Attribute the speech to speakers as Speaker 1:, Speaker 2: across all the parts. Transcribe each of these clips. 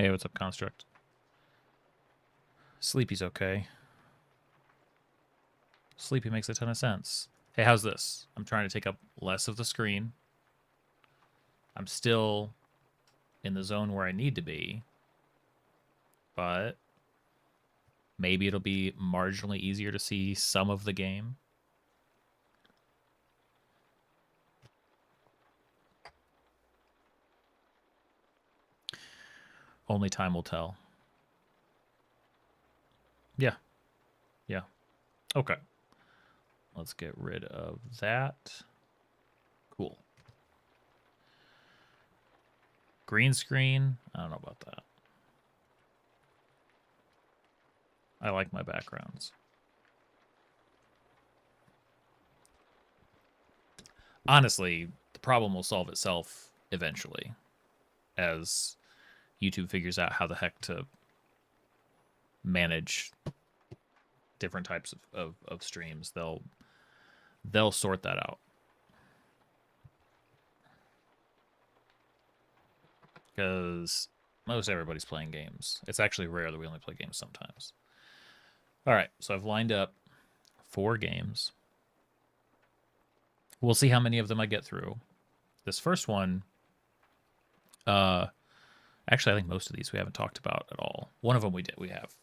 Speaker 1: Hey, what's up, Construct? Sleepy's okay. Sleepy makes a ton of sense. Hey, how's this? I'm trying to take up less of the screen. I'm still in the zone where I need to be, but maybe it'll be marginally easier to see some of the game. Only time will tell. Yeah. Yeah. Okay. Let's get rid of that. Cool. Green screen. I don't know about that. I like my backgrounds. Honestly, the problem will solve itself eventually as YouTube figures out how the heck to manage different types of streams. They'll sort that out. Because most everybody's playing games. It's actually rare that we only play games sometimes. All right, so I've lined up 4 games. We'll see how many of them I get through. This first one, actually, I think most of these we haven't talked about at all. One of them we have.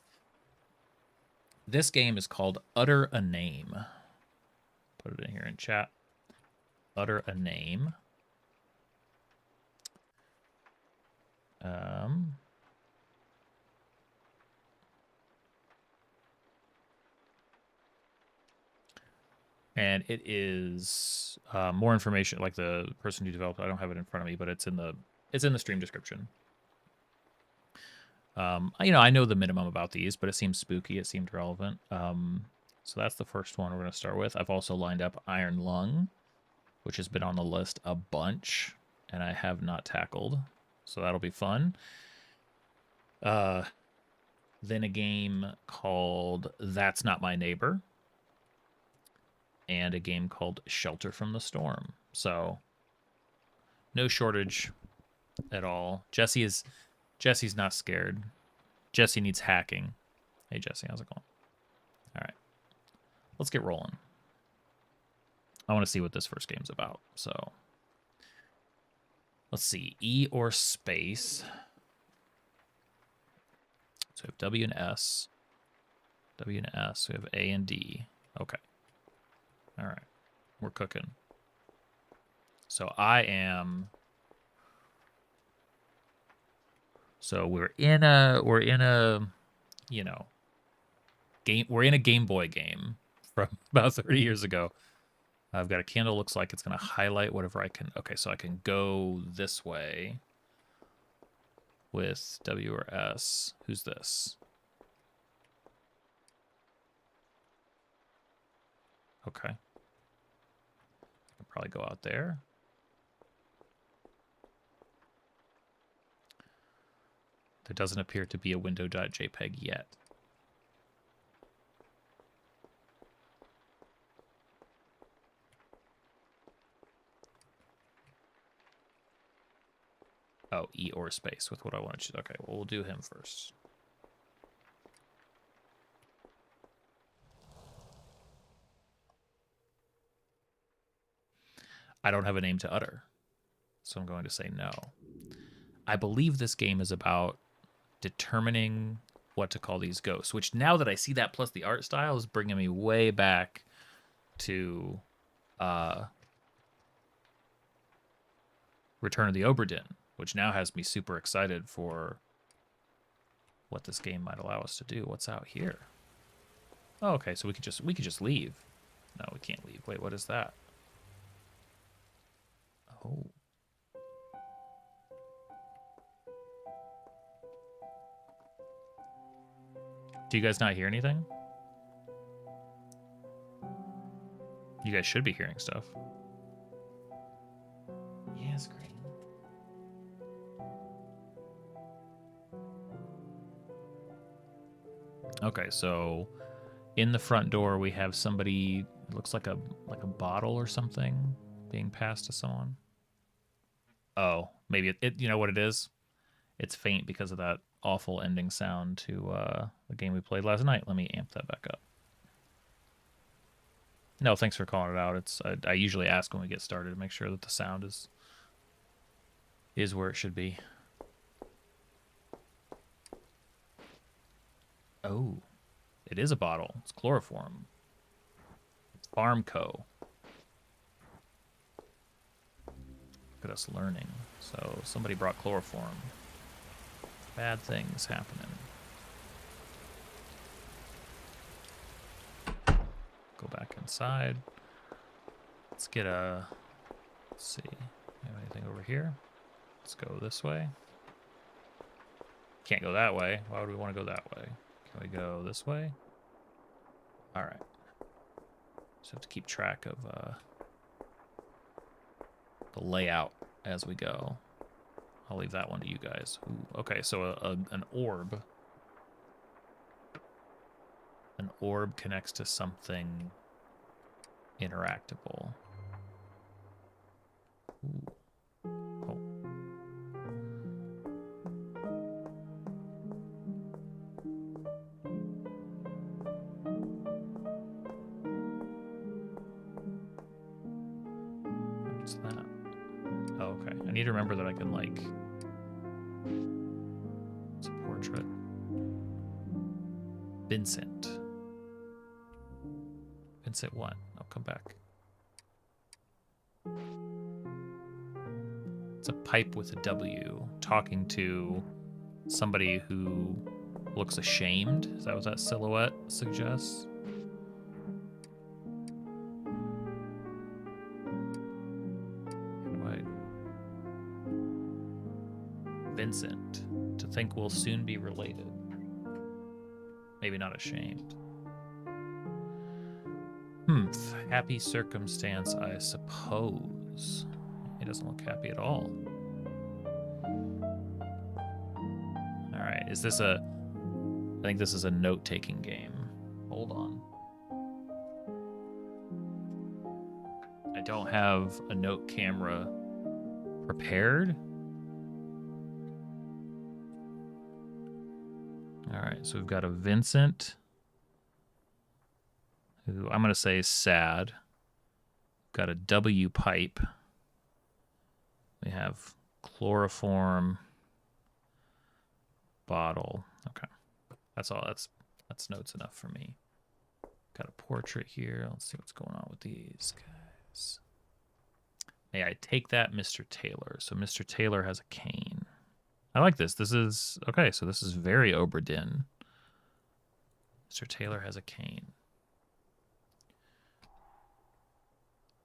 Speaker 1: This game is called Utter a Name. Put it in here in chat. Utter a Name. And it is more information, like the person who developed it. I don't have it in front of me, but it's in the stream description. I know the minimum about these, but it seems spooky. It seemed relevant. So that's the first one we're going to start with. I've also lined up Iron Lung, which has been on the list a bunch, and I have not tackled. So that'll be fun. Then a game called That's Not My Neighbor, and a game called Shelter from the Storm. So no shortage at all. Jesse's not scared. Jesse needs hacking. Hey, Jesse, how's it going? All right. Let's get rolling. I want to see what this first game's about. So let's see. E or space. So we have W and S. W and S. We have A and D. Okay. All right. We're cooking. So I am... So we're in a Game Boy game from about 30 years ago. I've got a candle, looks like it's going to highlight whatever I can. Okay, so I can go this way with W or S. Who's this? Okay. I can probably go out there. There doesn't appear to be a window.jpg yet. Oh, E or space with what I want to choose. Okay, well, we'll do him first. I don't have a name to utter, so I'm going to say no. I believe this game is about determining what to call these ghosts, which now that I see that plus the art style is bringing me way back to Return of the Obra Dinn, which now has me super excited for what this game might allow us to do. What's out here? Oh, okay, so we could just leave. No, we can't leave. Wait, what is that? Oh. Do you guys not hear anything? You guys should be hearing stuff. Yeah, it's great. Okay, so in the front door we have somebody, looks like a bottle or something being passed to someone. Oh, maybe it you know what it is? It's faint because of that awful ending sound to the game we played last night. Let me amp that back up. No, thanks for calling it out. I usually ask when we get started to make sure that the sound is where it should be. Oh, it is a bottle. It's chloroform. It's Farmco. Look at us learning. So somebody brought chloroform. Bad things happening. Go back inside. Let's get a... Let's see. Have anything over here? Let's go this way. Can't go that way. Why would we want to go that way? Can we go this way? All right. Just have to keep track of the layout as we go. I'll leave that one to you guys. Ooh, okay, so an orb. An orb connects to something interactable. Ooh. Oh. What's that? Oh, okay. I need to remember that I can, like... It's a portrait. Vincent. Vincent what? I'll come back. It's a pipe with a W talking to somebody who looks ashamed. Is that what that silhouette suggests? Wait. Vincent. To think we'll soon be related. Maybe not ashamed. Happy circumstance, I suppose. He doesn't look happy at all. All right, is this a... I think this is a note-taking game. Hold on. I don't have a note camera prepared. All right, so we've got a Vincent, who I'm going to say is sad. We've got a W pipe. We have chloroform bottle. Okay, that's all. That's notes enough for me. Got a portrait here. Let's see what's going on with these guys. May I take that, Mr. Taylor? So Mr. Taylor has a cane. I like this. This is... Okay, so this is very Obra Dinn. Mr. Taylor has a cane.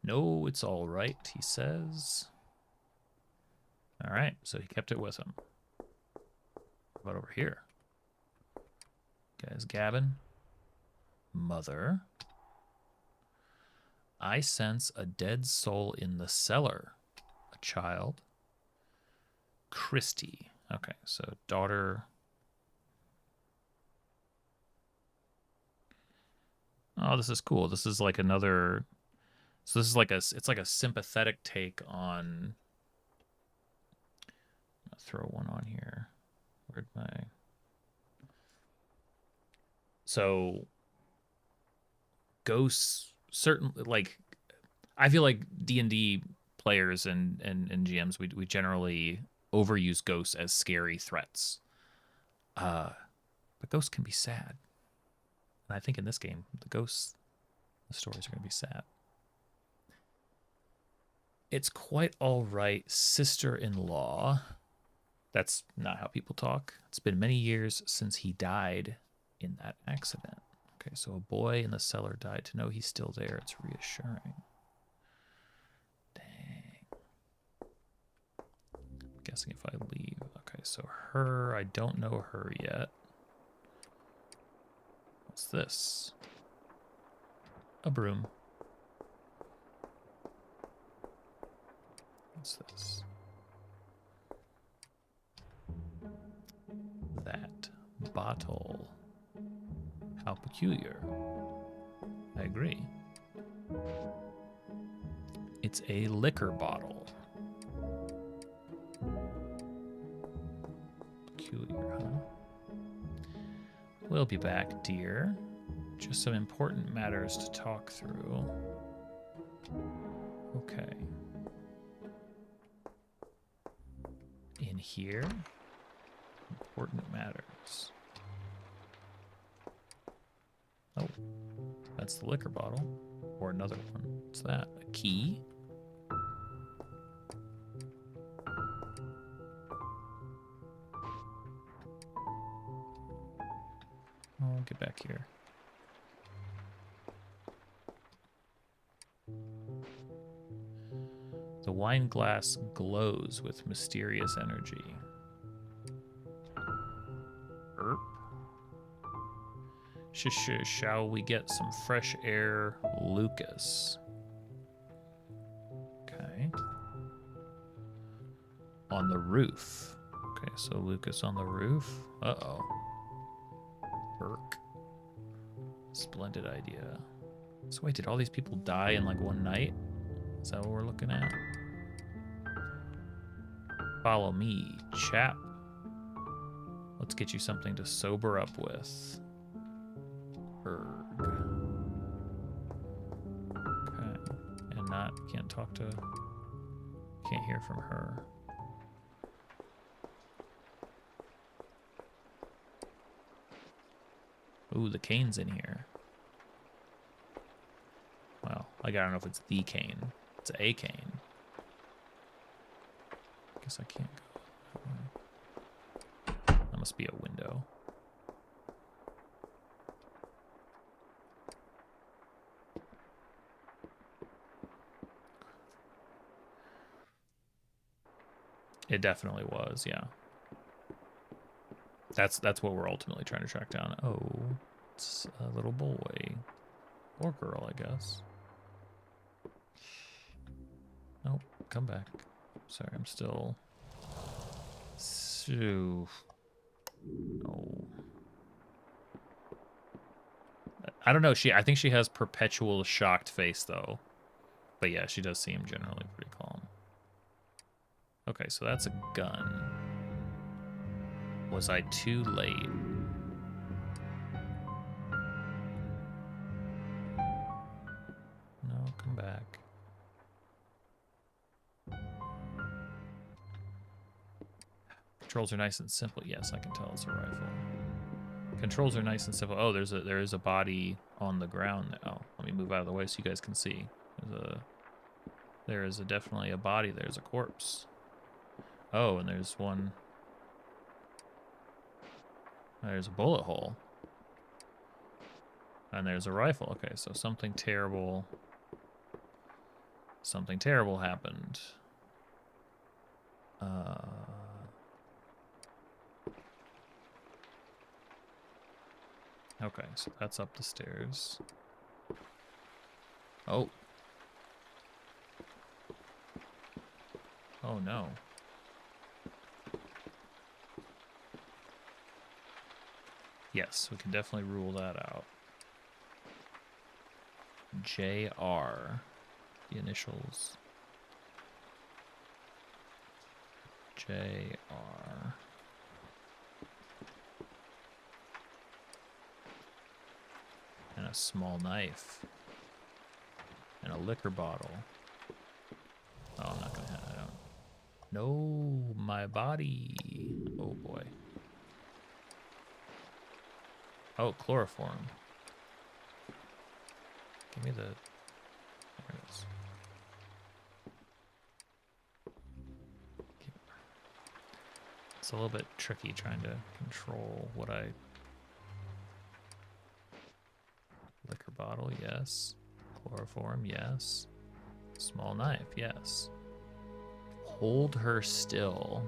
Speaker 1: No, it's all right, he says. All right, so he kept it with him. What about over here? Guys, Gavin. Mother. I sense a dead soul in the cellar. A child. Christy. Okay, so daughter. Oh, this is cool. This is like another... So this is like it's like a sympathetic take on... I'll throw one on here. Where'd my... So ghosts, certainly, like, I feel like D&D players and GMs, we generally overuse ghosts as scary threats. But ghosts can be sad. And I think in this game, the stories are going to be sad. It's quite all right, sister-in-law. That's not how people talk. It's been many years since he died in that accident. Okay, so a boy in the cellar died. To know he's still there, it's reassuring. Dang. I'm guessing if I leave. Okay, so her, I don't know her yet. What's this? A broom. What's this? That bottle. How peculiar. I agree. It's a liquor bottle. peculiar, huh? We'll be back, dear. Just some important matters to talk through. Okay. In here, important matters. Oh, that's the liquor bottle. Or another one. What's that? A key? Oh, get back here. The wine glass glows with mysterious energy. Erp. Shall we get some fresh air, Lucas? Okay. On the roof. Okay, so Lucas on the roof. Uh-oh. Burke. Splendid idea. So wait, did all these people die in like one night? Is that what we're looking at? Follow me, chap. Let's get you something to sober up with. Berg. Okay. And can't talk to, can't hear from her. Ooh, the cane's in here. Well, like, I don't know if it's the cane. It's a cane. Guess I can't go that way. That must be a window. It definitely was, yeah. That's what we're ultimately trying to track down. Oh, it's a little boy. Or girl, I guess. Nope, come back. Sorry, I'm still... So... No. I don't know, I think she has perpetual shocked face, though. But yeah, she does seem generally pretty calm. Okay, so that's a gun. Was I too late? No, come back. Controls are nice and simple. Yes, I can tell it's a rifle. Controls are nice and simple. Oh, there is a body on the ground now. Let me move out of the way so you guys can see. There is definitely a body. There's a corpse. Oh, and there's one. There's a bullet hole. And there's a rifle. Okay, so something terrible happened. Okay, so that's up the stairs. Oh. Oh no. Yes, we can definitely rule that out. JR, the initials. JR. And a small knife. And a liquor bottle. Oh, I'm not gonna have it. No, my body. Oh boy. Oh, chloroform. Give me the... There it is. It's a little bit tricky trying to control what I... Liquor bottle, yes. Chloroform, yes. Small knife, yes. Hold her still.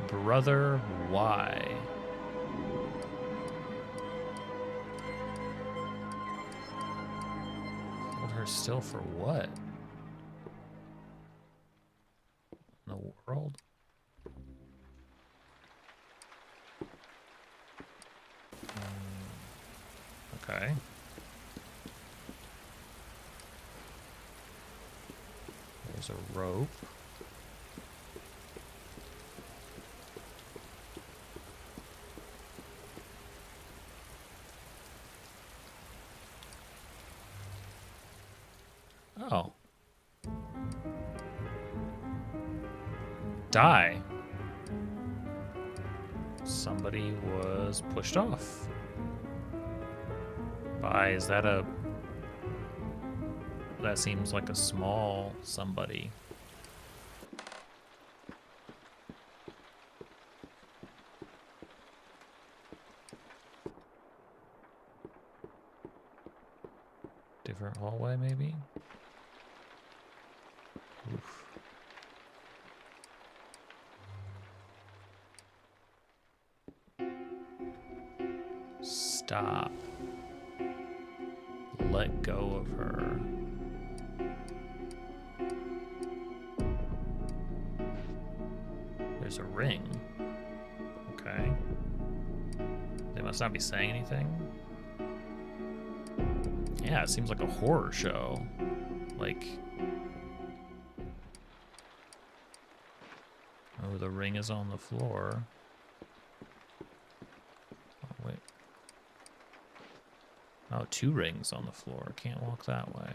Speaker 1: Brother, why? Hold her still for what? In the world? Okay. There's There's a rope. Oh. Die. Somebody was pushed off. By, is that a... That seems like a small somebody. Different hallway, maybe? Oof. Stop. Let go of her. There's a ring. Okay. They must not be saying anything. Yeah, it seems like a horror show. Like... Oh, the ring is on the floor. Oh, wait. Oh, 2 rings on the floor. Can't walk that way.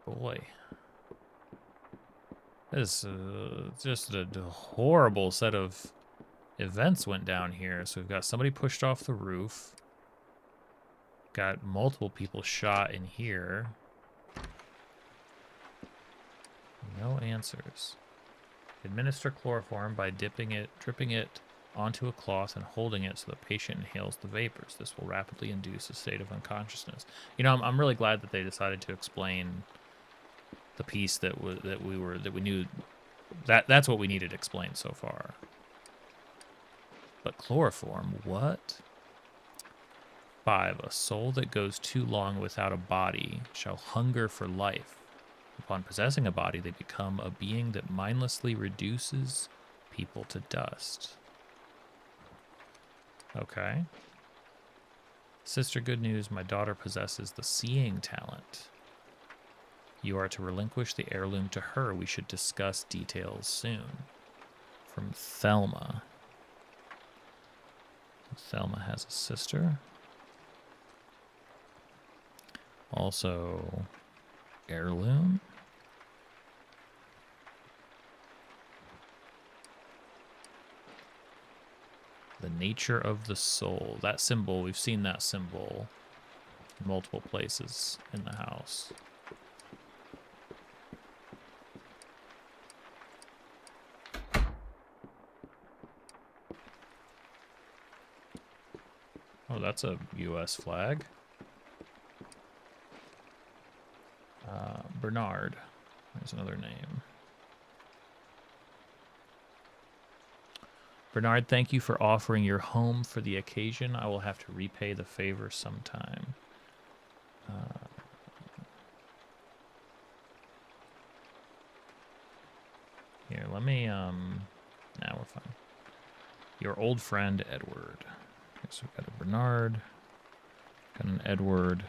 Speaker 1: Boy. This just a horrible set of events went down here. So we've got somebody pushed off the roof. Got multiple people shot in here. No answers. Administer chloroform by dripping it onto a cloth and holding it so the patient inhales the vapors. This will rapidly induce a state of unconsciousness. You know, I'm really glad that they decided to explain the piece that we knew that's what we needed explained so far. But chloroform, what? 5. A soul that goes too long without a body shall hunger for life. Upon possessing a body, they become a being that mindlessly reduces people to dust. Okay. Sister, good news. My daughter possesses the seeing talent. You are to relinquish the heirloom to her. We should discuss details soon. From Thelma. Thelma has a sister. Also, heirloom. The nature of the soul. That symbol, we've seen that symbol in multiple places in the house. Oh, that's a U.S. flag. Bernard. There's another name. Bernard, thank you for offering your home for the occasion. I will have to repay the favor sometime. Here, let me, nah, we're fine. Your old friend, Edward. Okay, so we've got a Bernard, got an Edward,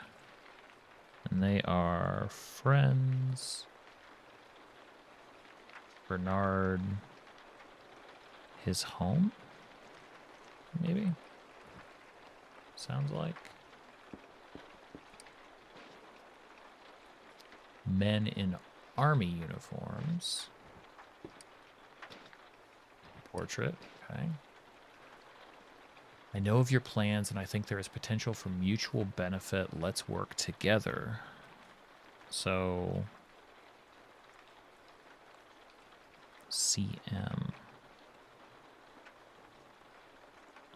Speaker 1: and they are friends. Bernard, his home, maybe? Sounds like. Men in army uniforms. Portrait, okay. I know of your plans and I think there is potential for mutual benefit. Let's work together. So, CM.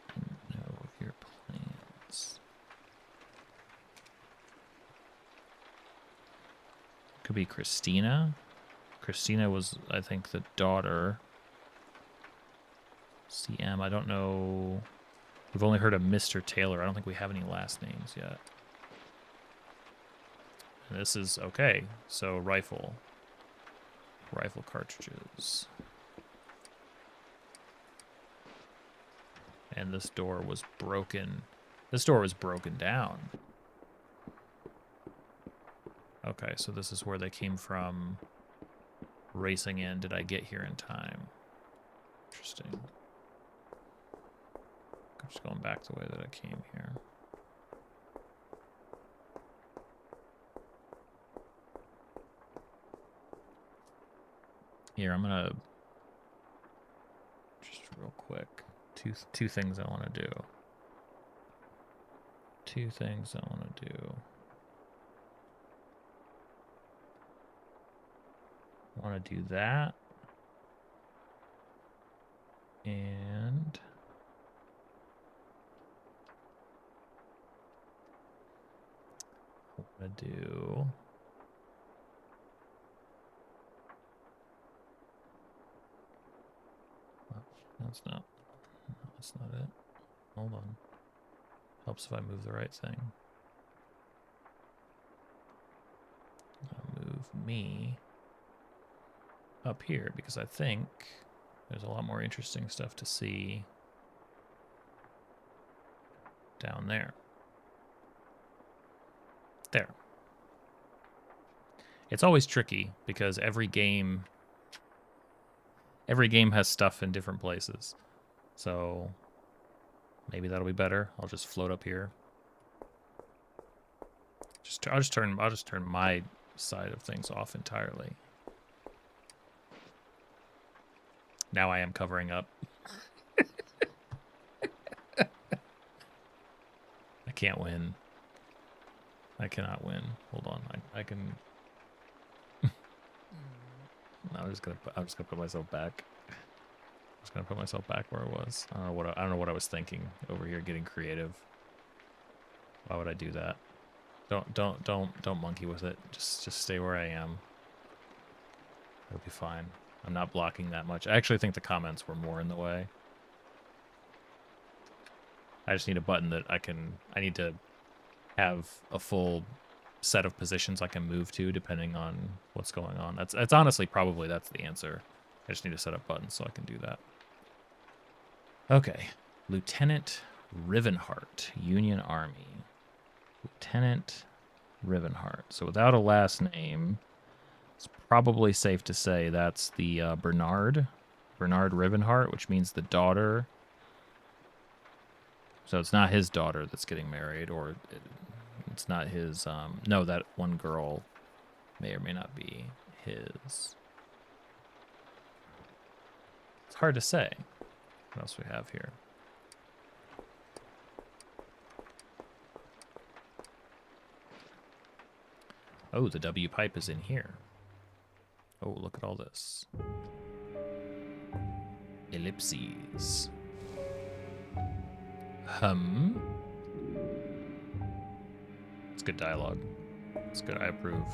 Speaker 1: I know of your plans. Could be Christina. Christina was, I think, the daughter. CM, I don't know. We've only heard of Mr. Taylor. I don't think we have any last names yet. And this is, okay, so rifle. Rifle cartridges. And this door was broken. This door was broken down. Okay, so this is where they came from. Racing in. Did I get here in time? Interesting. I'm just going back the way that I came here. Here, I'm gonna just real quick. Two things I want to do. Two things I want to do. I want to do that. And I want to do... That's not it. Hold on. Helps if I move the right thing. I'll move me up here because I think there's a lot more interesting stuff to see down there. There. It's always tricky because every game has stuff in different places. So maybe that'll be better. I'll just float up here. I'll just turn my side of things off entirely. Now I am covering up. I can't win. I cannot win. Hold on. I can. I'm just gonna put myself back. I'm just gonna put myself back where I was. I don't know what I was thinking over here, getting creative. Why would I do that? Don't monkey with it. Just stay where I am. It'll be fine. I'm not blocking that much. I actually think the comments were more in the way. I just need a button that I need to have a full set of positions I can move to depending on what's going on. That's honestly probably that's the answer. I just need to set up buttons so I can do that. Okay. Lieutenant Rivenhart, Union Army. Lieutenant Rivenhart. So without a last name, it's probably safe to say that's the Bernard Rivenhart, which means the daughter. So it's not his daughter that's getting married, or it's not his. No, that one girl may or may not be his. It's hard to say. What else we have here? Oh, the W pipe is in here. Oh, look at all this. Ellipses. It's good dialogue. It's good. I approve.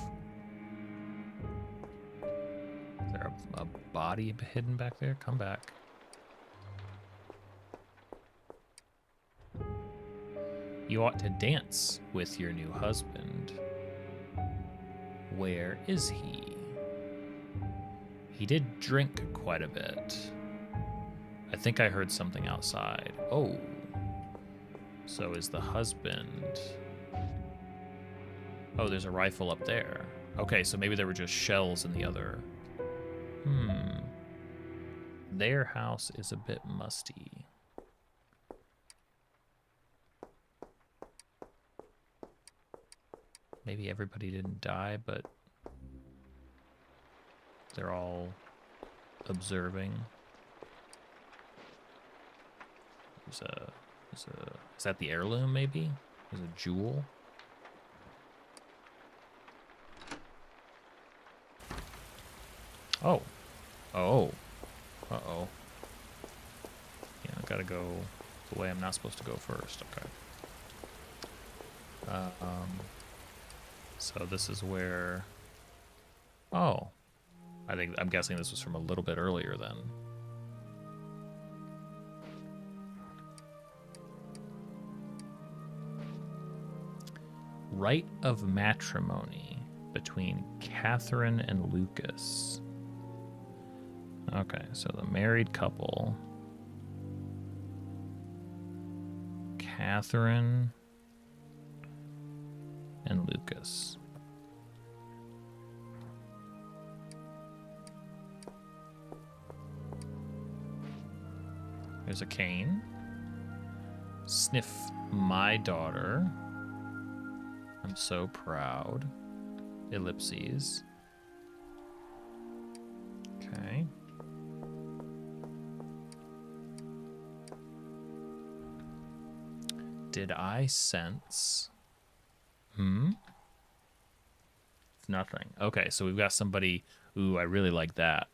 Speaker 1: Is there a body hidden back there? Come back. You ought to dance with your new husband. Where is he? He did drink quite a bit. I think I heard something outside. Oh. So is the husband... Oh, there's a rifle up there. Okay, so maybe there were just shells in the other... Their house is a bit musty. Maybe everybody didn't die, but they're all observing. Is that the heirloom, maybe? There's a jewel. Oh. Oh. Uh-oh. Yeah, I gotta go the way I'm not supposed to go first. Okay. So this is where... Oh. I'm guessing this was from a little bit earlier then. Rite of matrimony between Catherine and Lucas. Okay, so the married couple. Catherine and Lucas. There's a cane. Sniff my daughter. I'm so proud. Ellipses. Okay. Did I sense? Nothing. Okay, so we've got somebody. Ooh, I really like that.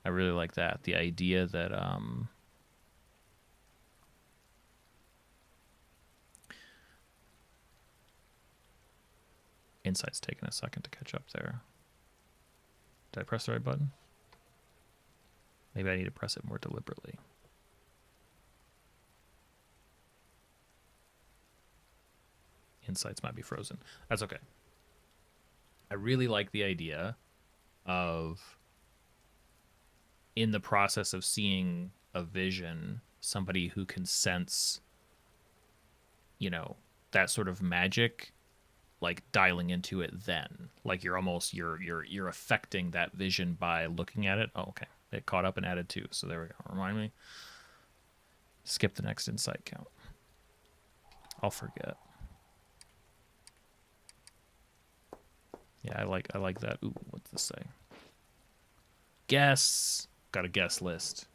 Speaker 1: I really like that. The idea that Insight's taking a second to catch up there. Did I press the right button? Maybe I need to press it more deliberately. Insights might be frozen. That's okay. I really like the idea of, in the process of seeing a vision, somebody who can sense, you know, that sort of magic, like dialing into it then. Like you're almost you're affecting that vision by looking at it. Oh, okay. It caught up and added 2. So there we go. Remind me. Skip the next insight count. I'll forget. Yeah, I like that. Ooh, what's this say? Guess. Got a guess list.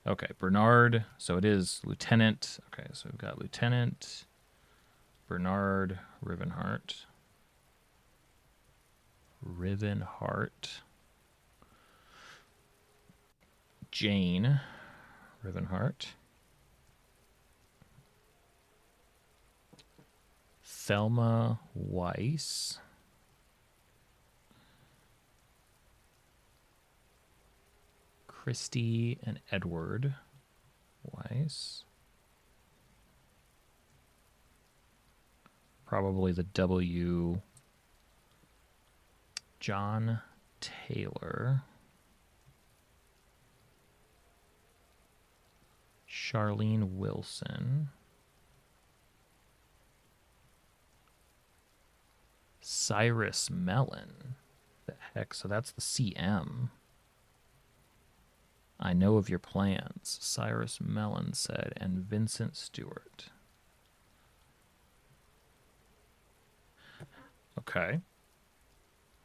Speaker 1: Okay, Bernard. So it is Lieutenant. Okay, so we've got Lieutenant Bernard Rivenhart. Jane Rivenhart. Thelma Weiss. Christy and Edward Weiss. Probably the W. John Taylor. Charlene Wilson. Cyrus Mellon. The heck? So that's the CM. I know of your plans, Cyrus Mellon said, and Vincent Stewart. Okay.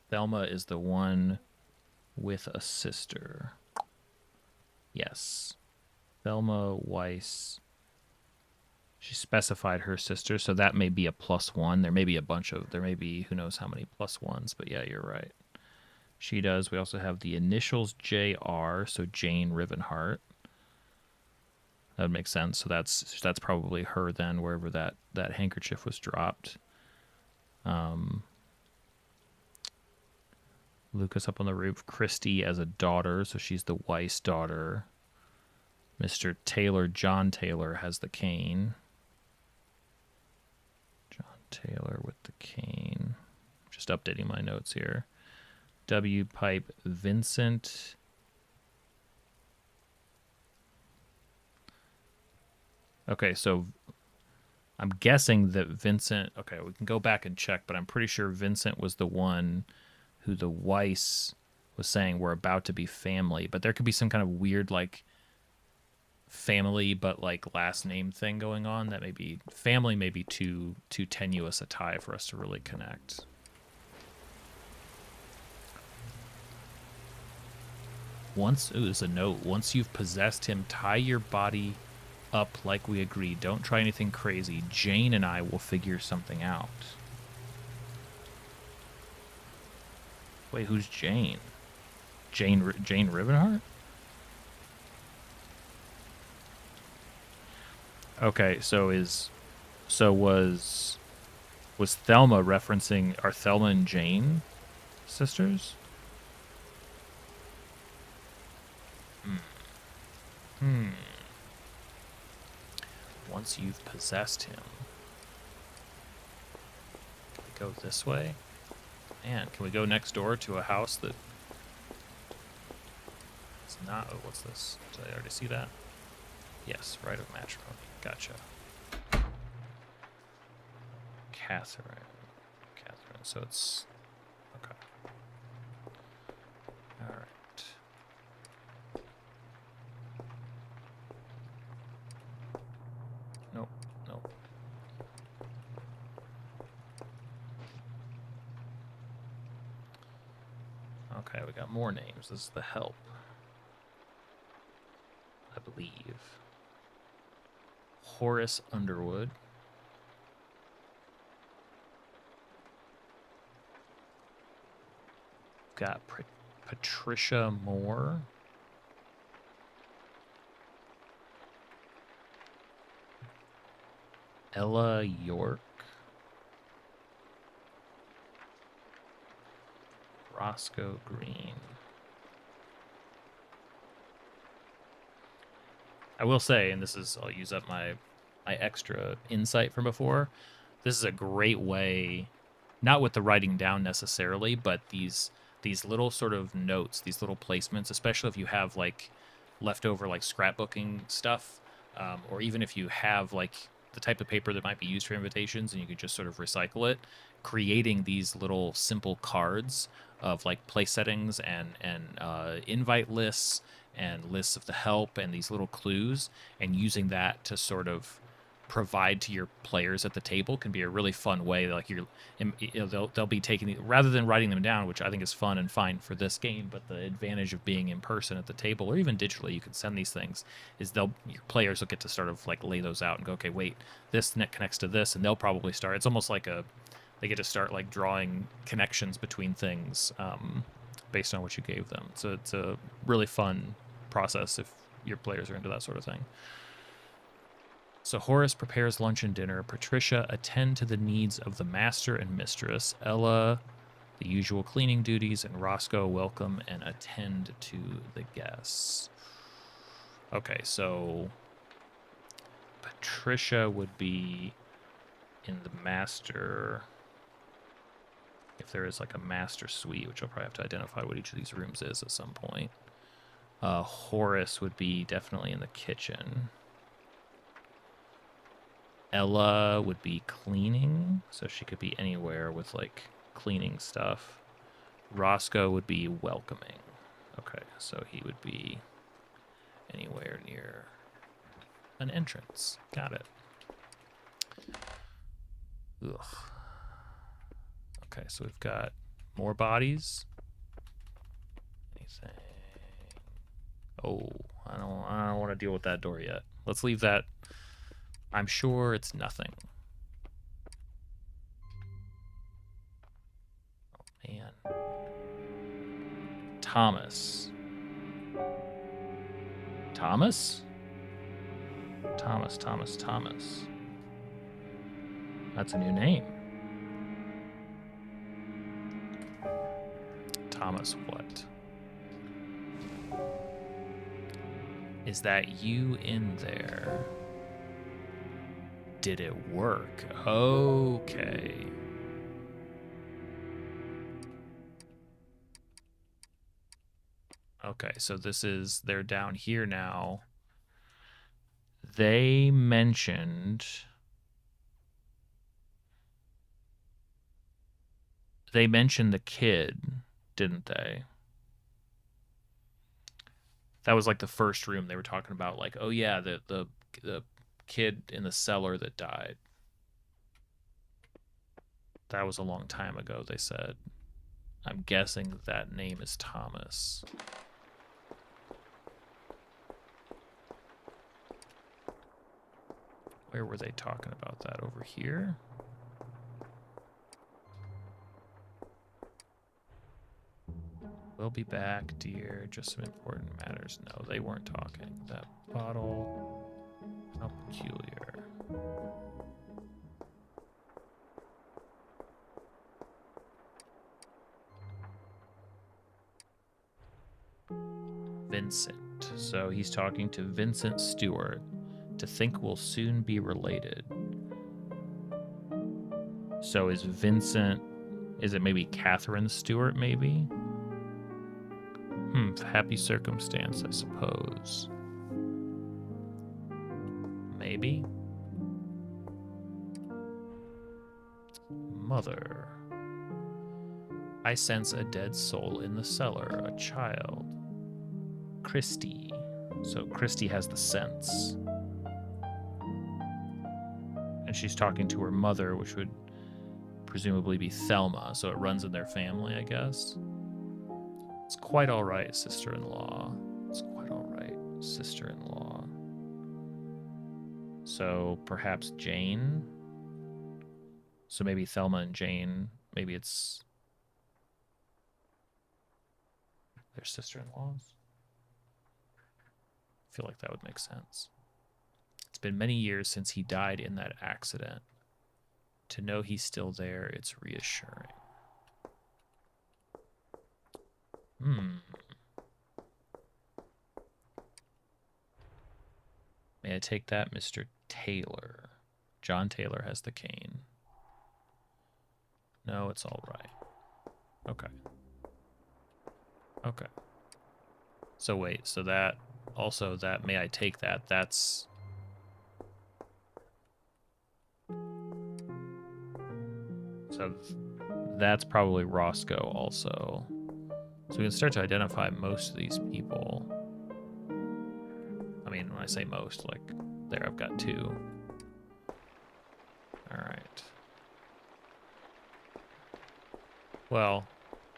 Speaker 1: Thelma is the one with a sister. Yes. Thelma Weiss. She specified her sister, so that may be a +1. There may be there may be who knows how many +1s, but yeah, you're right. She does. We also have the initials JR, so Jane Rivenhart. That would make sense. So that's probably her then, wherever that handkerchief was dropped. Lucas up on the roof. Christy as a daughter, so she's the Weiss daughter. Mr. Taylor, John Taylor, has the cane. John Taylor with the cane. Just updating my notes here. W. Pipe Vincent. Okay, so I'm guessing that Vincent... Okay, we can go back and check, but I'm pretty sure Vincent was the one who the Weiss was saying we're about to be family. But there could be some kind of weird, like, family but, like, last name thing going on. That may be... Family may be too tenuous a tie for us to really connect. There's a note. Once you've possessed him, tie your body up like we agreed. Don't try anything crazy. Jane and I will figure something out. Wait, who's Jane? Jane Rivenhart? Okay, was Thelma referencing, are Thelma and Jane sisters? Once you've possessed him. Can we go this way? Man, can we go next door to a house that... It's not... Oh, what's this? Did I already see that? Yes, right of matrimony. Gotcha. Catherine. So it's... Okay. Alright. Okay, we got more names. This is the help, I believe. Horace Underwood. Got Patricia Moore. Ella York. Roscoe Green. I will say, and this is, I'll use up my extra insight from before. This is a great way, not with the writing down necessarily, but these little sort of notes, these little placements, especially if you have like leftover like scrapbooking stuff, or even if you have like the type of paper that might be used for invitations and you could just sort of recycle it, creating these little simple cards of like place settings and invite lists and lists of the help and these little clues, and using that to sort of provide to your players at the table can be a really fun way. Like they'll be taking, rather than writing them down, which I think is fun and fine for this game, but the advantage of being in person at the table or even digitally, you can send these things, is your players will get to sort of like lay those out and go, okay, wait, this net connects to this, and they'll probably start. It's almost like they get to start like drawing connections between things based on what you gave them. So it's a really fun process if your players are into that sort of thing. So Horace prepares lunch and dinner. Patricia attend to the needs of the master and mistress. Ella, the usual cleaning duties. And Roscoe, welcome and attend to the guests. Okay, so Patricia would be in the master, if there is like a master suite, which I'll probably have to identify what each of these rooms is at some point. Horace would be definitely in the kitchen. Ella would be cleaning, so she could be anywhere with like cleaning stuff. Roscoe would be welcoming. Okay, so he would be anywhere near an entrance. Got it. Ugh. Okay, so we've got more bodies. Anything? Oh, I don't want to deal with that door yet. Let's leave that. I'm sure it's nothing. Oh, man. Thomas. Thomas? Thomas. That's a new name. Thomas what? Is that you in there? Did it work? Okay. Okay, so they're down here now. They mentioned the kid, didn't they? That was like the first room they were talking about, like, oh yeah, the kid in the cellar that died. That was a long time ago, they said. I'm guessing that name is Thomas. Where were they talking about that? Over here? We'll be back, dear. Just some important matters. No, they weren't talking. That bottle. How peculiar. Vincent. So he's talking to Vincent Stewart. To think we'll soon be related. So is Vincent... Is it maybe Catherine Stewart, maybe? Happy circumstance, I suppose. Maybe? Mother. I sense a dead soul in the cellar, a child. Christy. So Christy has the sense. And she's talking to her mother, which would presumably be Thelma, so it runs in their family, I guess. It's quite all right, sister-in-law. It's quite all right, sister-in-law. So perhaps Jane. So maybe Thelma and Jane. Maybe it's their sister-in-laws. I feel like that would make sense. It's been many years since he died in that accident. To know he's still there, it's reassuring. May I take that, Mr. Taylor? John Taylor has the cane. No, it's all right. Okay. Okay. So wait, so that also that may I take that? That's so that's probably Roscoe also. So we can start to identify most of these people. I mean, when I say most, like there I've got 2. All right. Well,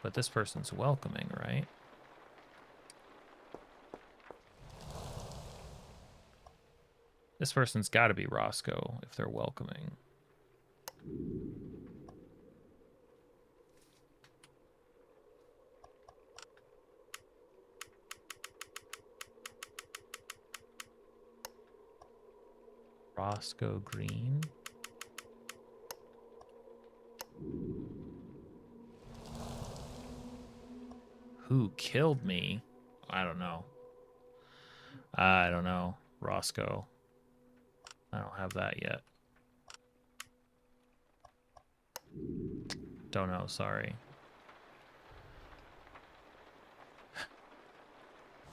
Speaker 1: but this person's welcoming, right? This person's got to be Roscoe if they're welcoming. Roscoe Green. Who killed me? I don't know. I don't know. Roscoe. I don't have that yet. Don't know, sorry.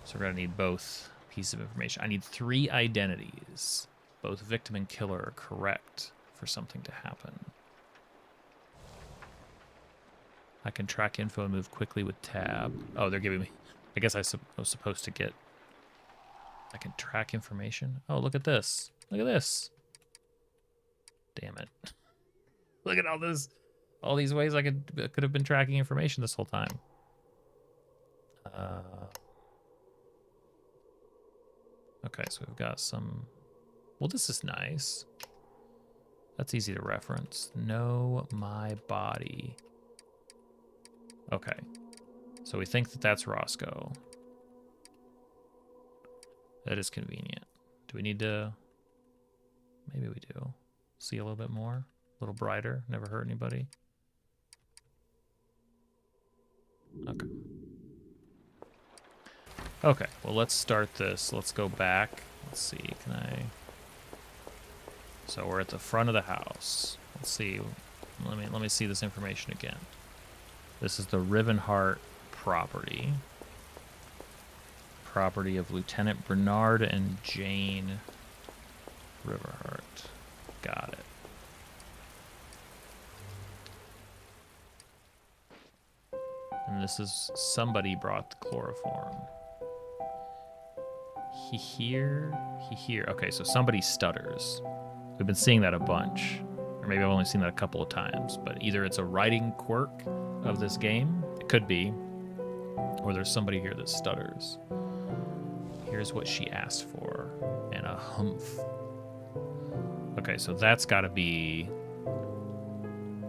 Speaker 1: So we're gonna need both pieces of information. I need 3 identities. Both victim and killer are correct for something to happen. I can track info and move quickly with tab. Oh, they're giving me... I guess I was supposed to get... I can track information. Oh, look at this. Look at this. Damn it. Look at all these ways I could have been tracking information this whole time. Okay, so we've got some... Well, this is nice. That's easy to reference. Know my body. Okay. So we think that that's Roscoe. That is convenient. Do we need to... Maybe we do. See a little bit more? A little brighter? Never hurt anybody? Okay. Okay, well, let's start this. Let's go back. Let's see, can I... So we're at the front of the house. Let's see. Let me see this information again. This is the Rivenhart property. Property of Lieutenant Bernard and Jane Riverhart. Got it. And this is somebody brought the chloroform. He here. Okay, so somebody stutters. We've been seeing that a bunch. Or maybe I've only seen that a couple of times. But either it's a writing quirk of this game. It could be. Or there's somebody here that stutters. Here's what she asked for. And a humph. Okay, so that's got to be...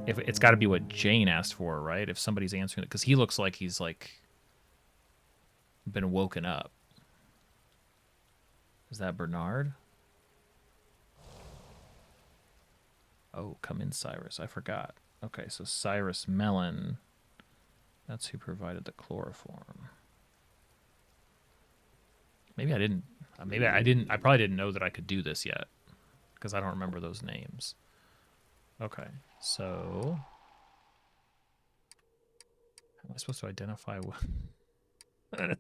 Speaker 1: It's got to be what Jane asked for, right? If somebody's answering it. Because he looks like he's, like, been woken up. Is that Bernard? Oh, come in, Cyrus. I forgot. Okay, so Cyrus Mellon. That's who provided the chloroform. Maybe I didn't. Maybe I didn't. I probably didn't know that I could do this yet. Because I don't remember those names. Okay, so... How am I supposed to identify what...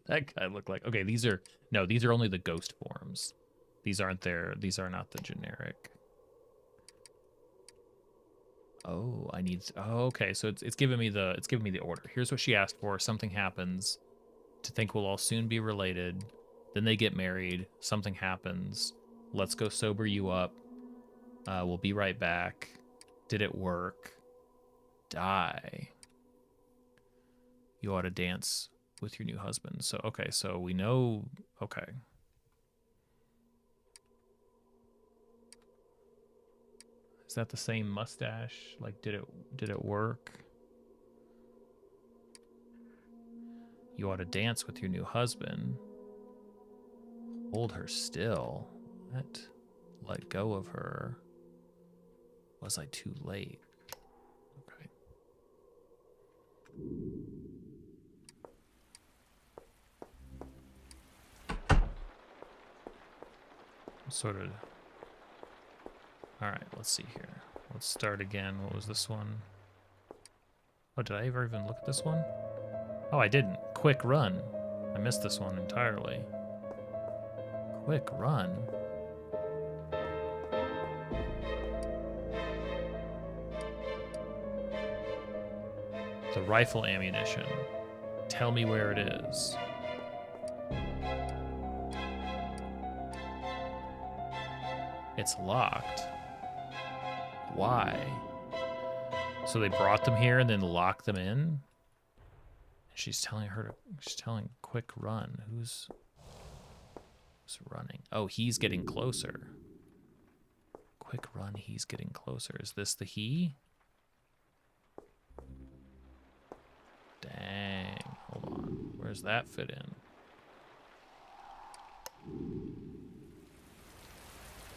Speaker 1: that guy looked like? Okay, these are... No, these are only the ghost forms. These aren't there. These are not the generic. Oh, I need... Oh, okay, so it's giving me the... It's giving me the order. Here's what she asked for. Something happens. To think we'll all soon be related. Then they get married. Something happens. Let's go sober you up. We'll be right back. Did it work? Die. You ought to dance with your new husband. So, okay, so we know, okay. Is that the same mustache? Like, did it work? You ought to dance with your new husband. Hold her still. What? Let go of her. Was I too late? Okay. Sort of. All right, let's see here. Let's start again. What was this one? Oh, did I ever even look at this one? Oh, I didn't. Quick run. I missed this one entirely. Quick run. The rifle ammunition. Tell me where it is. It's locked. Why? So they brought them here and then locked them in? She's telling her to, she's telling quick run. Who's running? Oh, he's getting closer. Quick run, he's getting closer. Is this the he? Dang, hold on. Where's that fit in?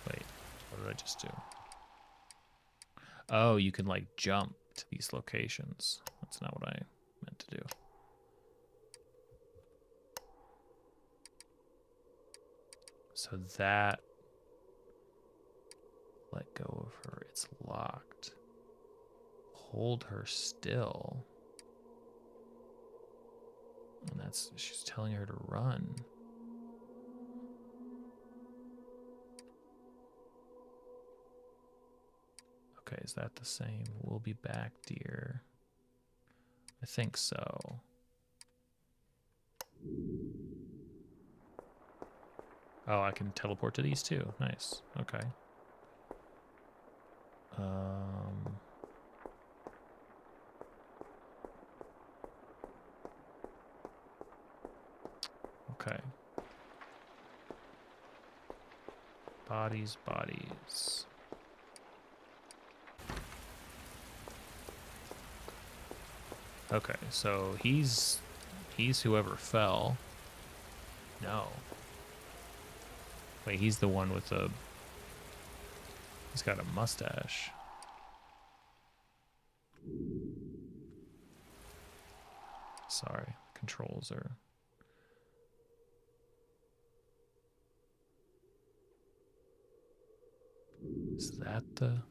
Speaker 1: Wait, what did I just do? Oh, you can like jump to these locations. That's not what I meant to do. So that, let go of her, it's locked. Hold her still. And that's, she's telling her to run. Okay, is that the same? We'll be back, dear. I think so. Oh, I can teleport to these too. Nice. Okay. Okay. Bodies, bodies. Okay, so he's whoever fell. No. Wait, he's the one with the... He's got a mustache. Sorry, controls are... Is that the...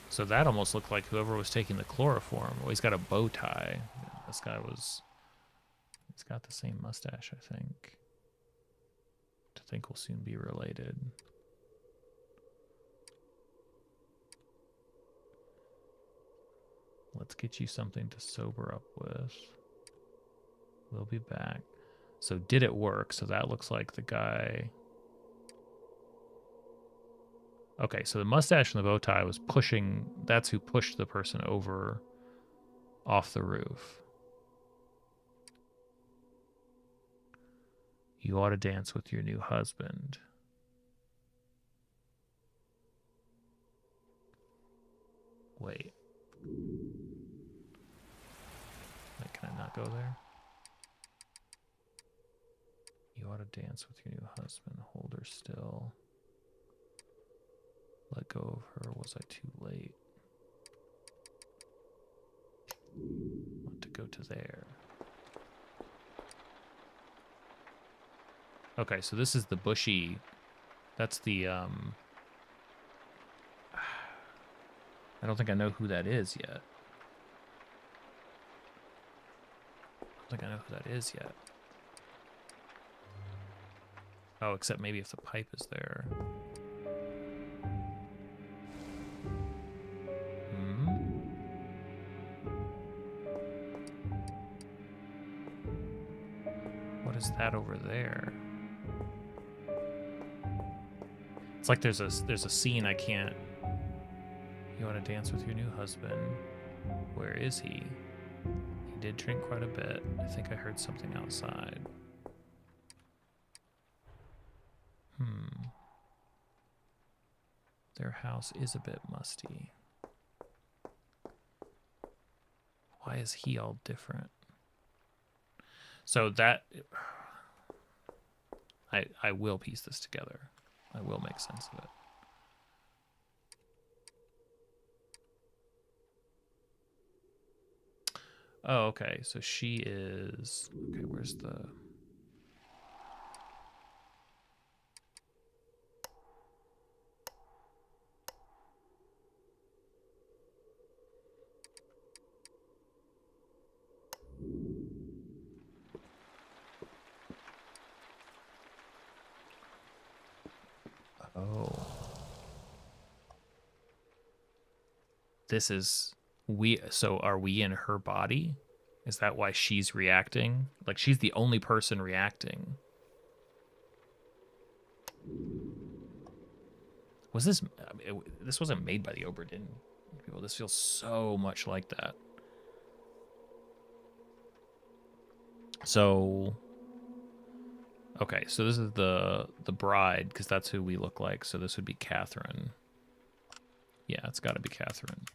Speaker 1: So that almost looked like whoever was taking the chloroform. Oh, he's got a bow tie. This guy was... He's got the same mustache, I think. I think we'll soon be related. Let's get you something to sober up with. We'll be back. So did it work? So that looks like the guy... Okay, so the mustache and the bow tie was pushing... That's who pushed the person over off the roof. You ought to dance with your new husband. Wait. Wait, can I not go there? You ought to dance with your new husband. Hold her still. Let go of her. Was I too late? Want to go to there. Okay, so this is the bushy. That's the, I don't think I know who that is yet. I don't think I know who that is yet. Oh, except maybe if the pipe is there. What is that over there? It's like there's a scene I can't... You want to dance with your new husband. Where is he? He did drink quite a bit. I think I heard something outside. Their house is a bit musty. Why is he all different? So that... I will piece this together. I will make sense of it. Oh, okay. So she is... Okay, where's the... Oh. This is... So are we in her body? Is that why she's reacting? Like, she's the only person reacting. Was this... this wasn't made by the Oberdin people. This feels so much like that. So... Okay, so this is the bride, because that's who we look like. So this would be Catherine. Yeah, it's got to be Catherine.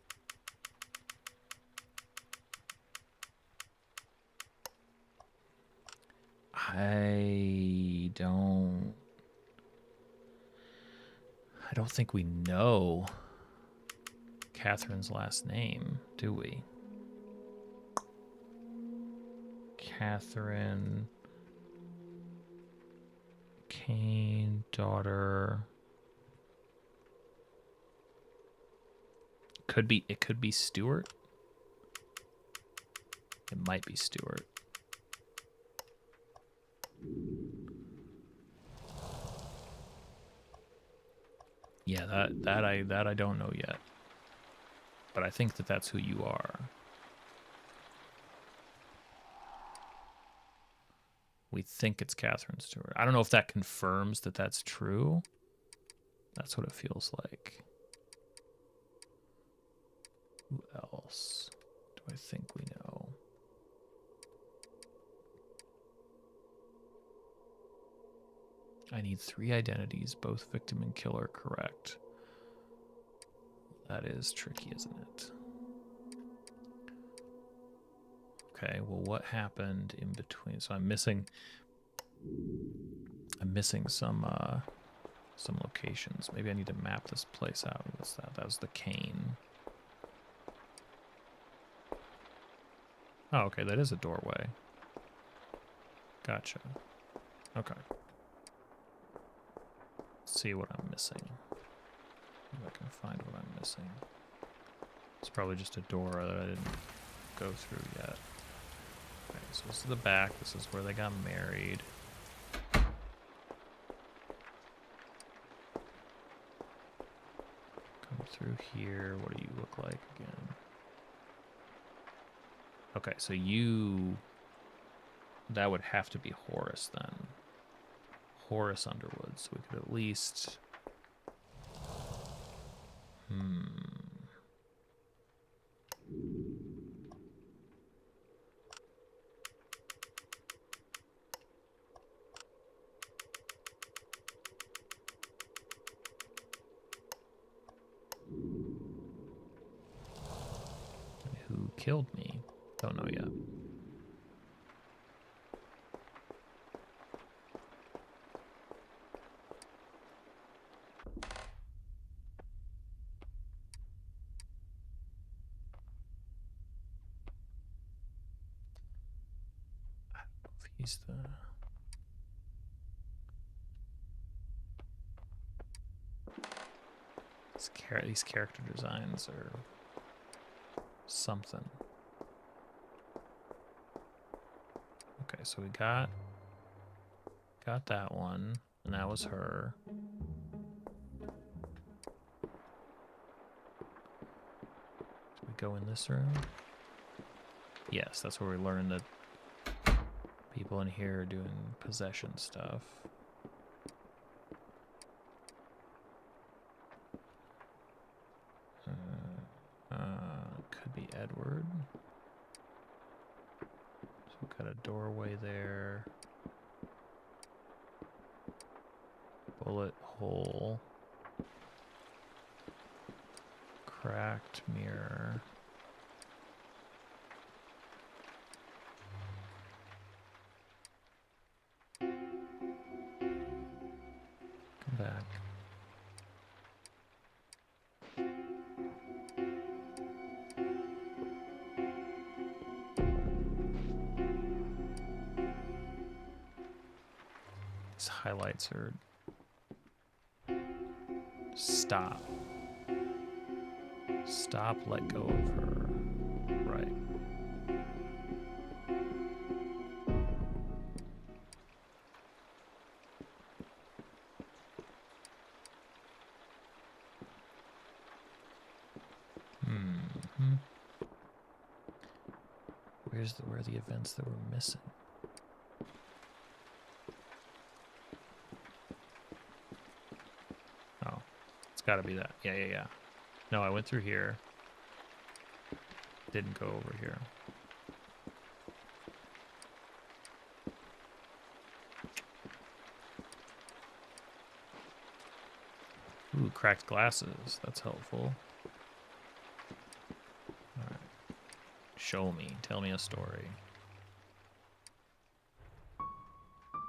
Speaker 1: I don't think we know Catherine's last name, do we? Catherine Kane, daughter. It could be Stewart. It might be Stewart. Yeah, that I don't know yet. But I think that that's who you are. We think it's Catherine Stewart. I don't know if that confirms that that's true. That's what it feels like. Who else do I think we know? I need 3 identities, both victim and killer correct. That is tricky, isn't it? Okay, well, what happened in between? So I'm missing some locations. Maybe I need to map this place out. What's that? That was the cane. Oh, okay, that is a doorway. Gotcha. Okay. Let's see what I'm missing. If I can find what I'm missing. It's probably just a door that I didn't go through yet. Okay, so this is the back. This is where they got married. Come through here. What do you look like again? Okay, so you... That would have to be Horace then. Horace Underwood, so we could at least... Who killed me? Don't know yet. He's the... These character designs are something. Okay, so we got that one, and that was her. Did we go in this room? Yes, that's where we learned that people in here are doing possession stuff. Could be Edward. Got a doorway there. Bullet hole. Cracked mirror. Come back. These highlights are... Stop. Stop, let go of her. Right. Where are the events that we're missing? Oh, it's got to be that. Yeah. No, I went through here. Didn't go over here. Ooh, cracked glasses. That's helpful. All right. Show me. Tell me a story.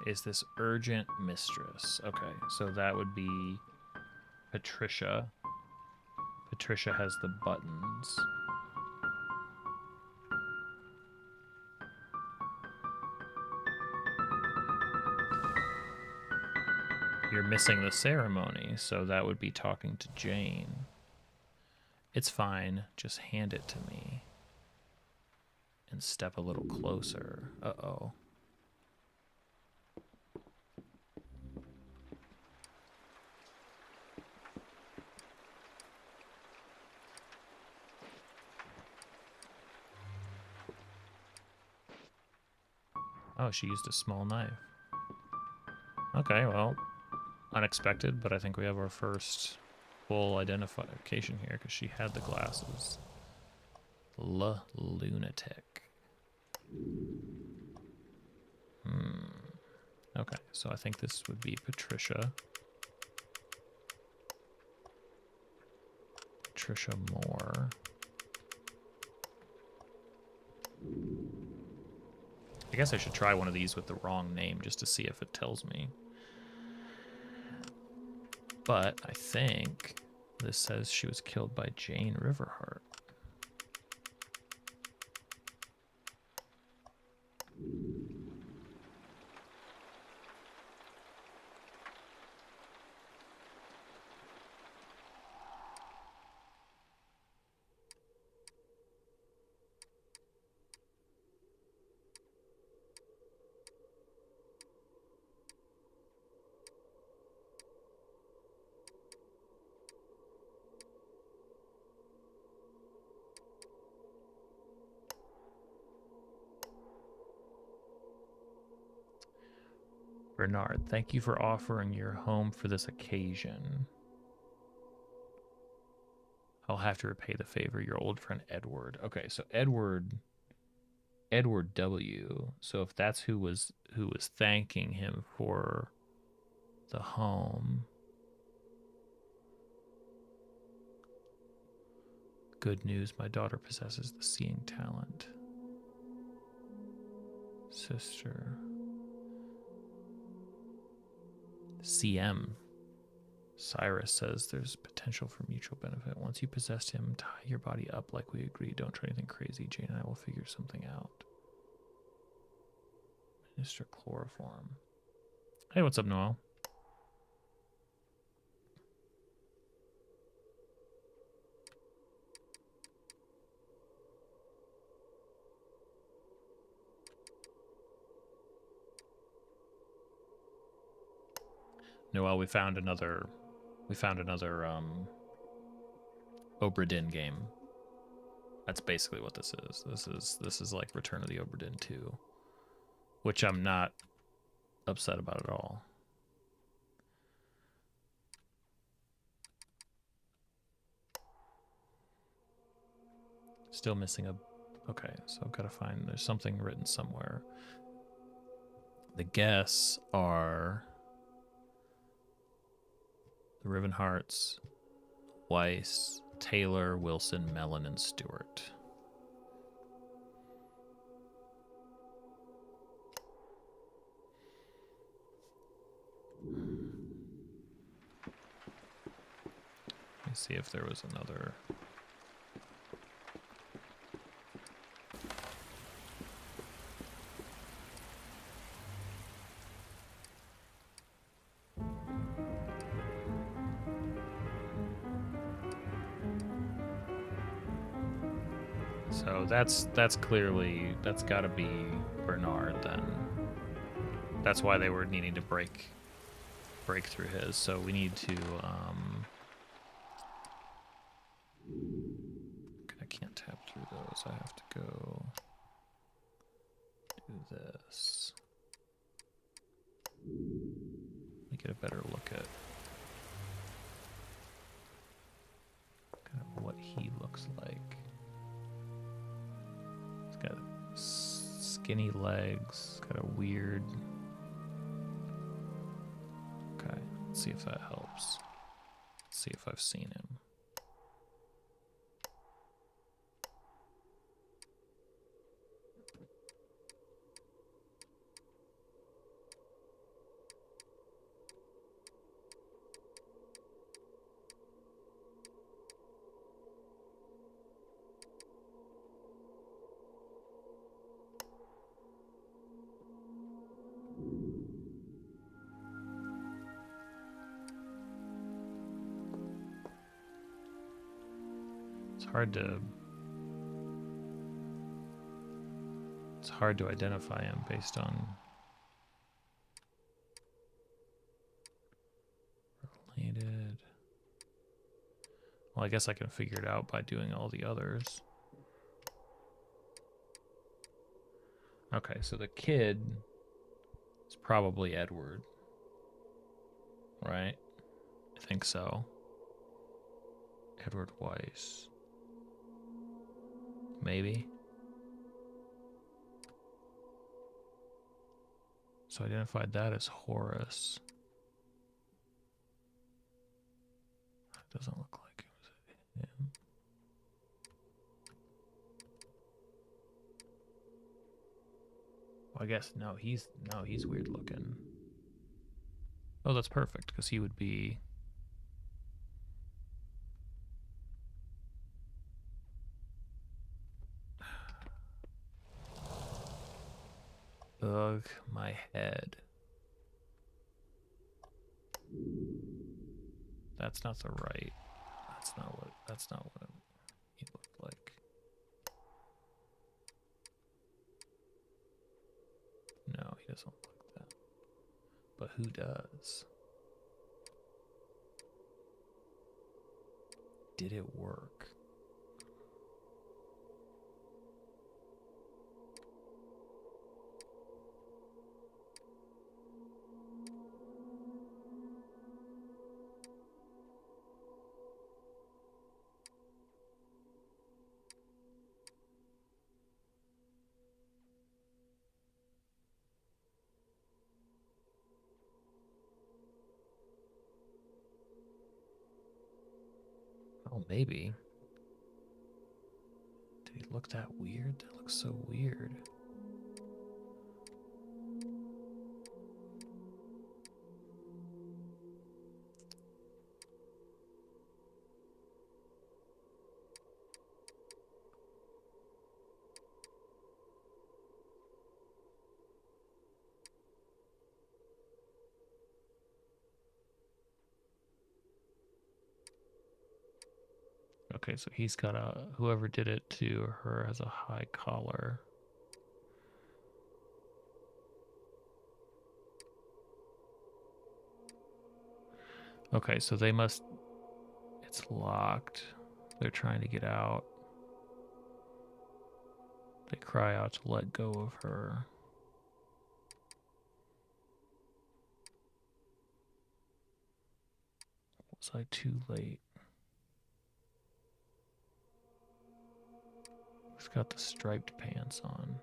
Speaker 1: Is this urgent mistress? Okay, so that would be Patricia. Patricia has the buttons. You're missing the ceremony, so that would be talking to Jane. It's fine. Just hand it to me. And step a little closer. Uh-oh. Oh, she used a small knife. Okay, well, unexpected, but I think we have our first full identification here because she had the glasses. Lunatic. Okay, so I think this would be Patricia. Patricia Moore. I guess I should try one of these with the wrong name just to see if it tells me. But I think this says she was killed by Jane Riverheart. Bernard, thank you for offering your home for this occasion. I'll have to repay the favor, your old friend Edward. Okay, so Edward W. So if that's who was thanking him for the home. Good news, my daughter possesses the seeing talent. Sister. CM. Cyrus says there's potential for mutual benefit. Once you possess him, tie your body up like we agreed. Don't try anything crazy. Jane and I will figure something out. Minister Chloroform. Hey, what's up, Noel? Noel, we found another Obra Dinn game. That's basically what this is. This is like Return of the Obra Dinn 2, which I'm not upset about at all. Still missing a Okay, so I've got to find, there's something written somewhere. The guests are the Rivenharts, Weiss, Taylor, Wilson, Mellon, and Stewart. Let me see if there was another. So that's clearly, that's got to be Bernard then. That's why they were needing to break through his. So we need to I can't tap through those. I have to go do this. Let me get a better look at kind of what he looks like. He's got skinny legs, got a weird. Okay, let's see if that helps. Let's see if I've seen him. It's hard to identify him based on related. Well, I guess I can figure it out by doing all the others. Okay, so the kid is probably Edward, right? I think so. Edward Weiss. Maybe. So I identified that as Horace. It doesn't look like it was him. Well, I guess no, he's weird looking. Oh, that's perfect, because he would be. Ugh, my head. That's not the right. That's not what he looked like. No, he doesn't look like that. But who does? Did it work? Oh, maybe. Did he look that weird? That looks so weird. Okay, so he's got whoever did it to her has a high collar. Okay, so they must, it's locked. They're trying to get out. They cry out to let go of her. Was I too late? got the striped pants on.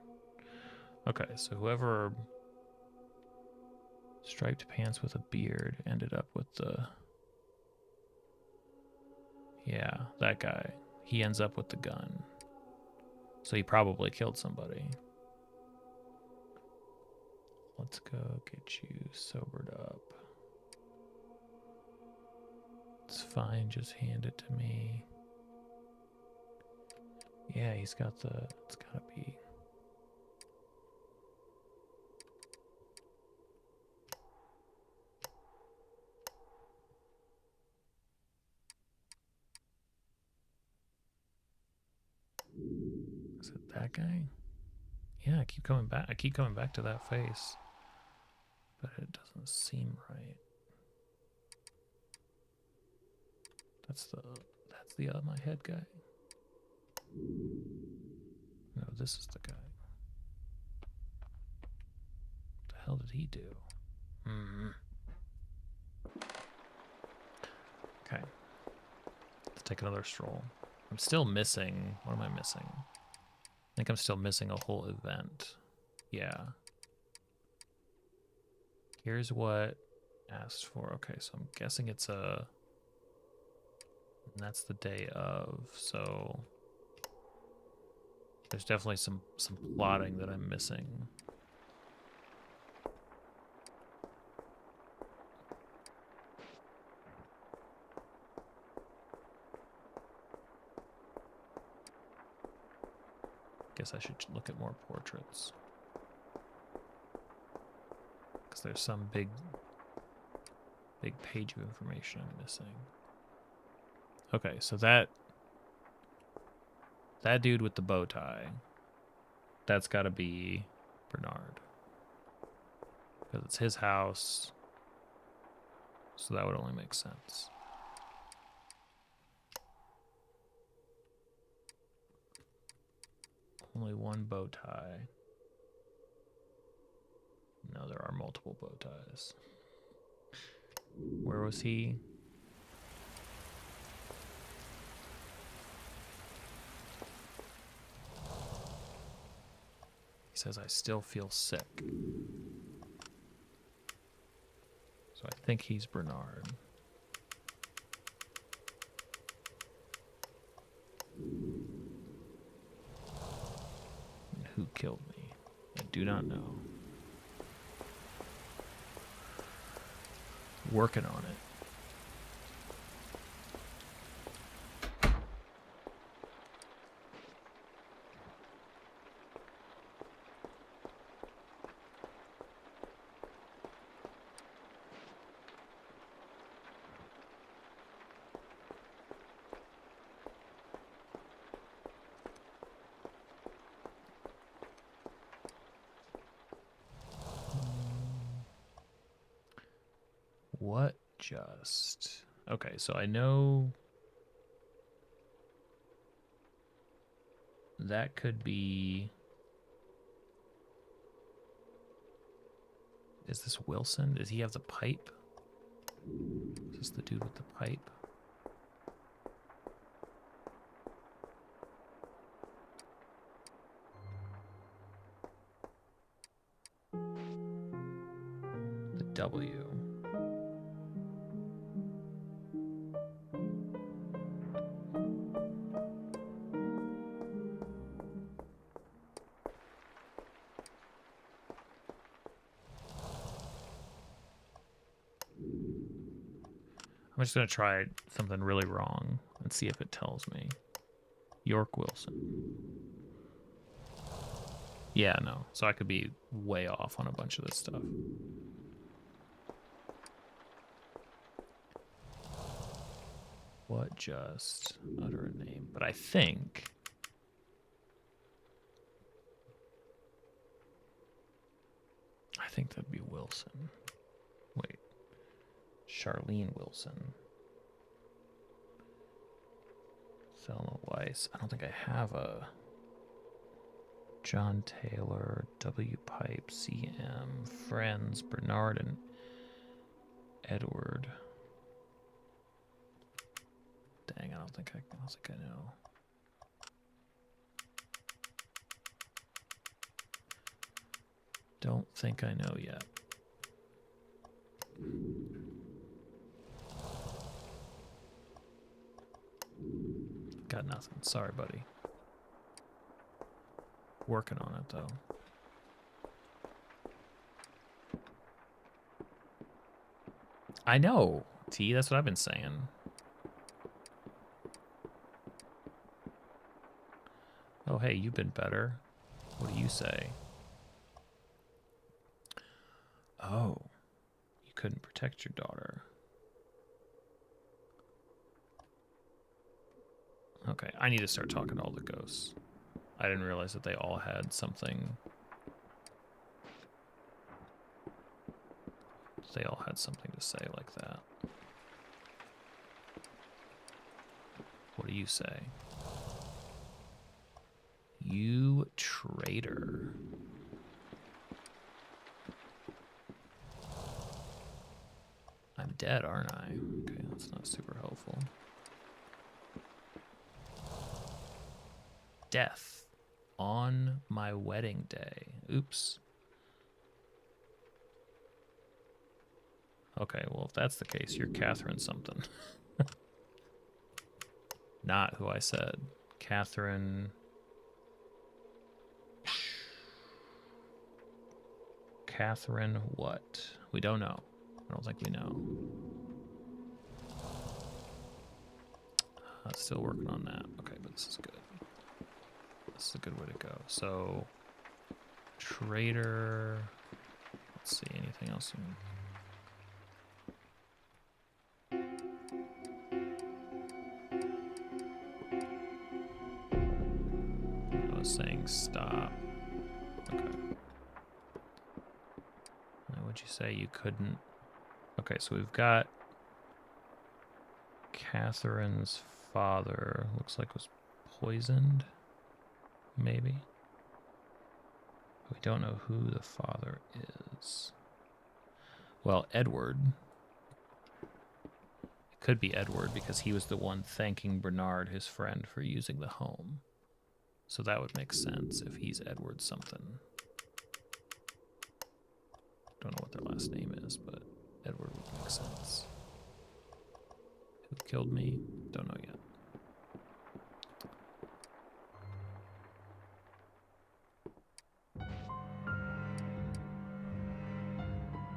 Speaker 1: Okay, so whoever striped pants with a beard ended up with the... Yeah, that guy. He ends up with the gun. So he probably killed somebody. Let's go get you sobered up. It's fine, just hand it to me. Yeah, he's got the... It's gotta be... Is it that guy? Yeah, I keep coming back. I keep coming back to that face. But it doesn't seem right. That's the my head guy. No, this is the guy. What the hell did he do? Okay. Let's take another stroll. I'm still missing... What am I missing? I think I'm still missing a whole event. Yeah. Here's what asked for. Okay, so I'm guessing it's a... And that's the day of, so... There's definitely some plotting that I'm missing. Guess I should look at more portraits. Because there's some big page of information I'm missing. Okay, so that dude with the bow tie, that's got to be Bernard. Because it's his house. So that would only make sense. Only one bow tie. No, there are multiple bow ties. Where was he? He says, I still feel sick. So I think he's Bernard. And who killed me? I do not know. Working on it. What just... Okay, so I know that could be... Is this Wilson? Does he have the pipe? Is this the dude with the pipe? The W. I'm just going to try something really wrong and see if it tells me. York Wilson. Yeah, no. So I could be way off on a bunch of this stuff. What just utter a name? But I think... that'd be Wilson. Wait. Charlene Wilson. Selma Weiss. I don't think I have a... John Taylor, W. Pipe, CM, Friends, Bernard, and Edward. Dang, I don't think I know. Don't think I know yet. Got nothing. Sorry, buddy. Working on it, though. I know, T. That's what I've been saying. Oh, hey, you've been better. What do you say? Oh, you couldn't protect your daughter. Okay, I need to start talking to all the ghosts. I didn't realize that they all had something. They all had something to say like that. What do you say? You traitor. I'm dead, aren't I? Okay, that's not super helpful. Death on my wedding day. Oops. Okay, well, if that's the case, you're Catherine something. Not who I said. Catherine. Catherine what? We don't know. I don't think we know. Still working on that. Okay, but this is good. This is a good way to go. So, traitor. Let's see, anything else? I was saying stop. Okay. What'd you say? You couldn't. Okay, so we've got Catherine's father. Looks like was poisoned. Maybe. We don't know who the father is. Well, Edward. It could be Edward because he was the one thanking Bernard, his friend, for using the home. So that would make sense if he's Edward something. Don't know what their last name is, but Edward would make sense. Who killed me? Don't know yet.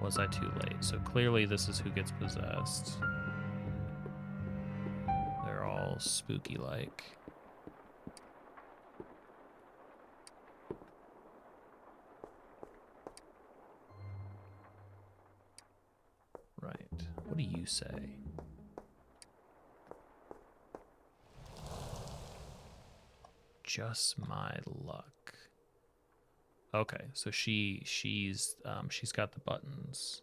Speaker 1: Was I too late? So clearly this is who gets possessed. They're all spooky-like. Right. What do you say? Just my luck. Okay, so she's got the buttons.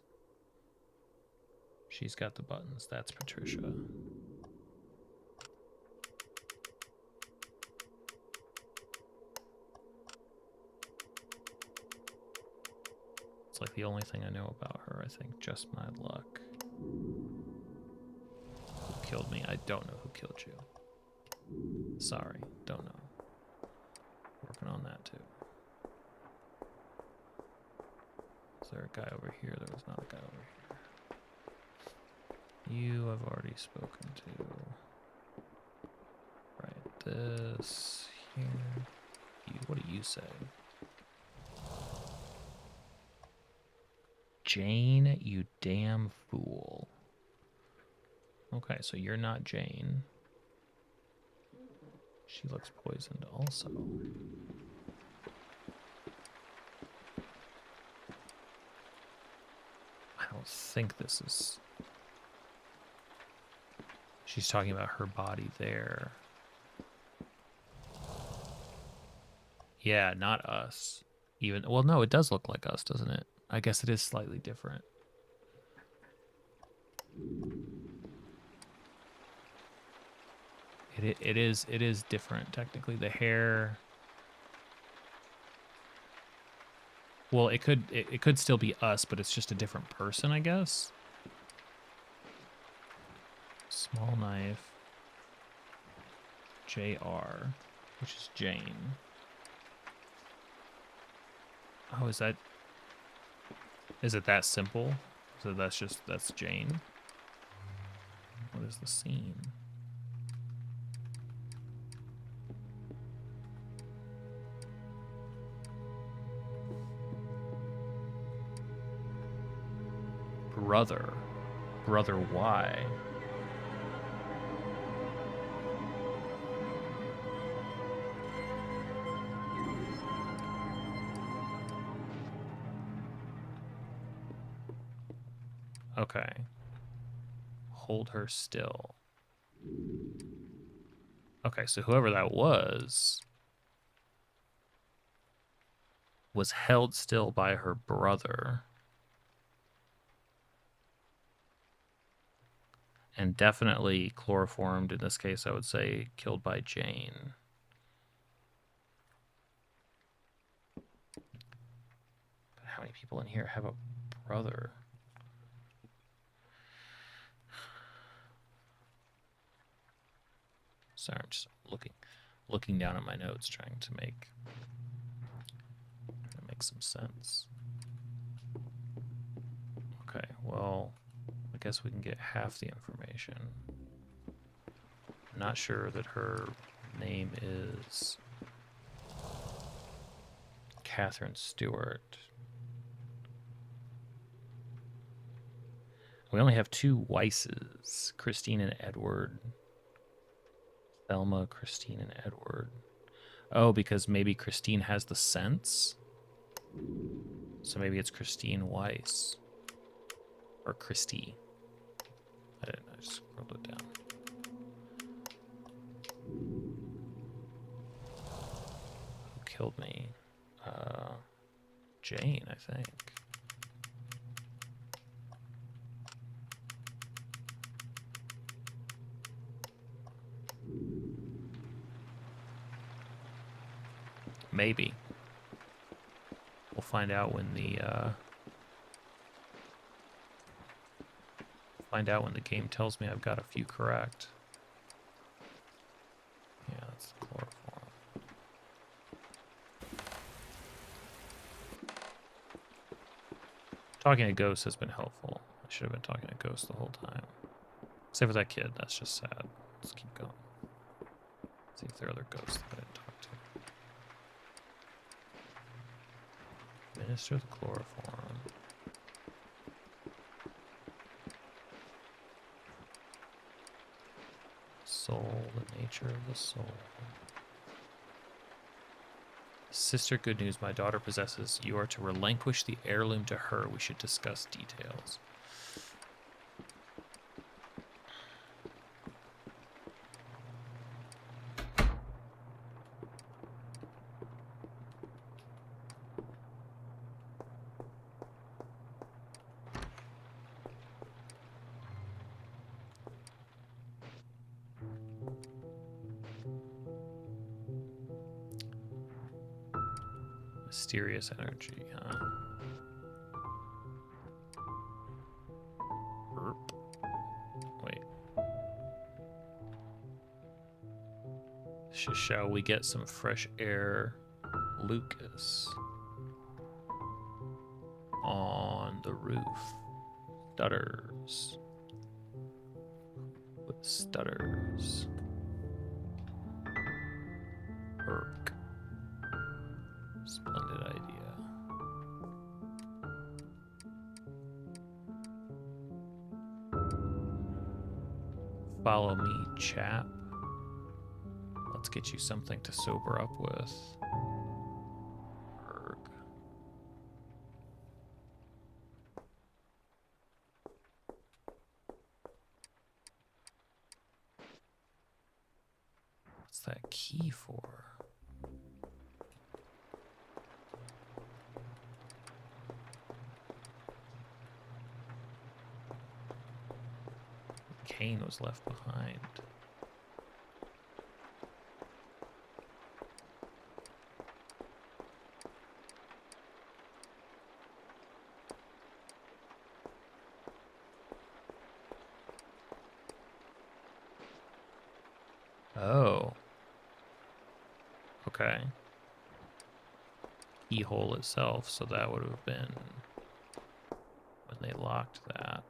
Speaker 1: She's got the buttons. That's Patricia. It's like the only thing I know about her, I think. Just my luck. Who killed me? I don't know who killed you. Sorry, don't know. Working on that too. Is there a guy over here? There was not a guy over here. You I've already spoken to. Right, this here. You, what do you say? Jane, you damn fool. Okay, so you're not Jane. She looks poisoned also. I don't think this is... She's talking about her body there. Yeah, not us. Even, well, no, it does look like us, doesn't it? I guess it is slightly different. It is different technically. The hair. Well, it could still be us, but it's just a different person, I guess. Small knife. JR, which is Jane. Oh, is that Is it that simple? So that's Jane. What is the scene? Brother. Brother Y. Okay. Hold her still. Okay, so whoever that was held still by her brother. And definitely chloroformed. In this case, I would say killed by Jane. But how many people in here have a brother? Sorry, I'm just looking down at my notes, trying to make some sense. Okay, well, I guess we can get half the information. I'm not sure that her name is Catherine Stewart. We only have 2 Weisses, Christine and Edward. Thelma, Christine, and Edward. Oh, because maybe Christine has the sense? So maybe it's Christine Weiss. Or Christy. I didn't know, I just wrote it down. Who killed me? Jane, I think. Maybe. We'll find out when the game tells me I've got a few correct. Yeah, that's the chloroform. Talking to ghosts has been helpful. I should have been talking to ghosts the whole time. Save for that kid. That's just sad. Let's keep going. See if there are other ghosts that I didn't talk to. Administer the chloroform. Soul, the nature of the soul. Sister, good news. My daughter possesses. You are to relinquish the heirloom to her. We should discuss details. Mysterious energy, huh? Burp. Wait. Shall we get some fresh air, Lucas? On the roof. Stutters. With stutters. Burk. Splendid idea. Follow me, chap. Let's get you something to sober up with. Erg. What's that key for? Cane was left behind. Oh. Okay. Keyhole itself, so that would have been locked that.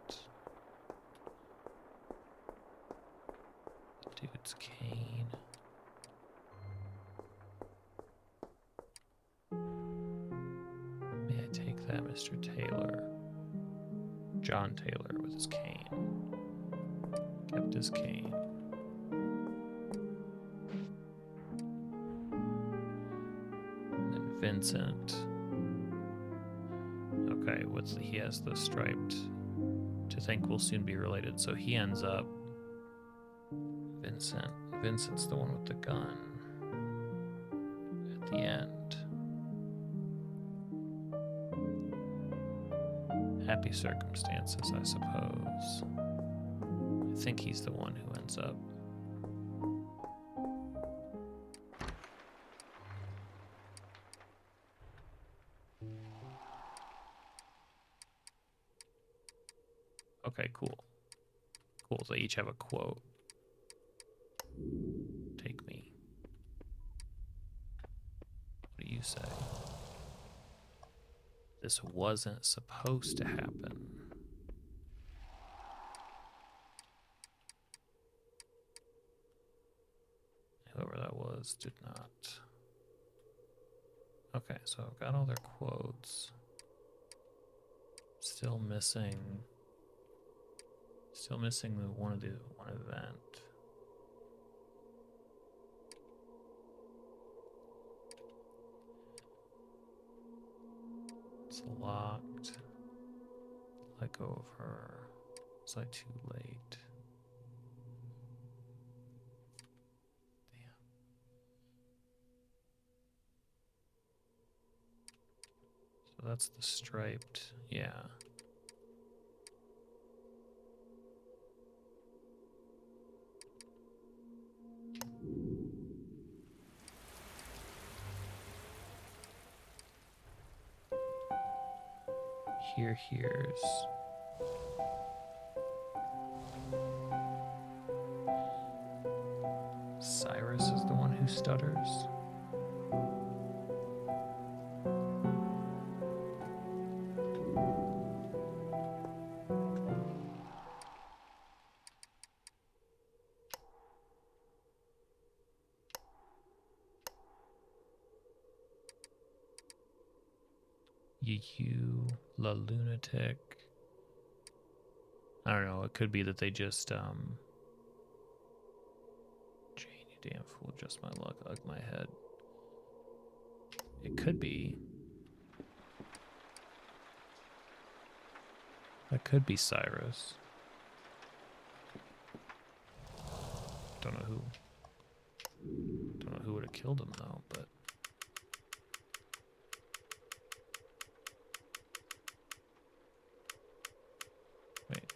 Speaker 1: Dude's cane. May I take that, Mr. Taylor? John Taylor with his cane. Kept his cane. And then Vincent. Okay, he has the striped. To think we'll soon be related. So he ends up Vincent. Vincent's the one with the gun at the end. Happy circumstances, I suppose. I think he's the one who ends up. Okay, cool. Cool, they each have a quote. Take me. What do you say? This wasn't supposed to happen. Whoever that was did not. Okay, so I've got all their quotes. Still missing the one event. It's locked. Let go of her. Was I too late? Damn. So that's the striped. Yeah. Here's. Cyrus is the one who stutters. You, la lunatic. I don't know. It could be that they just, Jane, you damn fool, just my luck, ug my head. It could be. That could be Cyrus. Don't know who. Don't know who would have killed him though, but. Wait.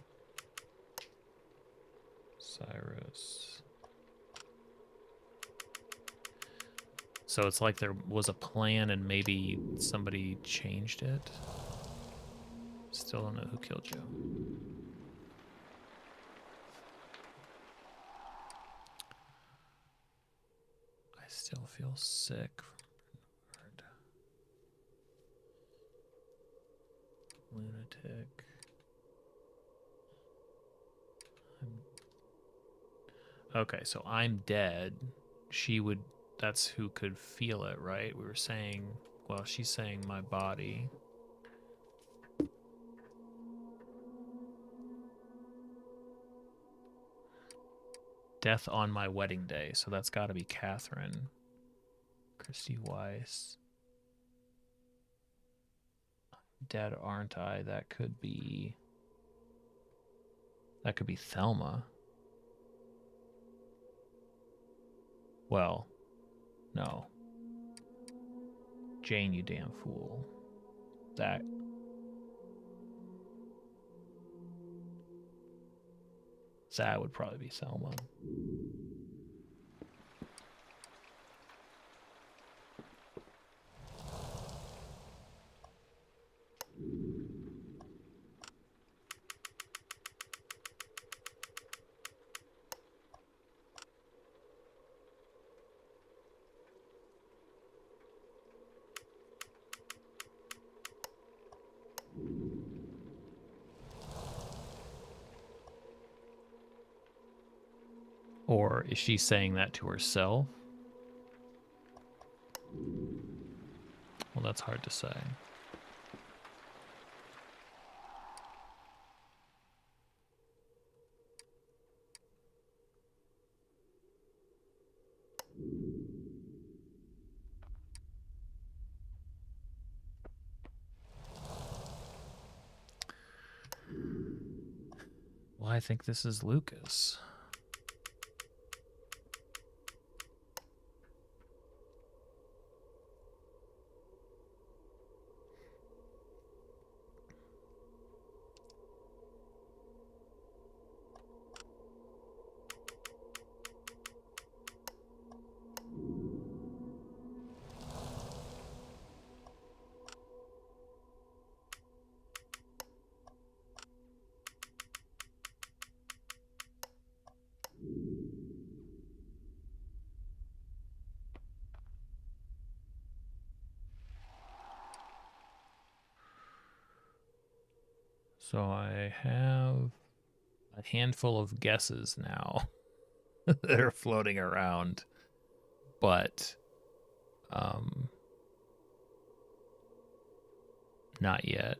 Speaker 1: Cyrus. So it's like there was a plan and maybe somebody changed it. Still don't know who killed you. I still feel sick from Bernard. Lunatic. Okay, so I'm dead. She would, that's who could feel it, right? We were saying, well, she's saying my body. Death on my wedding day, so that's got to be Catherine. Christy Weiss. Dead, aren't I? That could be Thelma. Well, no. Jane, you damn fool. That would probably be Thelma. Or is she saying that to herself? Well, that's hard to say. Well, I think this is Lucas. So I have a handful of guesses now that are floating around, but not yet.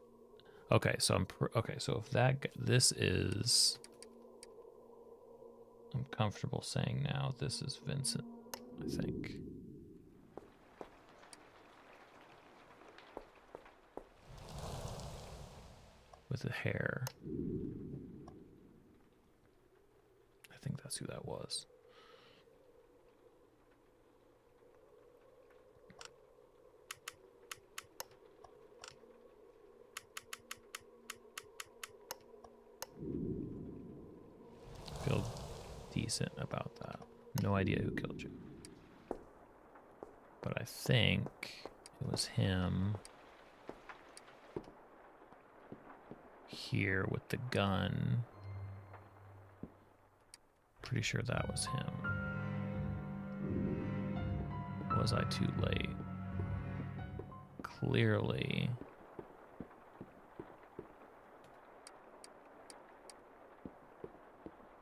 Speaker 1: Okay, so so if this is, I'm comfortable saying now this is Vincent, I think. With the hair. I think that's who that was. I feel decent about that. No idea who killed you. But I think it was him here with the gun. Pretty sure that was him. Was I too late? Clearly.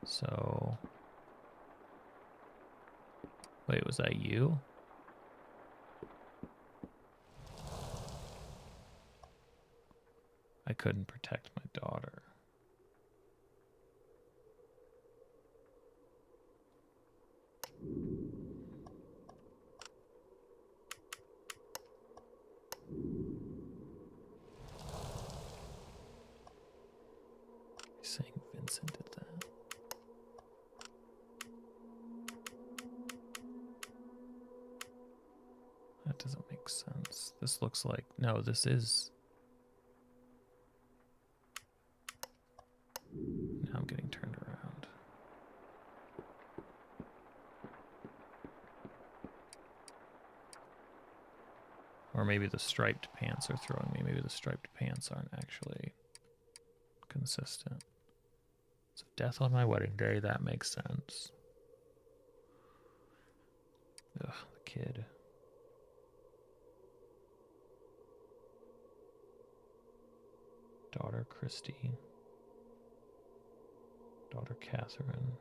Speaker 1: So, wait, was that you? I couldn't protect my daughter. He's saying Vincent did that. That doesn't make sense. This looks like, no, this is. Now I'm getting turned around. Or maybe the striped pants are throwing me. Maybe the striped pants aren't actually consistent. So death on my wedding day, that makes sense. Ugh, the kid. Daughter Christy. Daughter Catherine.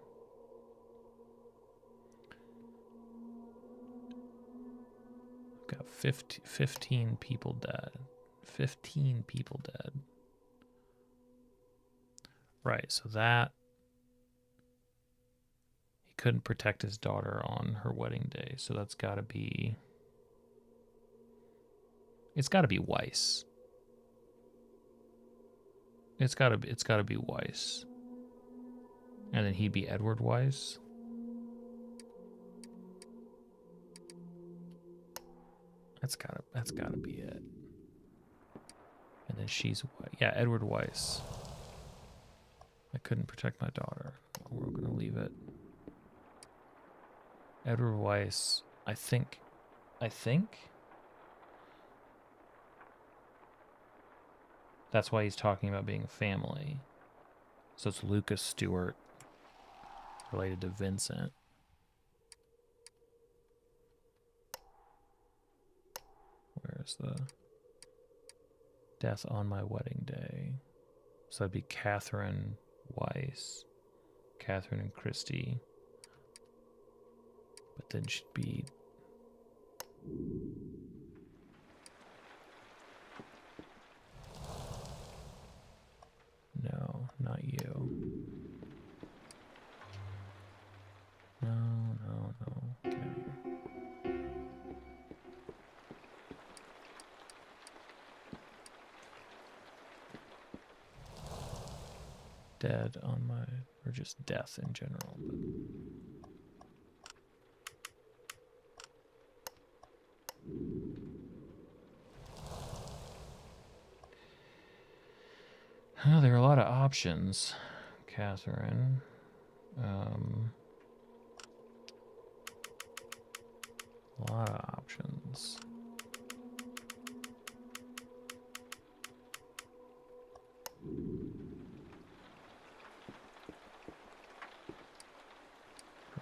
Speaker 1: I've got 15 people dead. 15 people dead. Right, so that he couldn't protect his daughter on her wedding day, so that's gotta be, it's gotta be Weiss. It's gotta be Weiss. And then he'd be Edward Weiss. That's gotta be it. And then she's, yeah, Edward Weiss. I couldn't protect my daughter. We're gonna leave it. Edward Weiss, I think. That's why he's talking about being a family. So it's Lucas Stewart related to Vincent. Where's the death on my wedding day? So that'd be Catherine Weiss, Catherine and Christy, But then she'd be... No, not you. No, no, no. Get out of here. Dead on my... Or just death in general. But... Oh, there are a lot of options, Catherine. A lot of options.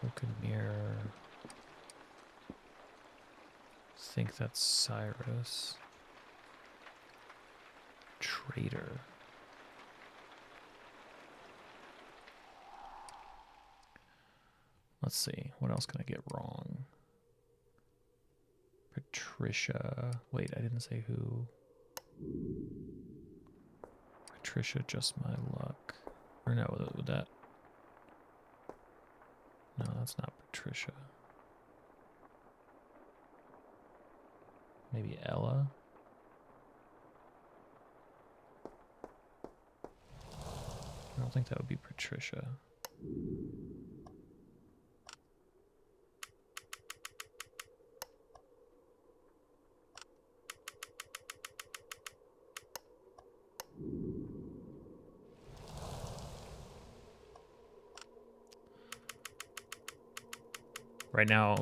Speaker 1: Broken mirror. I think that's Cyrus. Traitor. Let's see. What else can I get wrong? Patricia. Wait, I didn't say who. Patricia, just my luck. Or no, would that... No, that's not Patricia. Maybe Ella? I don't think that would be Patricia.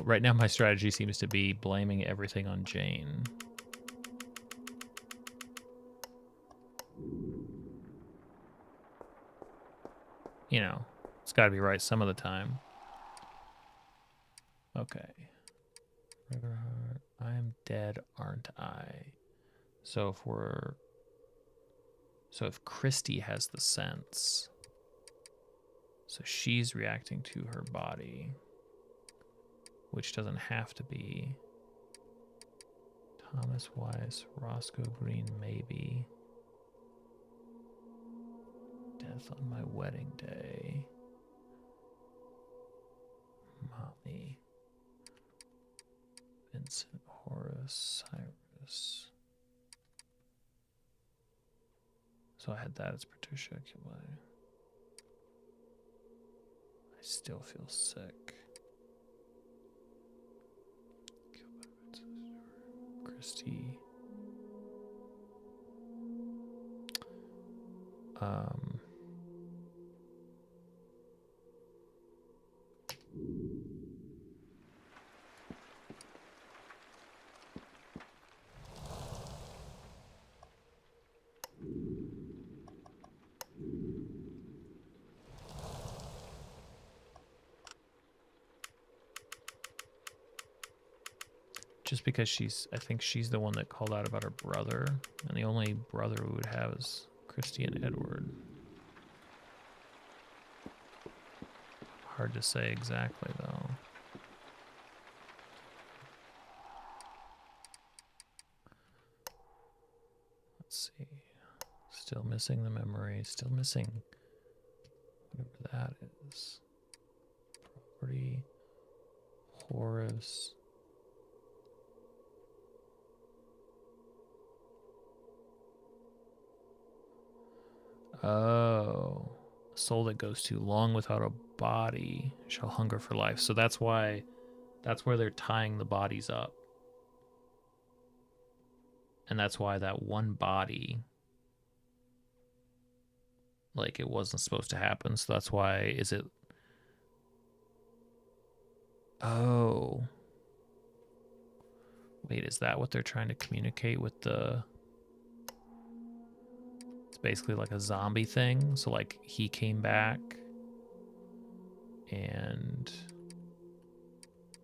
Speaker 1: Right now my strategy seems to be blaming everything on Jane. You know, it's got to be right some of the time. Okay. I am dead, aren't I? So if Christy has the sense, so she's reacting to her body, which doesn't have to be Thomas Weiss, Roscoe Green, maybe. Death on my wedding day. Mommy. Vincent, Horace, Cyrus. So I had that as Patricia. I still feel sick. Christy. Just because I think she's the one that called out about her brother, and the only brother we would have is Christy and Edward. Hard to say exactly, though. Let's see. Still missing the memory. Still missing whatever that is. Property. Horace. Oh. A soul that goes too long without a body shall hunger for life. So that's where they're tying the bodies up. And that's why that one body, like, it wasn't supposed to happen. So that's why, is it... Oh. Wait, is that what they're trying to communicate with the... It's basically like a zombie thing. So, like, he came back and...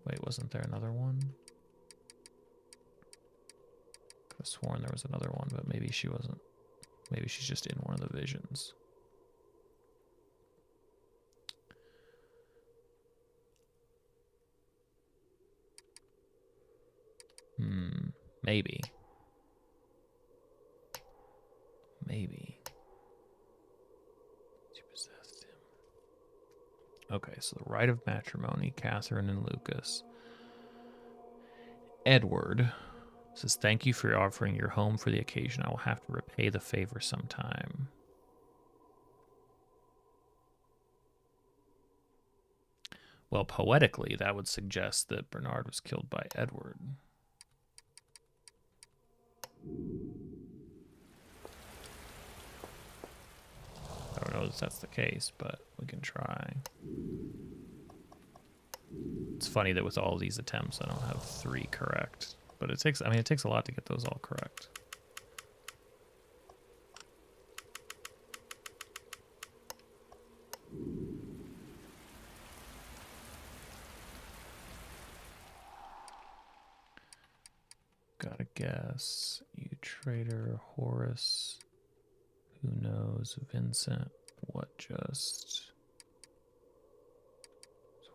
Speaker 1: Wait, wasn't there another one? Could have sworn there was another one, but maybe she wasn't. Maybe she's just in one of the visions. Maybe. Maybe. She possessed him. Okay, so the rite of matrimony, Catherine and Lucas. Edward says, thank you for offering your home for the occasion. I will have to repay the favor sometime. Well, poetically, that would suggest that Bernard was killed by Edward. I don't know if that's the case, but we can try. It's funny that with all these attempts, I don't have 3 correct. But it takes a lot to get those all correct. Gotta guess. You traitor, Horace. Who knows? Vincent. What just?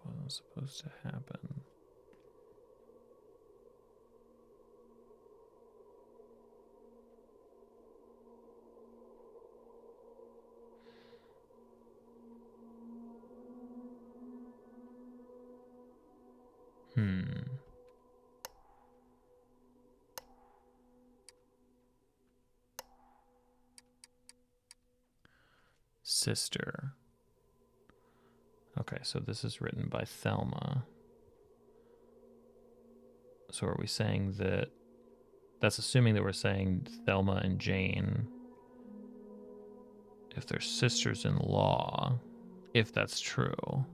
Speaker 1: What was supposed to happen? Sister. Okay, so this is written by Thelma. So are we saying that... That's assuming that we're saying Thelma and Jane, if they're sisters-in-law, if that's true.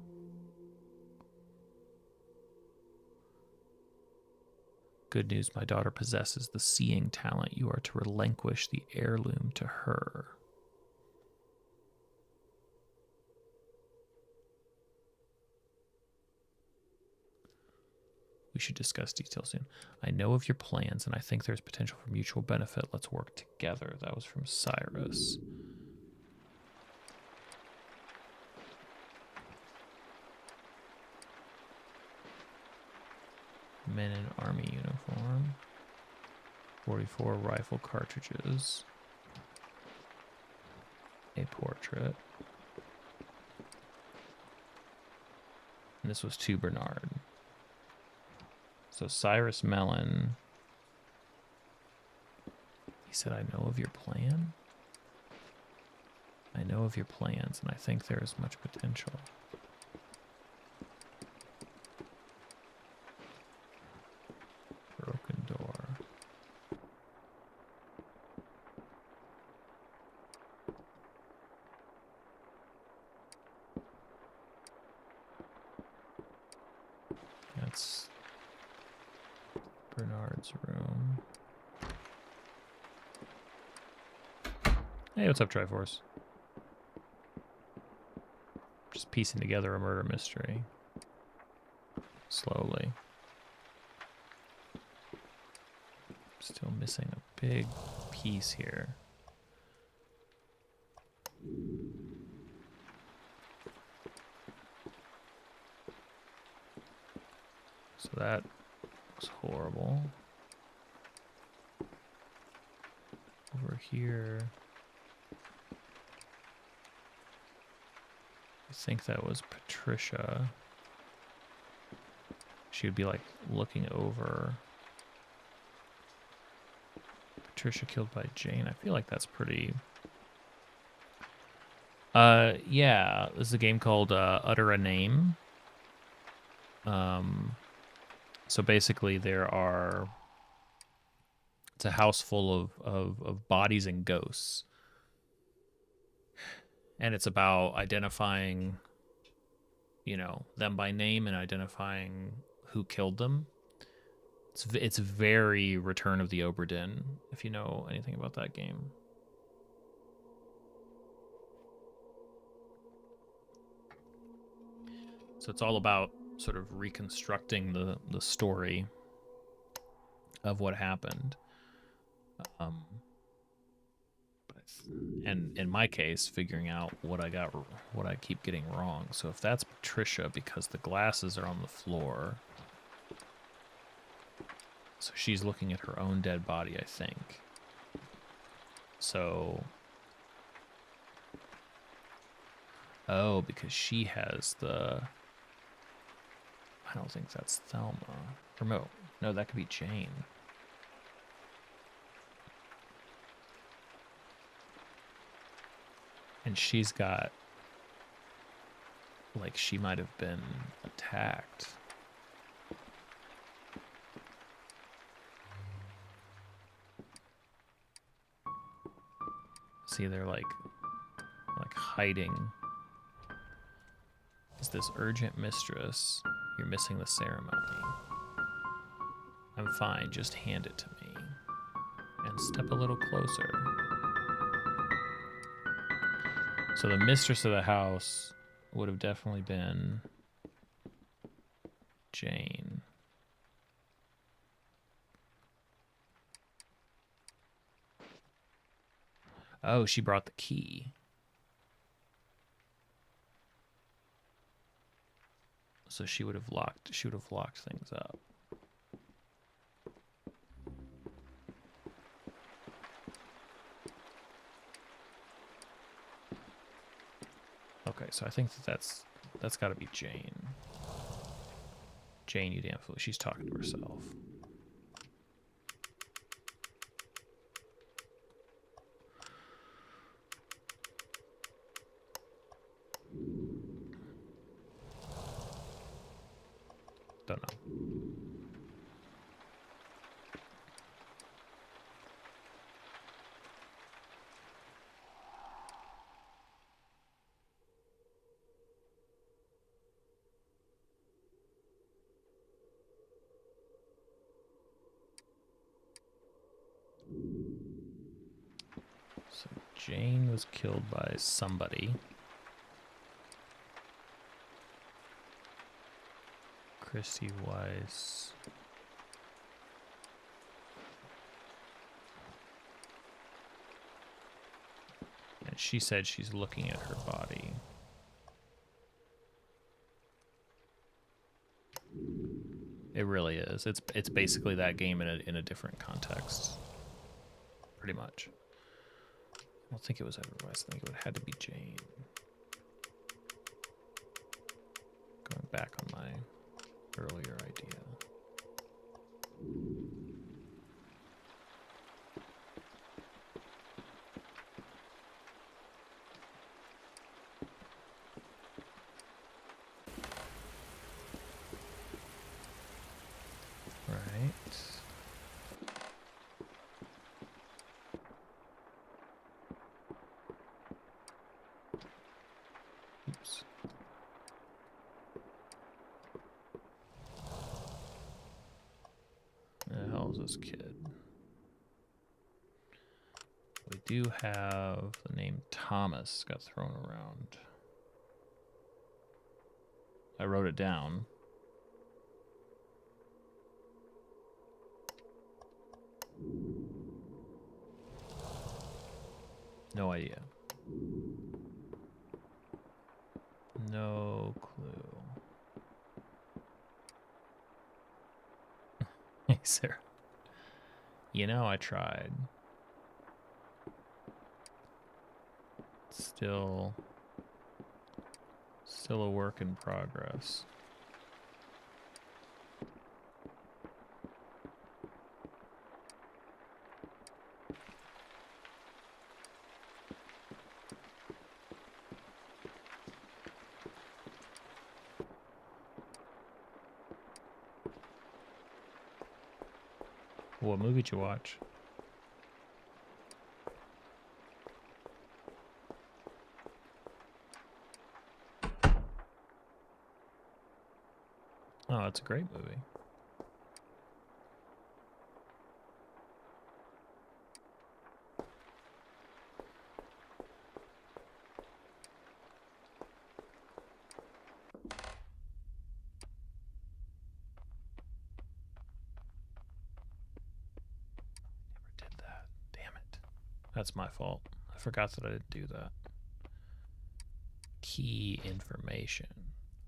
Speaker 1: Good news, my daughter possesses the seeing talent. You are to relinquish the heirloom to her. We should discuss details soon. I know of your plans, and I think there's potential for mutual benefit. Let's work together. That was from Cyrus. Men in army uniform. 44 rifle cartridges. A portrait. And this was to Bernard. So Cyrus Mellon, he said, I know of your plan. I know of your plans, and I think there is much potential. Broken door. That's Bernard's room. Hey, what's up, Triforce? Just piecing together a murder mystery. Slowly. Still missing a big piece here. So that was horrible. Over here, I think that was Patricia. She would be like looking over. Patricia killed by Jane. I feel like that's pretty... yeah, this is a game called Utter a Name. So basically it's a house full of bodies and ghosts. And it's about identifying, you know, them by name and identifying who killed them. It's very Return of the Obra Dinn, if you know anything about that game. So it's all about sort of reconstructing the story of what happened. And in my case, figuring out what I keep getting wrong. So if that's Patricia, because the glasses are on the floor, So she's looking at her own dead body, I think. So... Oh, because she has the... I don't think that's Thelma. Or no, that could be Jane. And she's got... Like, she might have been attacked. See, they're like hiding. Is this urgent mistress? You're missing the ceremony. I'm fine, just hand it to me. And step a little closer. So the mistress of the house would have definitely been Jane. Oh, she brought the key. So she would have locked things up. Okay, so I think that's got to be Jane. Jane, you damn fool. She's talking to herself. Don't know. So Jane was killed by somebody. Christy Weiss. And she said she's looking at her body. It really is. It's basically that game in a different context. Pretty much. I don't think it was Edward Weiss. I think it would have had to be Jane. Going back on my earlier idea. Right. Oops. The hell is this kid? We do have the name Thomas got thrown around. I wrote it down. No idea. No clue. Hey, Sarah. You know, I tried. Still a work in progress. What movie did you watch? Oh, it's a great movie. Never did that. Damn it. That's my fault. I forgot that I didn't do that. Key information.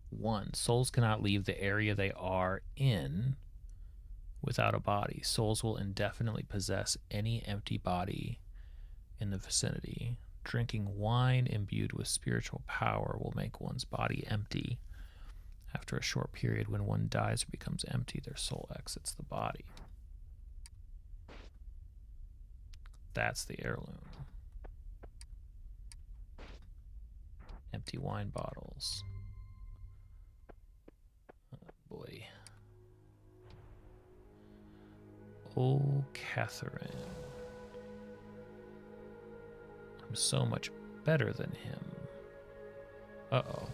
Speaker 1: 1. Souls cannot leave the area they are in without a body. Souls will indefinitely possess any empty body in the vicinity. Drinking wine imbued with spiritual power will make one's body empty. After a short period, when one dies or becomes empty, their soul exits the body. That's the heirloom. Empty wine bottles. Oh boy. Oh, Catherine. I'm so much better than him. Uh-oh.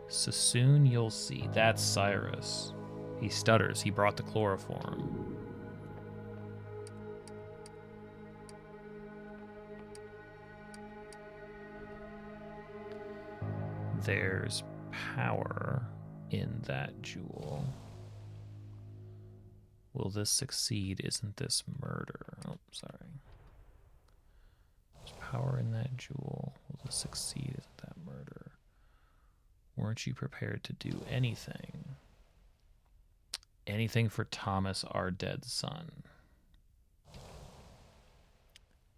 Speaker 1: So soon you'll see. That's Cyrus. He stutters. He brought the chloroform. There's power in that jewel. Will this succeed? Isn't this murder? Oh, sorry. There's power in that jewel. Will this succeed? Isn't that murder? Weren't you prepared to do anything? Anything for Thomas, our dead son?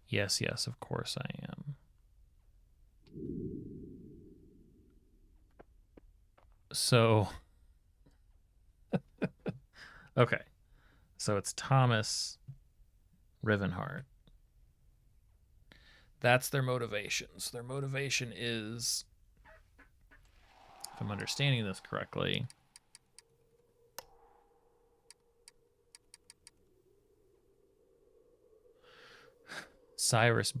Speaker 1: Yes, yes, of course I am. So, okay. So it's Thomas Rivenhart. That's their motivations. Their motivation is, if I'm understanding this correctly, Cyrus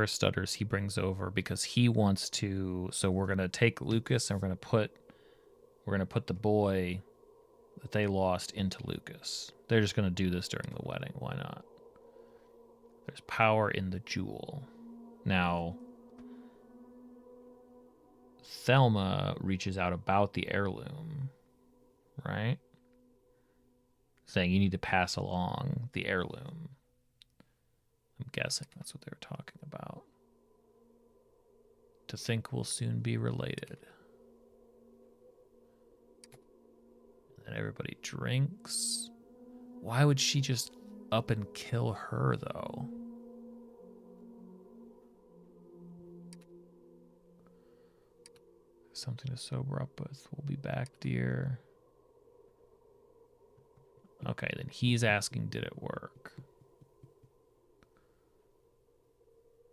Speaker 1: stutters, he brings over because he wants to, so we're going to take Lucas and we're going to put the boy that they lost into Lucas. They're just going to do this during the wedding. Why not? There's power in the jewel. Now, Thelma reaches out about the heirloom, right? Saying you need to pass along the heirloom. I'm guessing that's what they were talking about. To think we'll soon be related. And everybody drinks. Why would she just up and kill her, though? Something to sober up with. We'll be back, dear. Okay, then he's asking, did it work?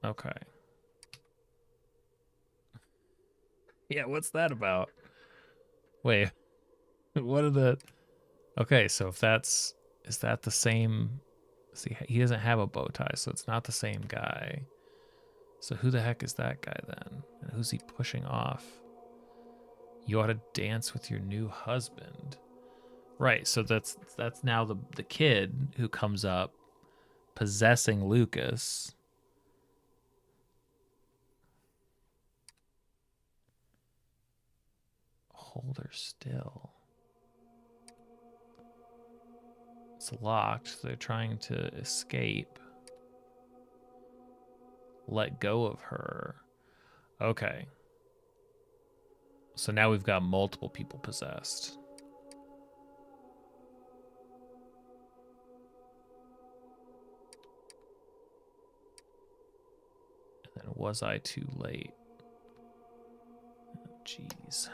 Speaker 1: Okay. Yeah, what's that about? Wait, what are the... Okay, so if that's... Is that the same... See, he doesn't have a bow tie, so it's not the same guy. So who the heck is that guy then? And who's he pushing off? You ought to dance with your new husband. Right, so that's now the kid who comes up possessing Lucas. Hold her still. It's locked, so they're trying to escape. Let go of her. Okay. So now we've got multiple people possessed. And then was I too late? Oh, jeez.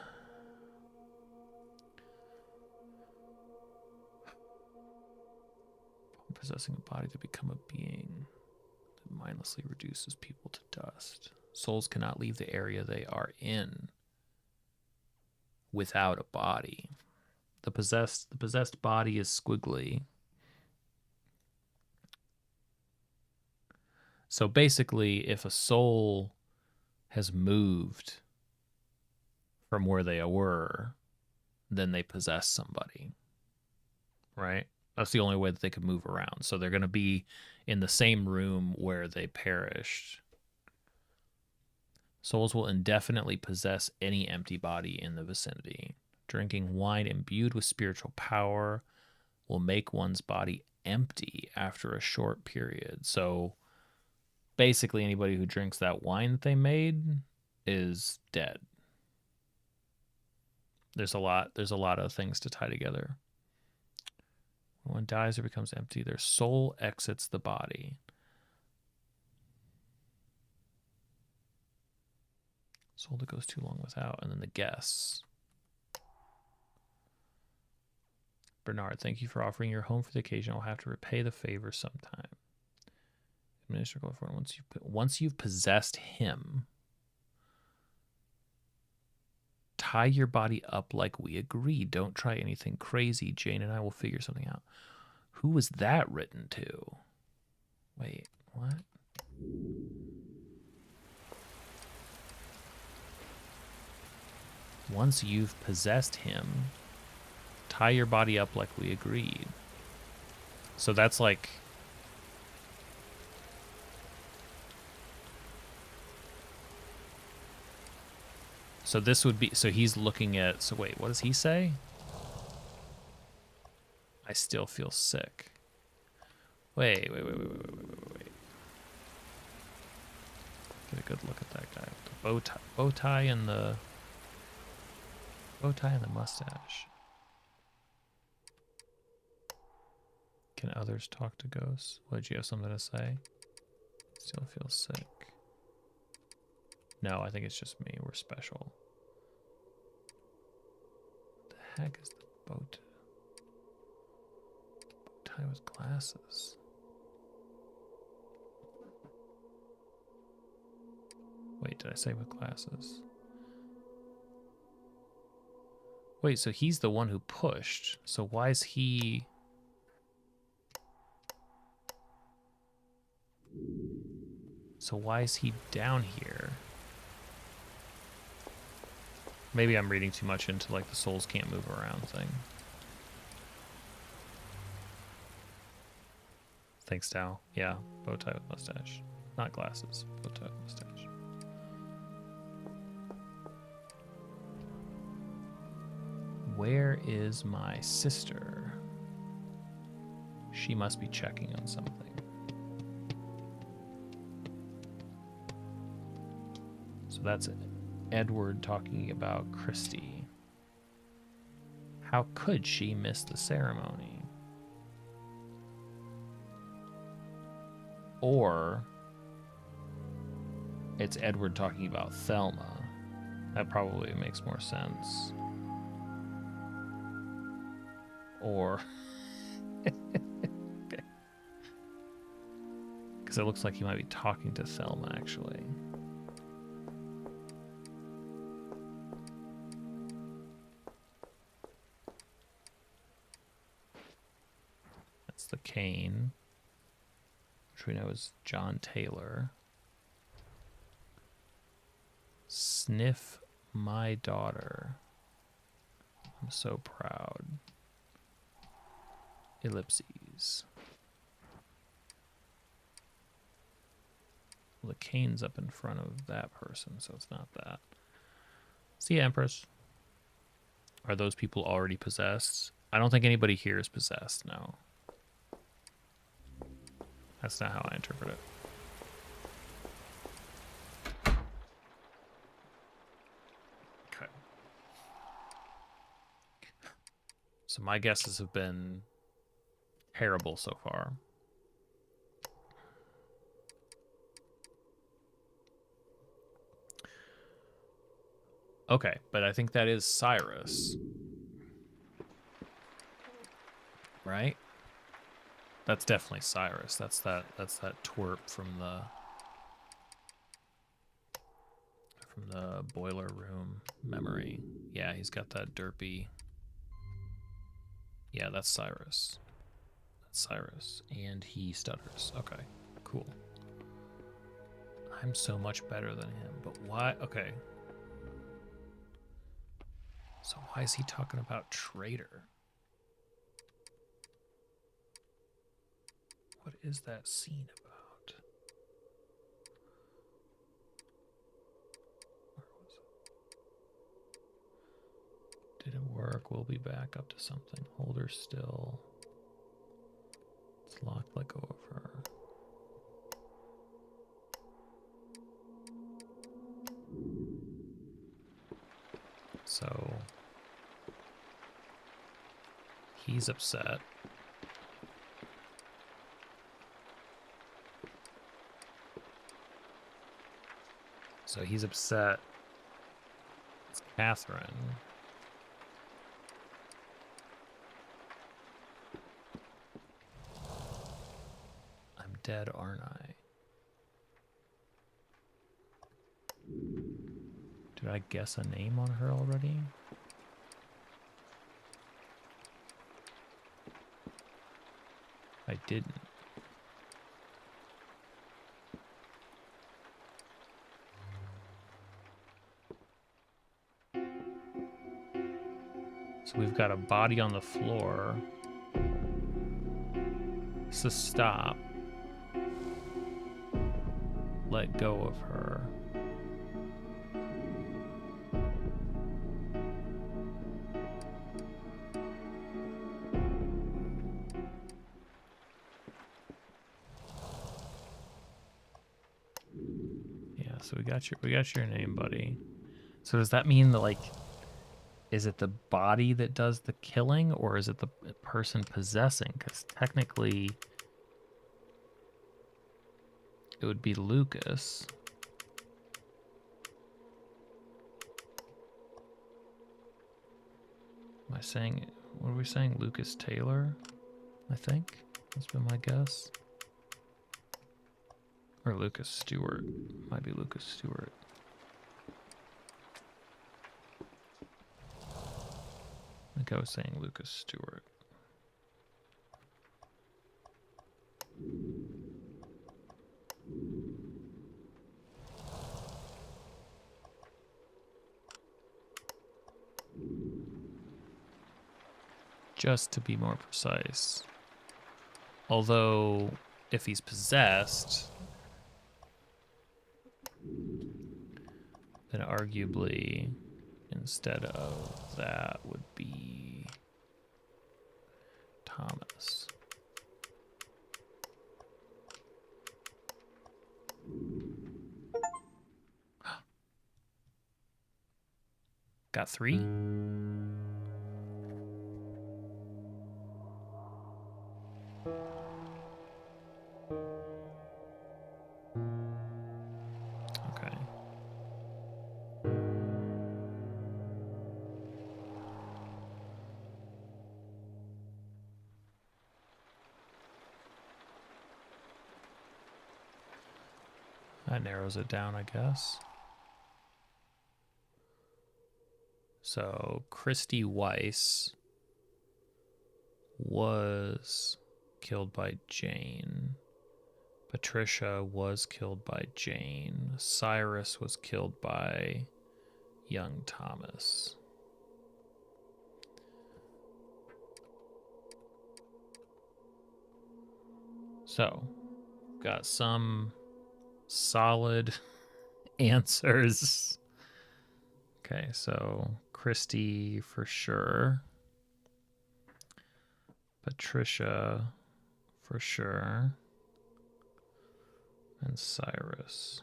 Speaker 1: Possessing a body to become a being that mindlessly reduces people to dust. Souls cannot leave the area they are in without a body. The possessed body is squiggly. So basically, if a soul has moved from where they were, then they possess somebody, right? That's the only way that they could move around. So they're going to be in the same room where they perished. Souls will indefinitely possess any empty body in the vicinity. Drinking wine imbued with spiritual power will make one's body empty after a short period. So basically anybody who drinks that wine that they made is dead. There's a lot of things to tie together. When one dies or becomes empty, their soul exits the body. Soul that goes too long without, and then the guests. Bernard, thank you for offering your home for the occasion. I'll have to repay the favor sometime. Administer for once you've possessed him, tie your body up like we agreed. Don't try anything crazy. Jane and I will figure something out. Who was that written to? Wait, what? Once you've possessed him, tie your body up like we agreed. So that's like... So this would be... So he's looking at... So wait, what does he say? I still feel sick. Wait. Get a good look at that guy. The bow tie and the mustache. Can others talk to ghosts? What, did you have something to say? Still feel sick. No, I think it's just me. We're special. What the heck is the bow tie with glasses? Wait, did I say with glasses? Wait, so he's the one who pushed. So why is he... So why is he down here? Maybe I'm reading too much into like the souls can't move around thing. Thanks, Tao. Yeah, bow tie with mustache. Not glasses, bow tie with mustache. Where is my sister? She must be checking on something. So that's Edward talking about Christy. How could she miss the ceremony? Or it's Edward talking about Thelma. That probably makes more sense. Or because it looks like he might be talking to Thelma actually. That's the cane, which we know is John Taylor. Sniff my daughter. I'm so proud. Ellipses. Well, the cane's up in front of that person, so it's not that. See, Empress. Are those people already possessed? I don't think anybody here is possessed, no. That's not how I interpret it. Okay. So my guesses have been terrible so far. Okay, but I think that is Cyrus. Right? That's definitely Cyrus. That's that twerp from the boiler room memory. Yeah, he's got that derpy. Yeah, that's Cyrus. Cyrus, and he stutters. Okay, cool. I'm so much better than him, but why? Okay. So why is he talking about traitor? What is that scene about? Where was it? Didn't work. We'll be back up to something. Hold her still. It's locked. Let go of her. So he's upset. So he's upset. It's Catherine. I'm dead, aren't I? Did I guess a name on her already? I didn't. So we've got a body on the floor. So stop. Let go of her. Yeah, so we got your name, buddy. So does that mean that, like, is it the body that does the killing, or is it the person possessing? Because technically it would be Lucas. Am I saying, what are we saying? Lucas Taylor, I think. That's been my guess. Or Lucas Stewart. Might be Lucas Stewart. I think I was saying Lucas Stewart. Just to be more precise. Although, if he's possessed, then arguably, instead of that would be Thomas. Got 3? Okay. That narrows it down, I guess. So Christy Weiss was killed by Jane. Patricia was killed by Jane. Cyrus was killed by young Thomas. So, got some solid answers. Okay, so Christy for sure. Patricia for sure. And Cyrus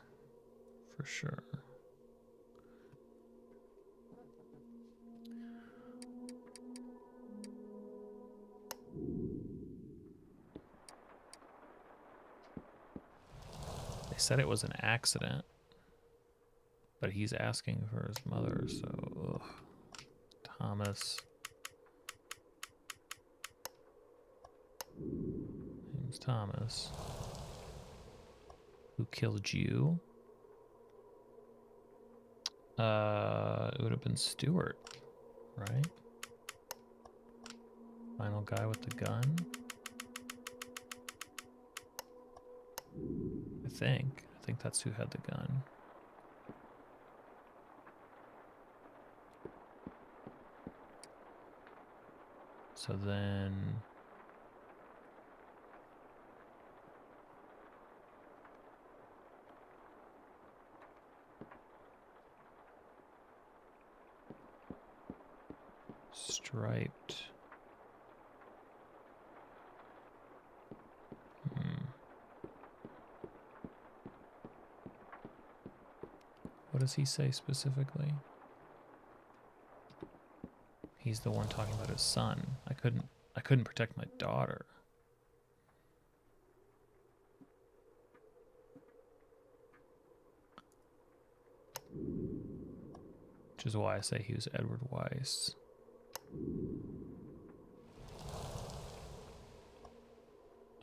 Speaker 1: for sure. They said it was an accident, but he's asking for his mother, so ugh. Thomas. Name's Thomas. Who killed you? It would have been Stewart, right? Final guy with the gun. I think that's who had the gun. So then striped. What does he say specifically? He's the one talking about his son. I couldn't protect my daughter. Which is why I say he was Edward Weiss.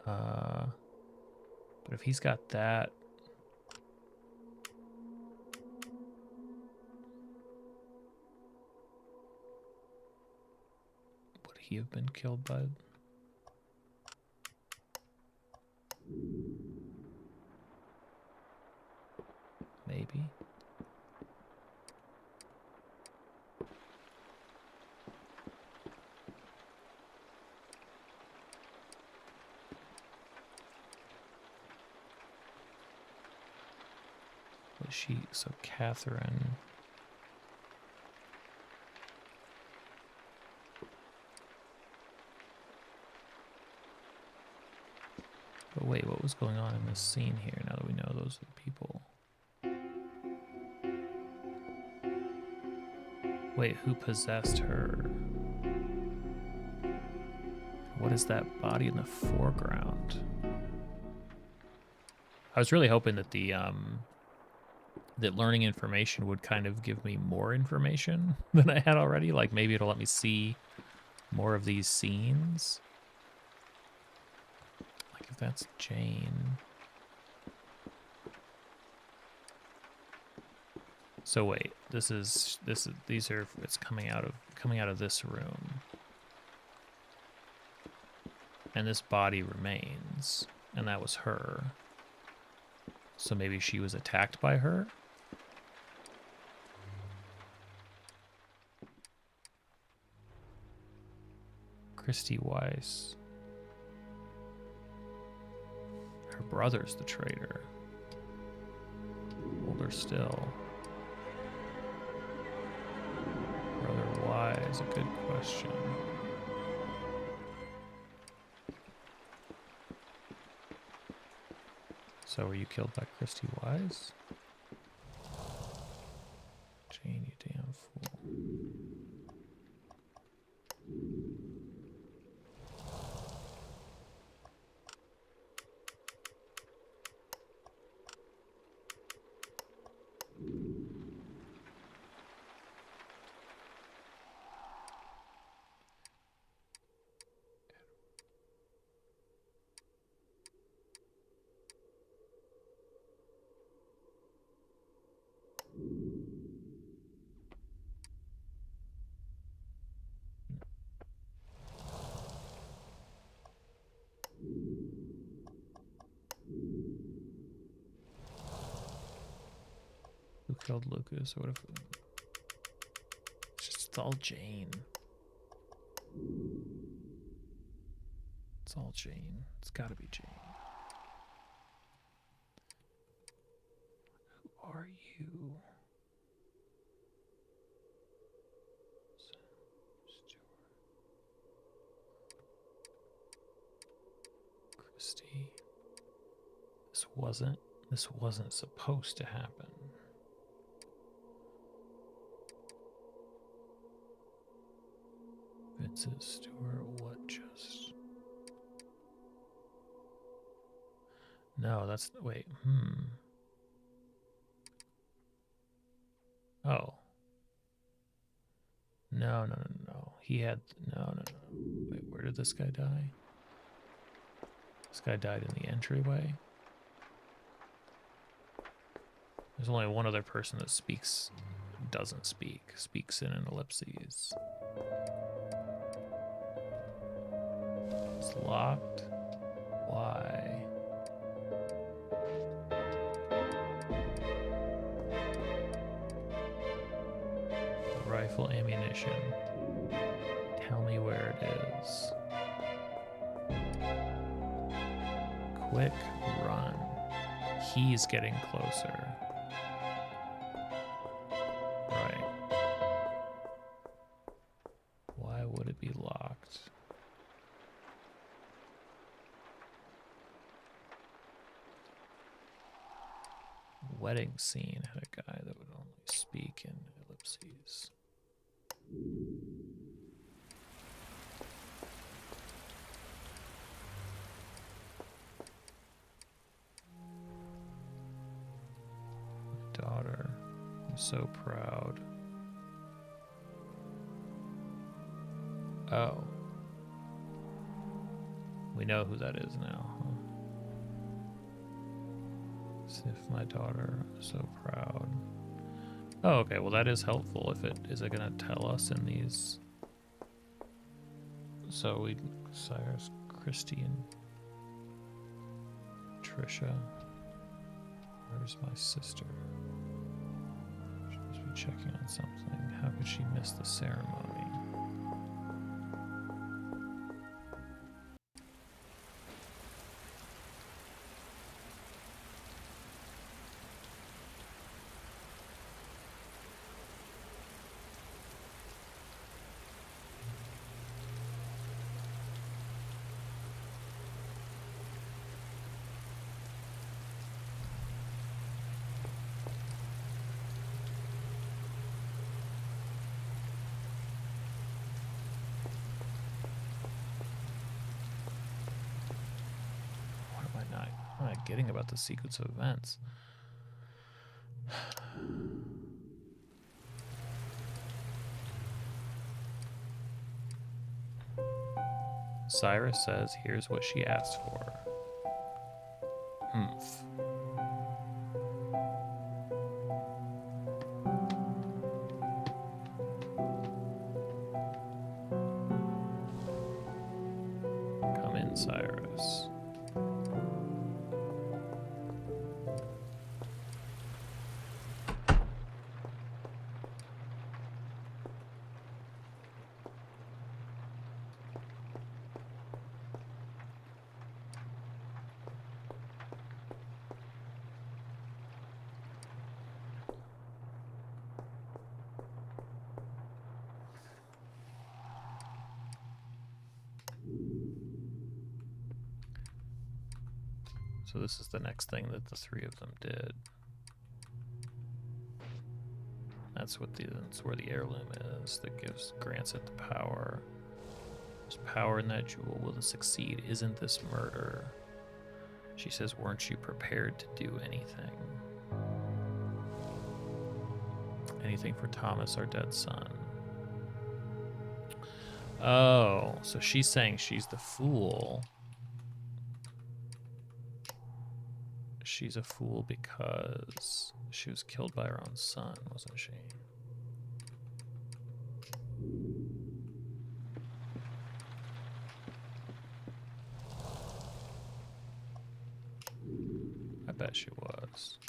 Speaker 1: But if he's got that, would he have been killed by? Maybe. Was she, so Catherine. But wait, what was going on in this scene here now that we know those are the people? Wait, who possessed her? What is that body in the foreground? I was really hoping that that learning information would kind of give me more information than I had already. Like maybe it'll let me see more of these scenes. Like if that's Jane. So wait, it's coming out of this room. And this body remains, and that was her. So maybe she was attacked by her? Christy Weiss. Her brother's the traitor. Older still. Brother why is a good question. So were you killed by Christy Wise? Jane, you damn fool. Who killed Lucas? Or what if it's all Jane? It's all Jane. It's gotta be Jane. Who are you? Christy. This wasn't supposed to happen. Vincent Stewart, what just? No, that's, wait, Oh. No. He had, no. Wait, where did this guy die? This guy died in the entryway. There's only one other person that doesn't speaks in an ellipses. It's locked. Why? Rifle ammunition. Tell me where it is. Quick run. He's getting closer. Right. Why would it be locked? Wedding scene had a guy that would only speak in ellipses. Daughter, I'm so proud. Oh. We know who that is now. Huh? As if my daughter is so proud. Oh, okay. Well, that is helpful. If it is it gonna tell us in these? So we Cyrus, Christy, and Trisha. Where's my sister? She must be checking on something. How could she miss the ceremony? What am I getting about the sequence of events? Cyrus says, here's what she asked for. Humph. Come in, Cyrus. So this is the next thing that the three of them did. That's where the heirloom is. That grants it the power. There's power in that jewel. Will it succeed? Isn't this murder? She says, weren't you prepared to do anything? Anything for Thomas, our dead son. Oh, so she's saying she's the fool. She's a fool because she was killed by her own son, wasn't she? I bet she was.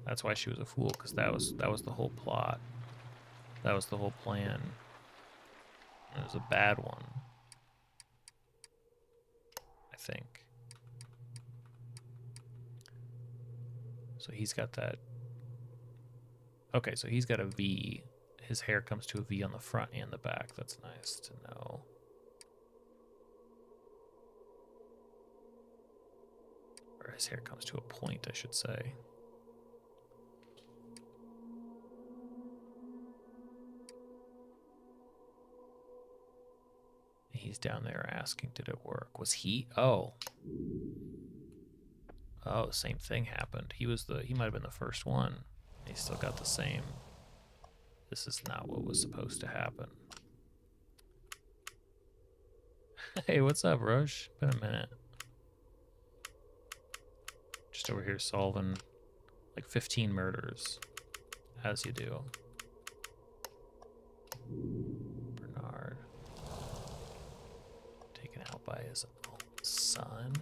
Speaker 1: That's why she was a fool, because that was the whole plot. That was the whole plan. It was a bad one, I think. So he's got that. Okay, so he's got a V. His hair comes to a V on the front and the back. That's nice to know. Or his hair comes to a point, I should say. He's down there asking, did it work? Was he? Oh. Oh, same thing happened. He might have been the first one. He still got the same. This is not what was supposed to happen. Hey, what's up, Rush? Been a minute. Just over here solving like 15 murders, as you do. Bernard. Taken out by his own son.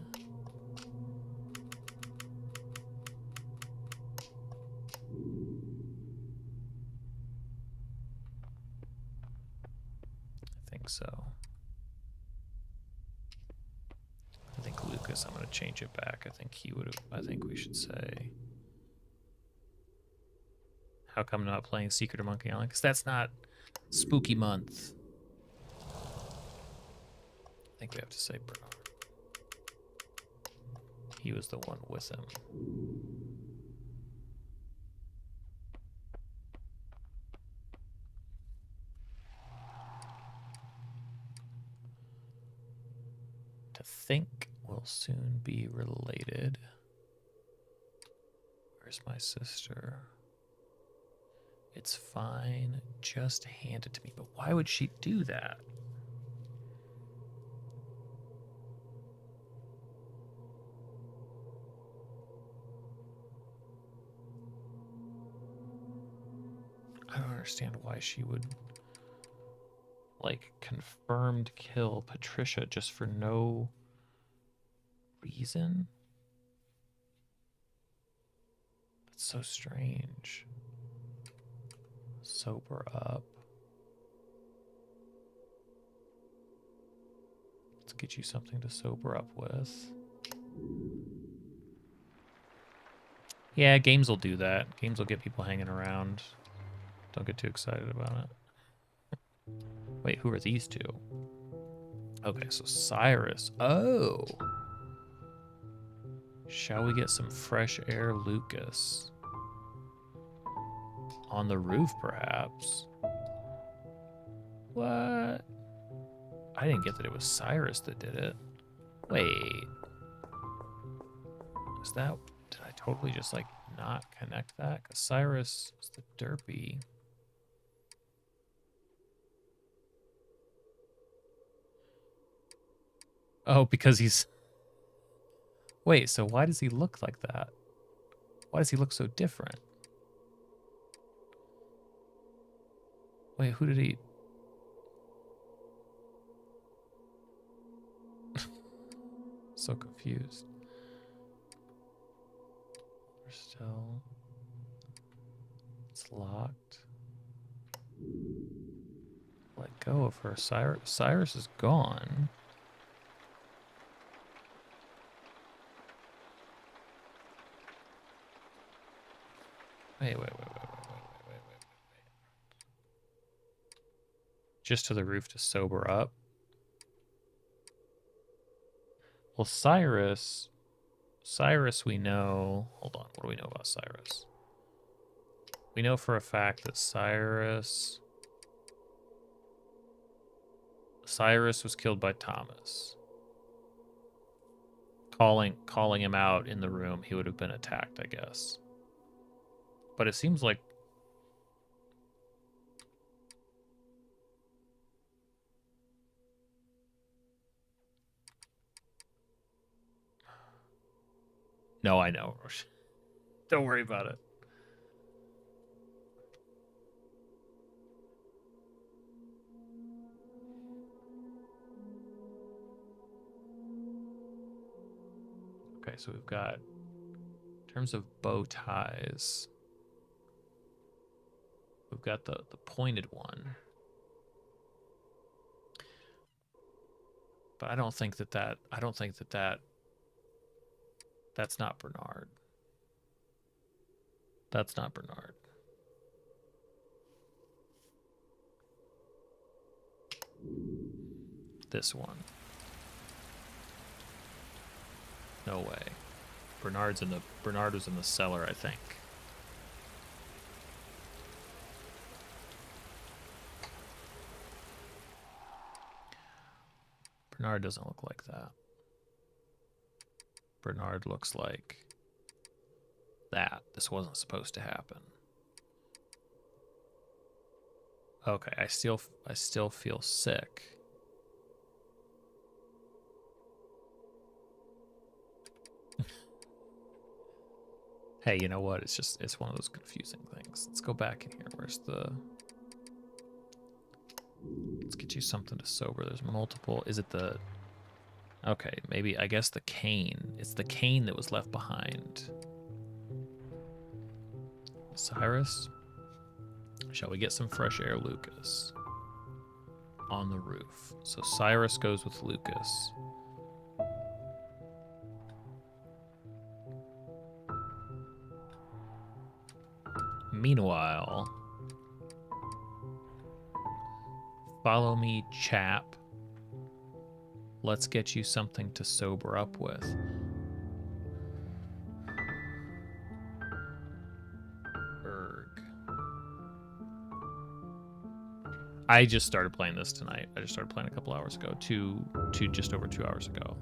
Speaker 1: I think so. I think Lucas, I'm gonna change it back. I think we should say, how come not playing Secret of Monkey Island? Because that's not spooky month. I think we have to say Bernard. He was the one with him. To think will soon be related. Where's my sister? It's fine. Just hand it to me. But why would she do that? I don't understand why she would, like, confirmed kill Patricia just for no reason. That's so strange. Sober up. Let's get you something to sober up with. Yeah, games will do that. Games will get people hanging around. Don't get too excited about it. Wait, who are these two? Okay, so Cyrus. Oh. Shall we get some fresh air, Lucas? On the roof, perhaps? What? I didn't get that it was Cyrus that did it. Wait. Is that... Did I totally just, like, not connect that? Because Cyrus is the derpy. Oh, because he's... Wait, so why does he look like that? Why does he look so different? Wait, who did he... So confused. We're still... It's locked. Let go of her. Cyrus is gone. Wait. Just to the roof to sober up. Well, Cyrus we know... Hold on, what do we know about Cyrus? We know for a fact that Cyrus was killed by Thomas. Calling him out in the room, he would have been attacked, I guess. But it seems like... No, I know. Don't worry about it. Okay, so we've got... In terms of bow ties... We've got the pointed one. But I don't think that that's not Bernard. That's not Bernard. This one. No way. Bernard was in the cellar, I think. Bernard doesn't look like that. Bernard looks like that. This wasn't supposed to happen. Okay, I still feel sick. Hey, you know what? It's one of those confusing things. Let's go back in here. Where's the... Let's get you something to sober. There's multiple. Is it the... Okay, maybe, I guess the cane. It's the cane that was left behind. Cyrus? Shall we get some fresh air, Lucas? On the roof. So Cyrus goes with Lucas. Meanwhile... Follow me, chap. Let's get you something to sober up with. Erg. I just started playing this tonight. I just started playing a couple hours ago. Just over 2 hours ago.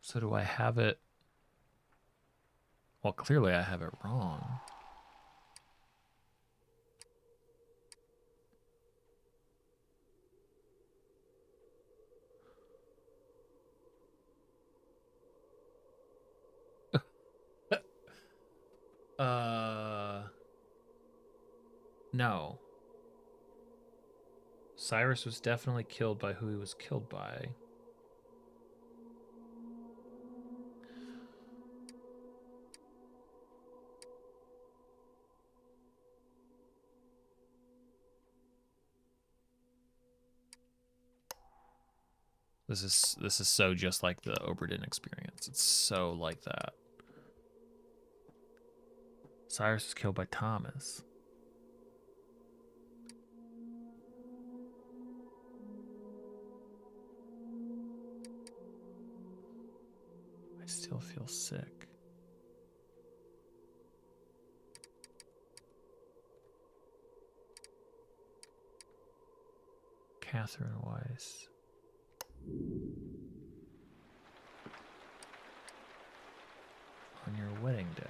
Speaker 1: So do I have it? Well, clearly I have it wrong. No. Cyrus was definitely killed by who he was killed by. This is so just like the Oberdin experience. It's so like that. Cyrus was killed by Thomas. I still feel sick. Catherine Weiss. On your wedding day.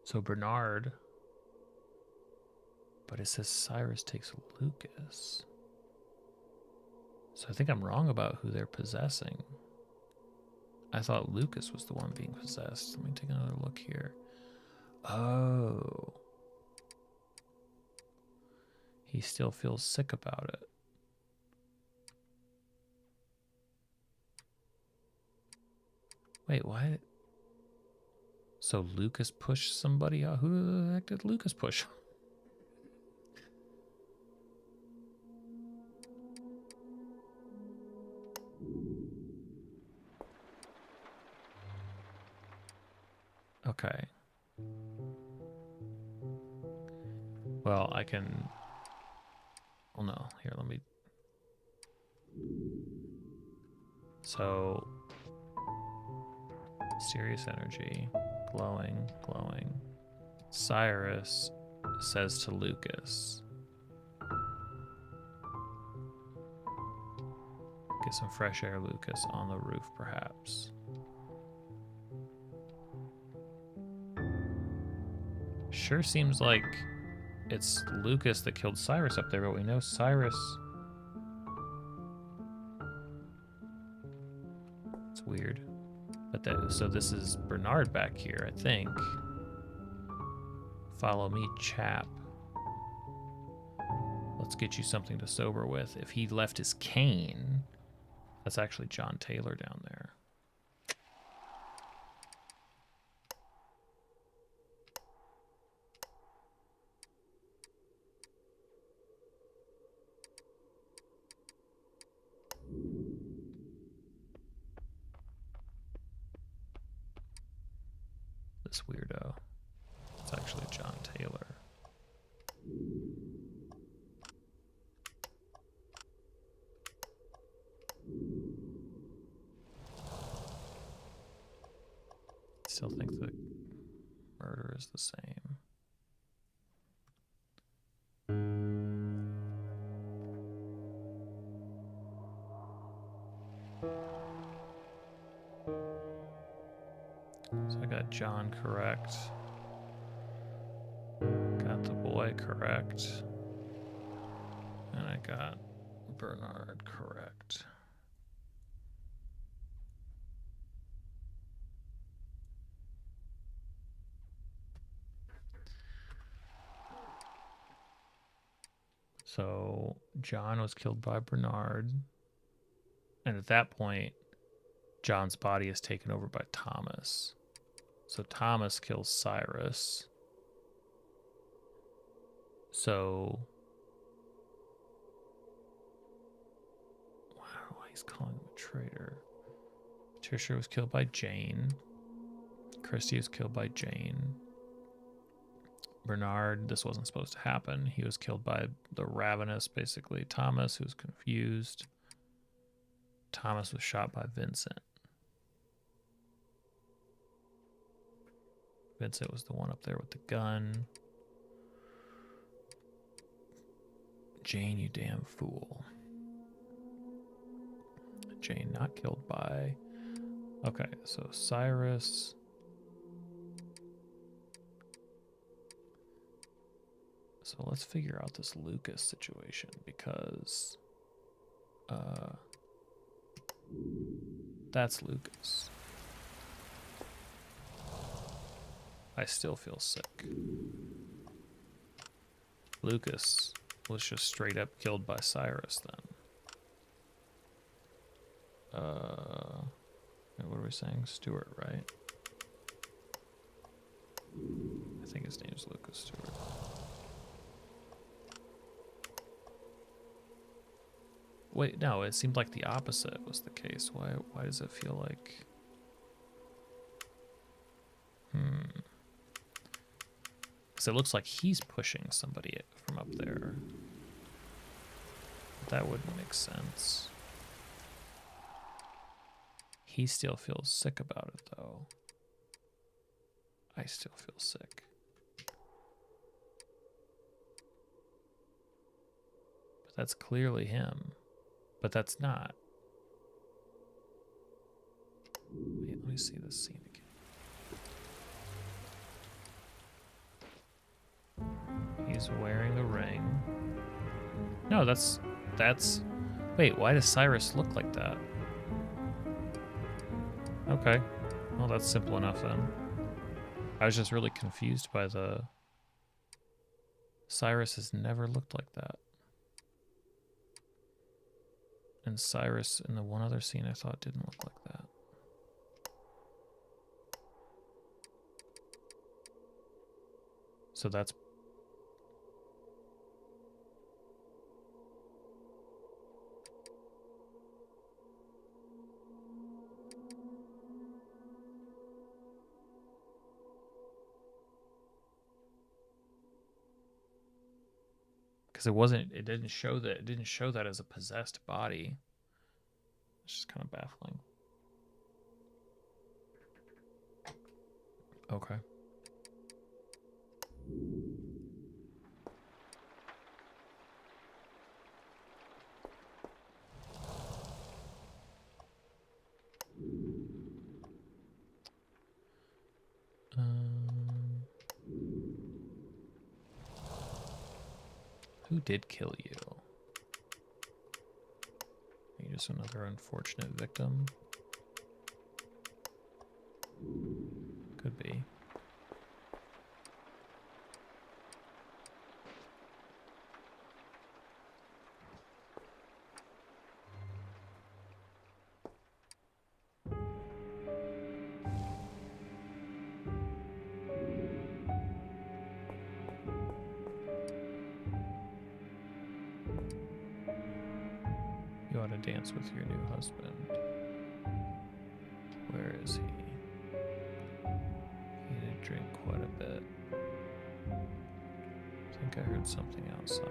Speaker 1: So Bernard, but it says Cyrus takes Lucas. So I think I'm wrong about who they're possessing. I thought Lucas was the one being possessed. Let me take another look here. Oh. He still feels sick about it. Wait, what? So Lucas pushed somebody out? Who the heck did Lucas push? Okay. Well, I can... Well, no. Here, let me... So... Mysterious energy. Glowing, glowing. Cyrus says to Lucas... Get some fresh air, Lucas, on the roof, perhaps. Sure seems like it's Lucas that killed Cyrus up there, but we know Cyrus... It's weird. But that, so this is Bernard back here, I think. Follow me, chap. Let's get you something to sober with. If he left his cane, that's actually John Taylor down there. This weirdo. It's actually John Taylor. Still think the murder is the same. So I got John correct. Got the boy correct. And I got Bernard correct. John was killed by Bernard. And at that point, John's body is taken over by Thomas. So Thomas kills Cyrus. So I don't know why he's calling him a traitor. Patricia was killed by Jane. Christy was killed by Jane. Bernard, this wasn't supposed to happen. He was killed by the ravenous, basically. Thomas, who was confused. Thomas was shot by Vincent. Vincent was the one up there with the gun. Jane, you damn fool. Jane not killed by... Okay, so Cyrus... So let's figure out this Lucas situation, because... that's Lucas. I still feel sick. Lucas was just straight up killed by Cyrus then. What are we saying? Stewart, right? I think his name is Lucas Stewart. Wait, no, it seemed like the opposite was the case. Why does it feel like... Because it looks like he's pushing somebody from up there. That wouldn't make sense. He still feels sick about it, though. I still feel sick. But that's clearly him. But that's not. Wait, let me see this scene again. He's wearing the ring. No, that's... Wait, why does Cyrus look like that? Okay. Well, that's simple enough then. I was just really confused by the... Cyrus has never looked like that. And Cyrus in the one other scene I thought didn't look like that. So that's... Because it didn't show that as a possessed body. It's just kind of baffling. Okay. Who did kill you? Are you just another unfortunate victim? Could be. You ought to dance with your new husband. Where is he? He did drink quite a bit. I think I heard something outside.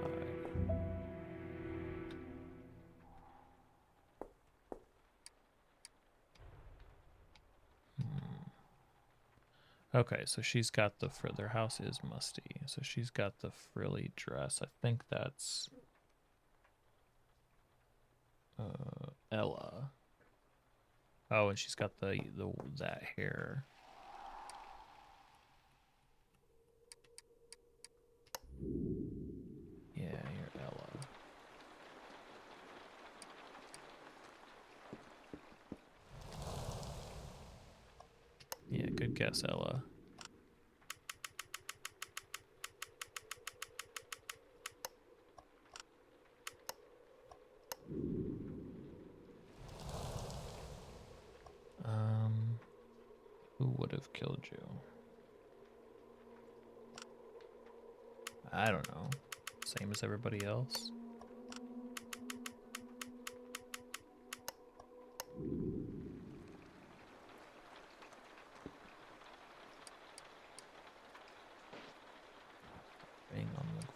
Speaker 1: Okay, so she's got their house is musty. So she's got the frilly dress. I think that's Ella. Oh, and she's got that hair. Yeah, you're Ella. Yeah, good guess, Ella. have killed you? I don't know. Same as everybody else. Laying on the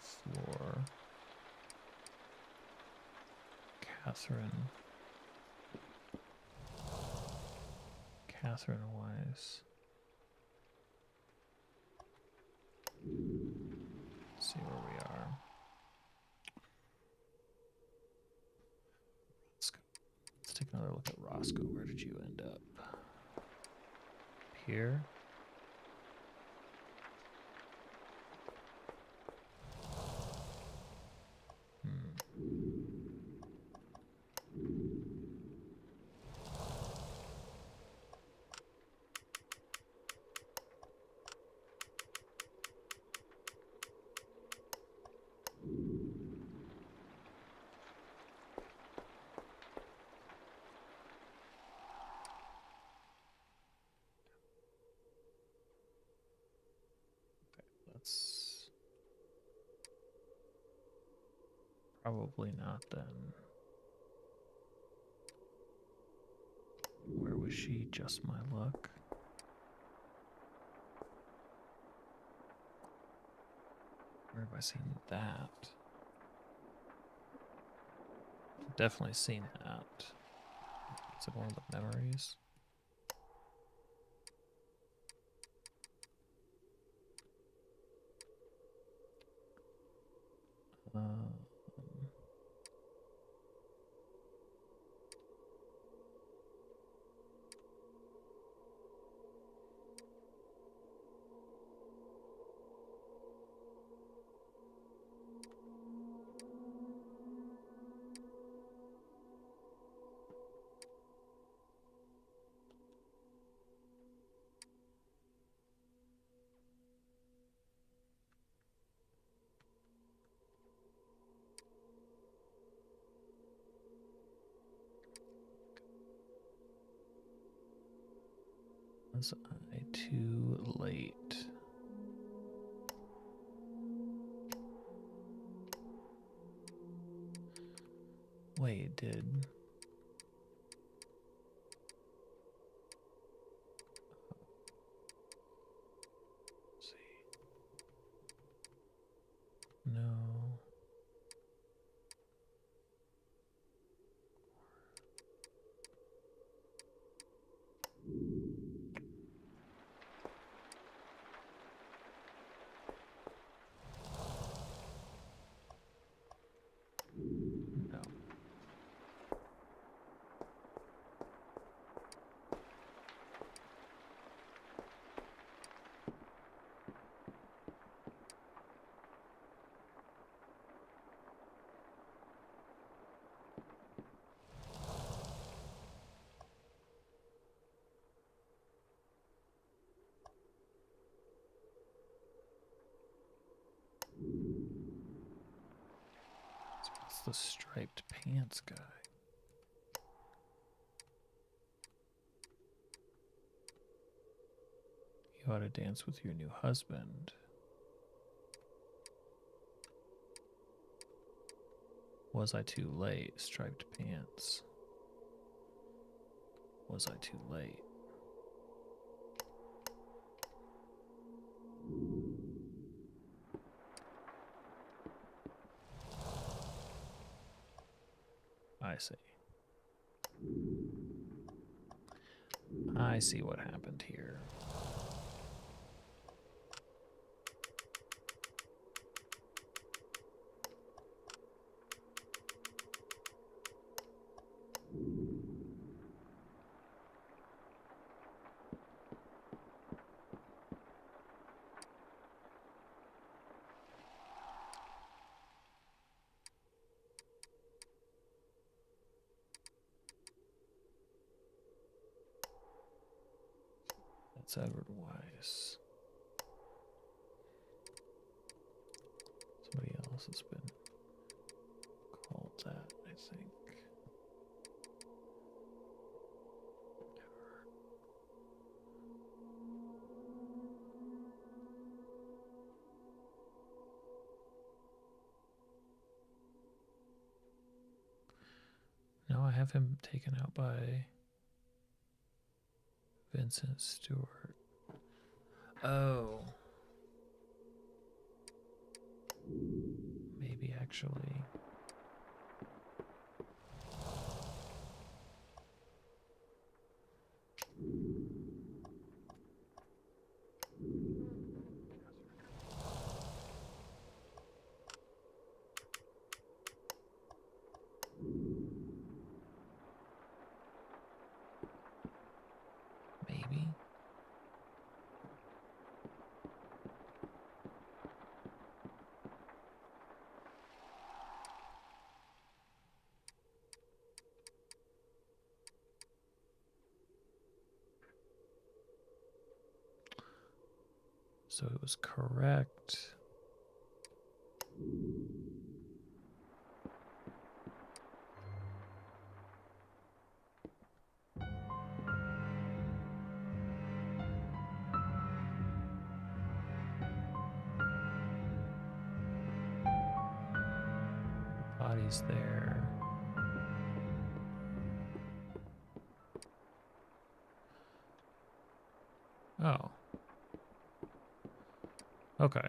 Speaker 1: floor. Catherine Weiss. Let's see where we are. Let's take another look at Roscoe. Where did you end up? Here? That's probably not then. Where was she? Just my luck. Where have I seen that? Definitely seen that. Is it one of the memories? Was I too late? Wait, did... Let's see. No. No. What's the striped pants guy? You ought to dance with your new husband. Was I too late? Striped pants. Was I too late? I see. I see what happened here. That's Edward Weiss. Somebody else has been called that, I think. I have him taken out by Vincent Stewart. Oh. Maybe actually. Maybe. So it was correct. Body's there. Oh. Okay.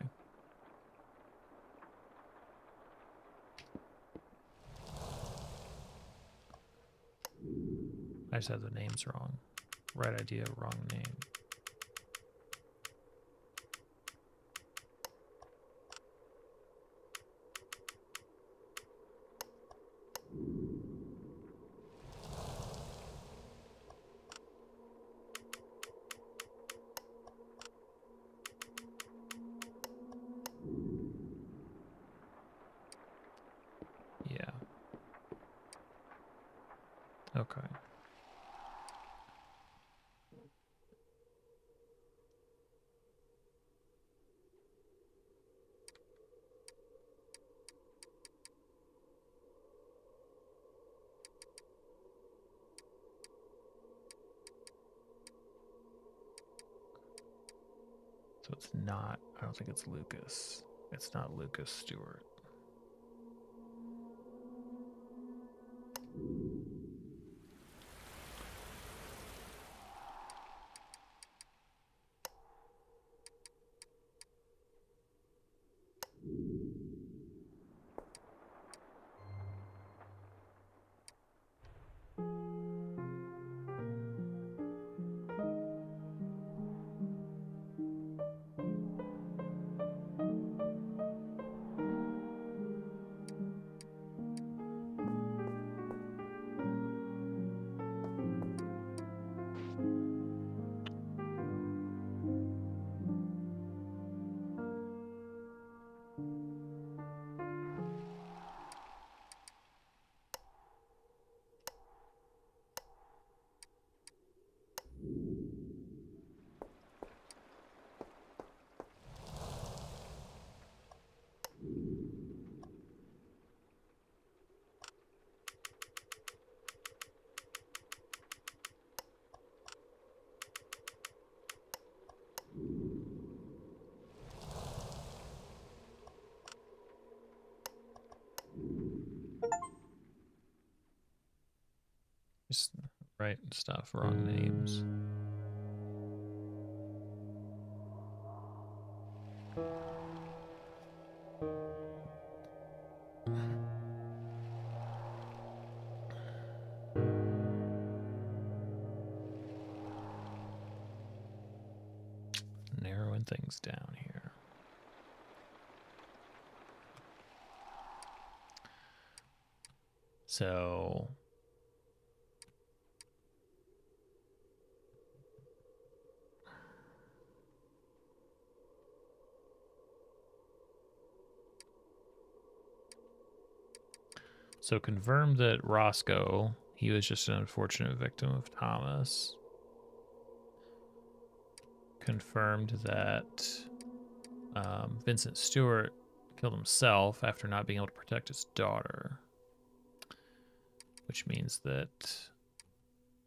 Speaker 1: I just had the names wrong. Right idea, wrong name. Yeah. Okay. So it's not, I don't think it's Lucas. It's not Lucas Stewart. Just right stuff, wrong names. Narrowing things down here. So confirmed that Roscoe, he was just an unfortunate victim of Thomas. Confirmed that Vincent Stewart killed himself after not being able to protect his daughter, which means that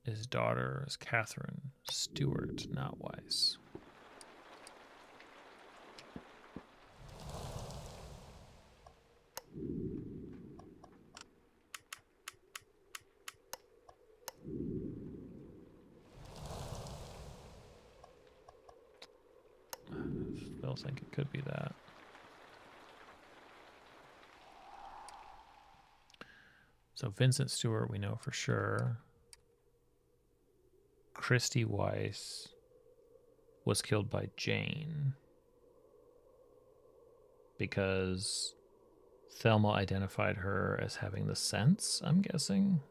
Speaker 1: his daughter is Catherine Stewart, not Weiss. still think it could be that. So Vincent Stewart, we know for sure. Christy Weiss was killed by Jane because Thelma identified her as having the sense, I'm guessing.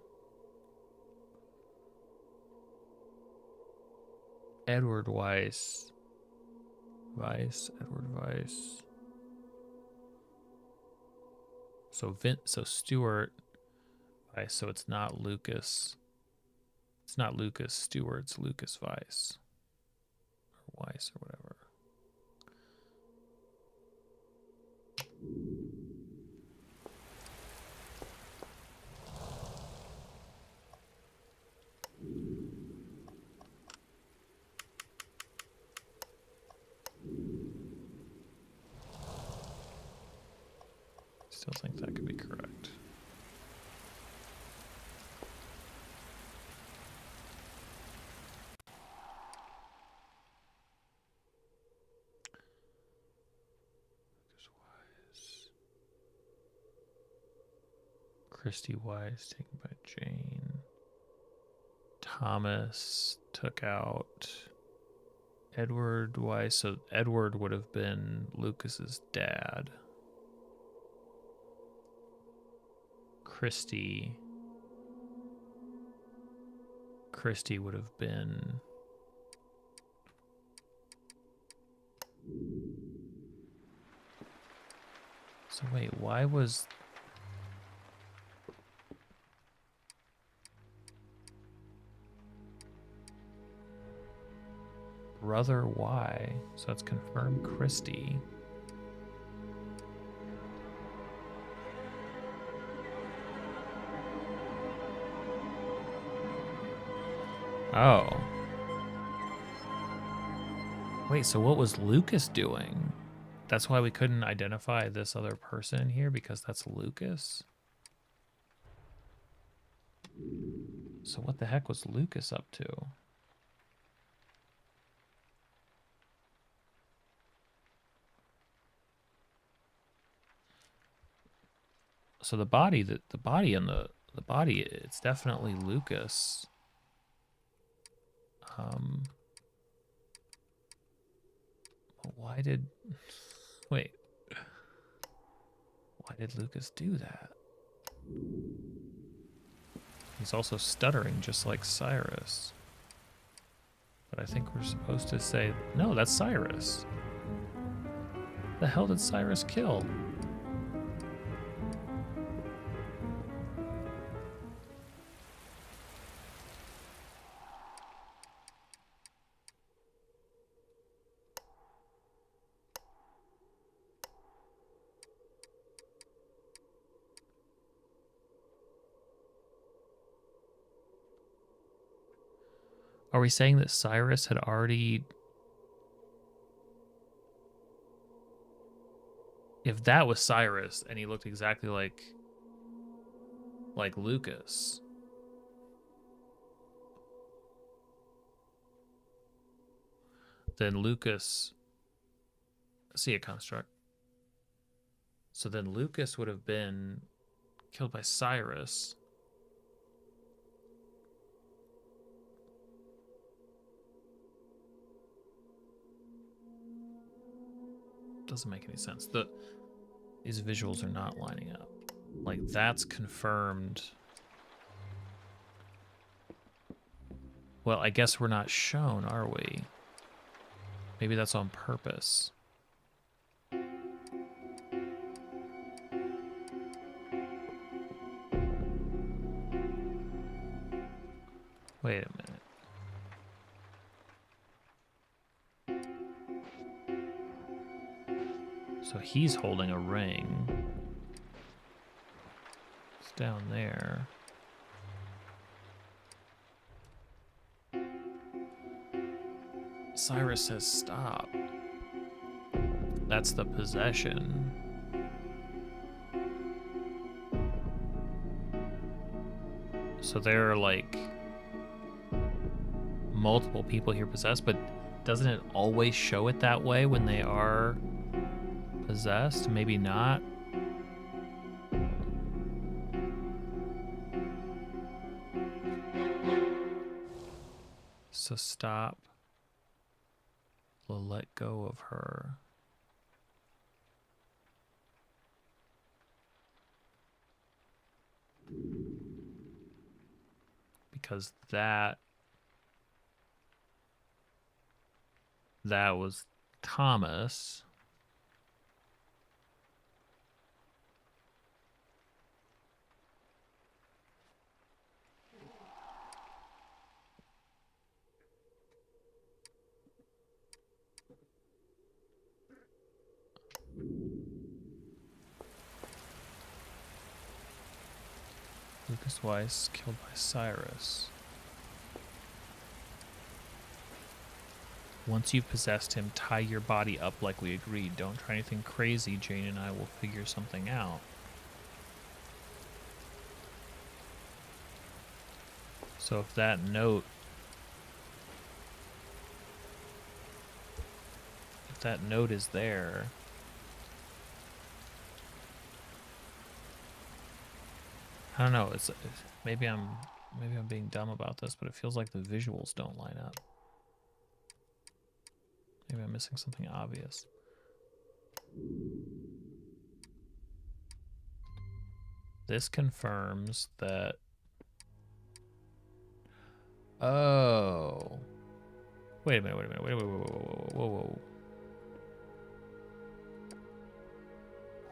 Speaker 1: Edward Weiss. Edward Weiss. So Stewart Weiss, so it's not Lucas. It's not Lucas Stewart, it's Lucas Weiss. Or Weiss or whatever. Still think that could be correct. Christy Weiss taken by Jane. Thomas took out Edward Weiss. So Edward would have been Lucas's dad. Christy would have been so wait, why was brother Y? So that's confirmed Christy. Oh. Wait, so what was Lucas doing? That's why we couldn't identify this other person here, because that's Lucas? So what the heck was Lucas up to? So the body, it's definitely Lucas. Why did Lucas do that? He's also stuttering just like Cyrus. But I think we're supposed to say, no, that's Cyrus. The hell did Cyrus kill? Are we saying that Cyrus had already... If that was Cyrus and he looked exactly like Lucas, then Lucas... See a construct. So then Lucas would have been killed by Cyrus. Doesn't make any sense. These visuals are not lining up. Like, that's confirmed. Well, I guess we're not shown, are we? Maybe that's on purpose. Wait a minute. So he's holding a ring. It's down there. Cyrus says stop. That's the possession. So there are like multiple people here possessed, but doesn't it always show it that way when they are possessed? Maybe not. So stop. We'll let go of her. Because that was Thomas. Lucas Weiss killed by Cyrus. Once you've possessed him, tie your body up like we agreed. Don't try anything crazy. Jane and I will figure something out. So if that note is there, I don't know. It's maybe I'm being dumb about this, but it feels like the visuals don't line up. Maybe I'm missing something obvious. This confirms that. Oh. Wait a minute. Whoa.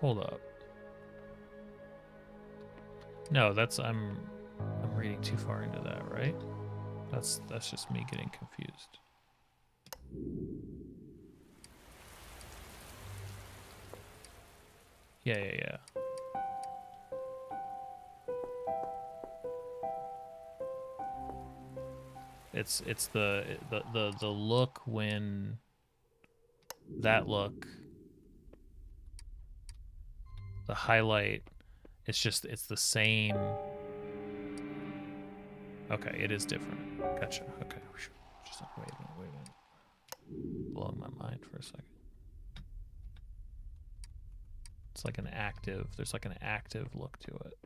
Speaker 1: Hold up. No, I'm reading too far into that, right? That's just me getting confused. Yeah. It's the look when that look, the highlight, it's the same. Okay, it is different. Gotcha. Okay. Just wait a minute. Blowing my mind for a second. It's like there's like an active look to it.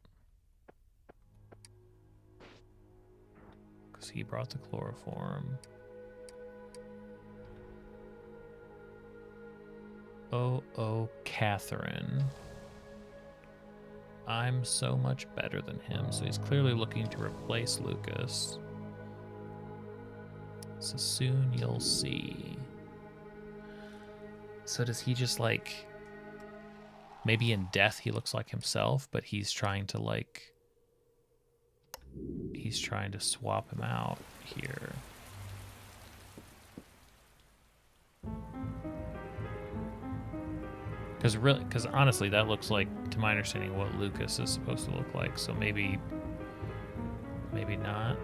Speaker 1: Because he brought the chloroform. Oh, Catherine. I'm so much better than him, so he's clearly looking to replace Lucas. So soon you'll see. So does he just like... Maybe in death he looks like himself, but he's trying to like... He's trying to swap him out here. Because honestly, that looks like, to my understanding, what Lucas is supposed to look like. So maybe not.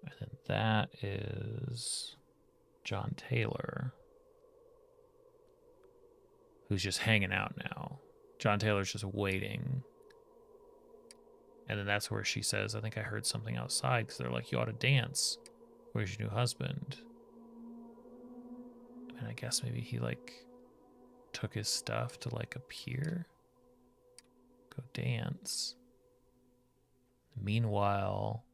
Speaker 1: And then that is John Taylor, who's just hanging out now. John Taylor's just waiting. And then that's where she says, I think I heard something outside, because they're like, you ought to dance. Where's your new husband? I mean, I guess maybe he like took his stuff to like appear. Go dance. Meanwhile,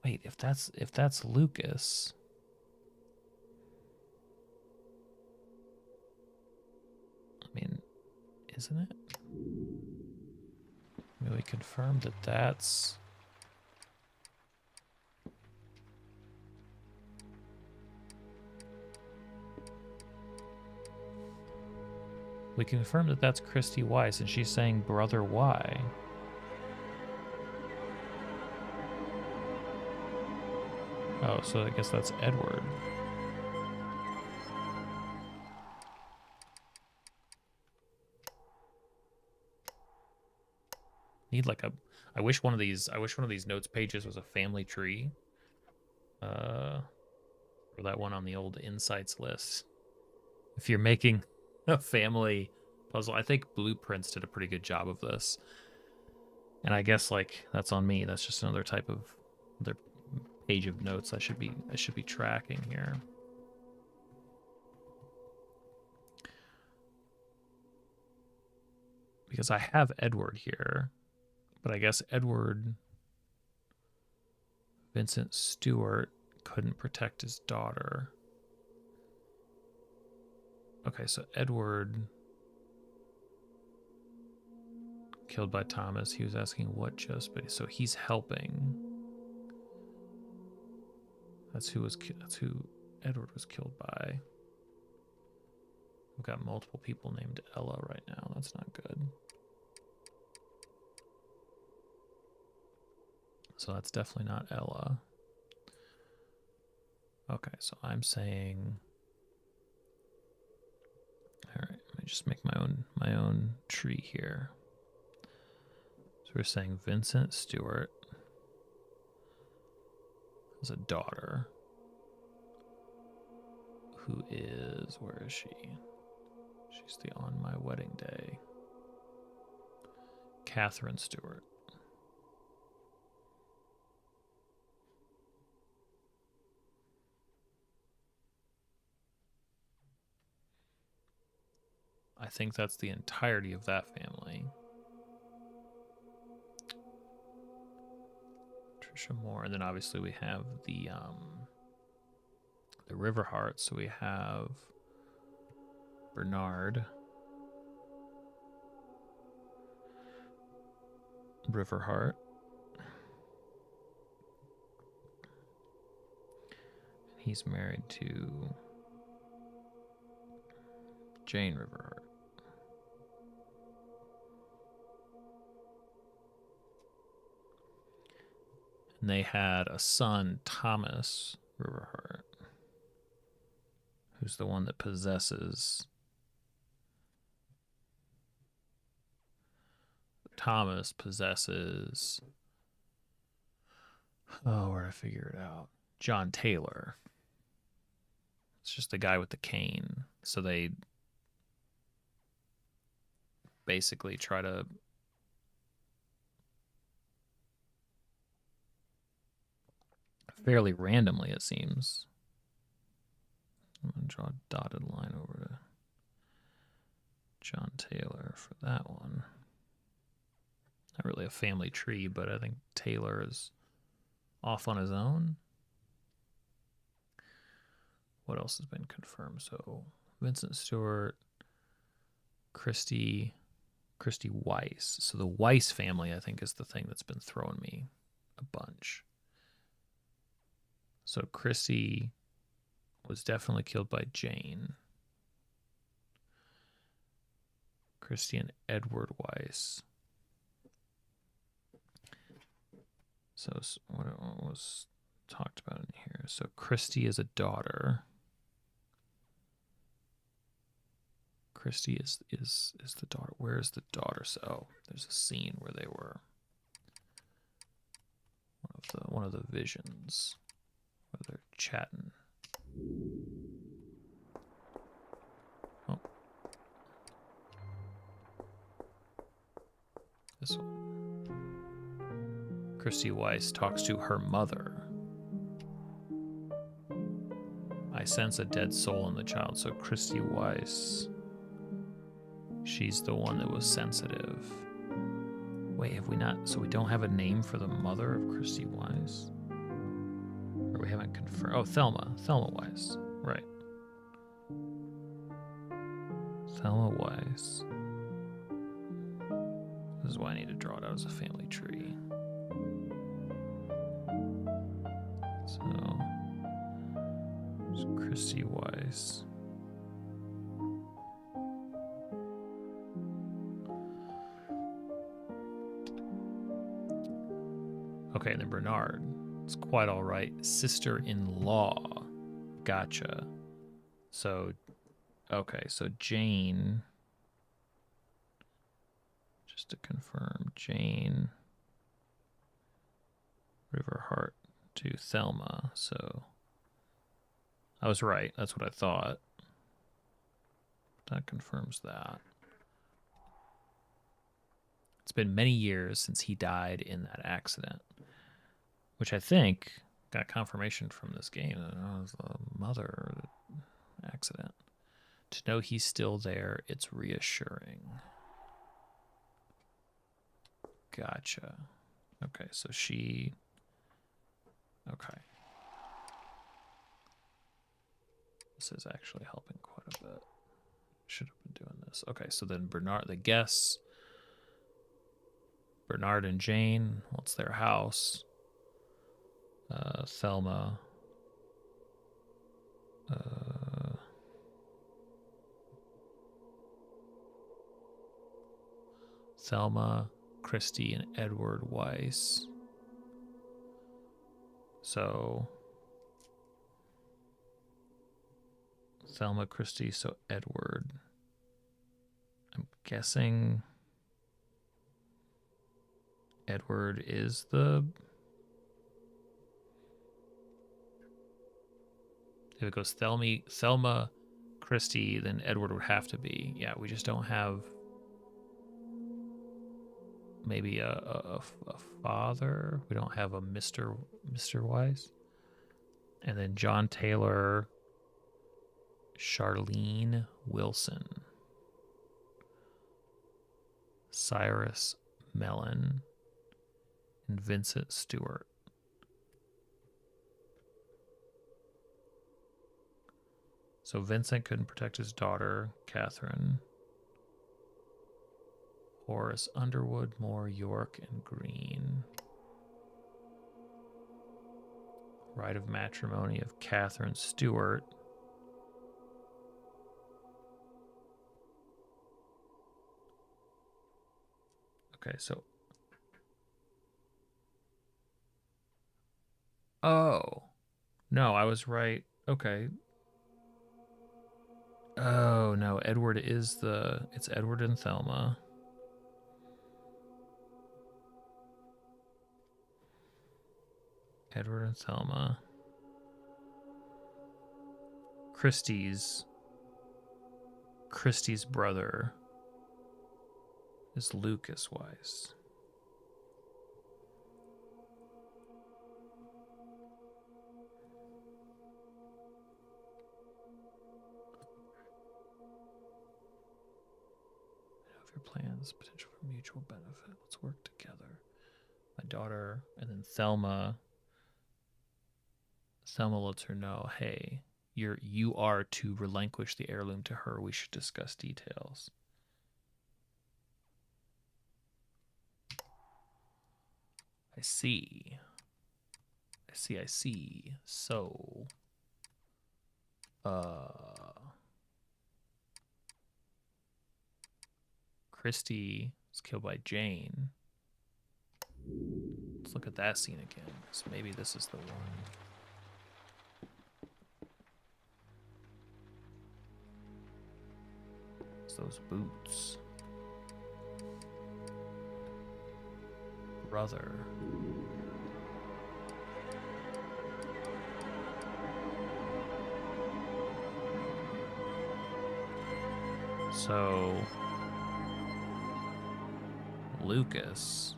Speaker 1: wait, if that's Lucas, I mean, isn't it? I mean, we confirmed that that's... We confirmed that that's Christy Weiss, and she's saying Brother Y. Oh, so I guess that's Edward. Need like a... I wish one of these notes pages was a family tree. Or that one on the old insights list. If you're making a family puzzle, I think Blueprints did a pretty good job of this. And I guess like that's on me. That's just another type of other page of notes I should be tracking here. Because I have Edward here, but I guess Edward Vincent Stewart couldn't protect his daughter. Okay, so Edward killed by Thomas. He was asking what just, but so he's helping. That's who Edward was killed by. We've got multiple people named Ella right now. That's not good. So that's definitely not Ella. Okay, so I'm saying, all right, let me just make my own tree here. So we're saying Vincent Stewart has a daughter who is, where is she? She's the on my wedding day. Catherine Stewart. I think that's the entirety of that family. Trisha Moore, and then obviously we have the Riverheart. So we have Bernard, Riverheart, and he's married to Jane Riverheart. And they had a son, Thomas Riverheart, who's the one that possesses. Thomas possesses. Oh, where I figure it out. John Taylor. It's just the guy with the cane. So they basically try to fairly randomly, it seems. I'm going to draw a dotted line over to John Taylor for that one. Not really a family tree, but I think Taylor is off on his own. What else has been confirmed? So Vincent Stewart, Christy Weiss. So the Weiss family, I think, is the thing that's been throwing me a bunch. So Christy was definitely killed by Jane. Christy and Edward Weiss. So what was talked about in here? So Christy is a daughter. Christy is the daughter. Where is the daughter? So there's a scene where they were one of the visions where they're chatting. Oh, this one. Christy Weiss talks to her mother. I sense a dead soul in the child. So Christy Weiss, she's the one that was sensitive. Wait, have we not? So we don't have a name for the mother of Christy Weiss? Or we haven't confirmed. Oh, Thelma Weiss. Right. Thelma Weiss. This is why I need to draw it out as a family tree. So, it's Christy Weiss. Okay, and then Bernard. It's quite all right. Sister-in-law. Gotcha. So, okay, so Jane. Just to confirm, Jane Riverheart to Thelma. So, I was right. That's what I thought. That confirms that. It's been many years since he died in that accident, which I think got confirmation from this game that it was a mother accident. To know he's still there, it's reassuring. Gotcha. Okay, so she... Okay. This is actually helping quite a bit. Should have been doing this. Okay, so then Bernard, the guests... Bernard and Jane, what's their house? Thelma. Thelma, Christy, and Edward Weiss. So Thelma, Christy, so Edward. I'm guessing Edward is the... If it goes Thelma, Christy, then Edward would have to be. Yeah, we just don't have maybe a father. We don't have a Mr. Wise. And then John Taylor, Charlene Wilson, Cyrus Mellon, and Vincent Stewart. So Vincent couldn't protect his daughter, Catherine. Horace Underwood, Moore, York, and Green. Right of matrimony of Catherine Stewart. Okay, so... Oh. No, I was right. Okay. Oh, no. Edward is the... It's Edward and Thelma. Edward and Thelma. Christie's brother is Lucas Weiss. Your plans, potential for mutual benefit. Let's work together. My daughter, and then Thelma. Thelma lets her know, hey, you are to relinquish the heirloom to her. We should discuss details. I see. So, Christy was killed by Jane. Let's look at that scene again. So maybe this is the one. It's those boots. Brother. So Lucas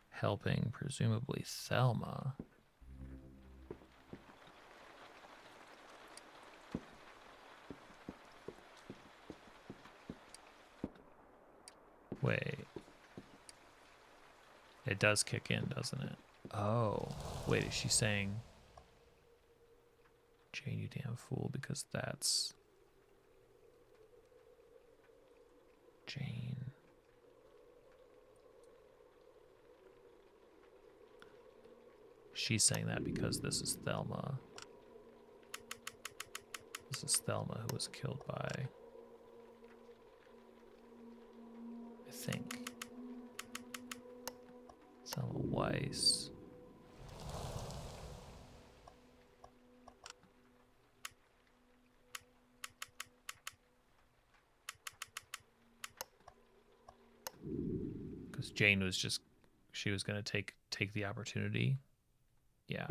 Speaker 1: helping presumably Thelma. Wait. It does kick in, doesn't it? Oh. Wait, is she saying, Jane, you damn fool, because that's Jane. She's saying that because this is Thelma. This is Thelma who was killed by, I think, Thelma Weiss. Because Jane was just, she was going to take the opportunity. Yeah.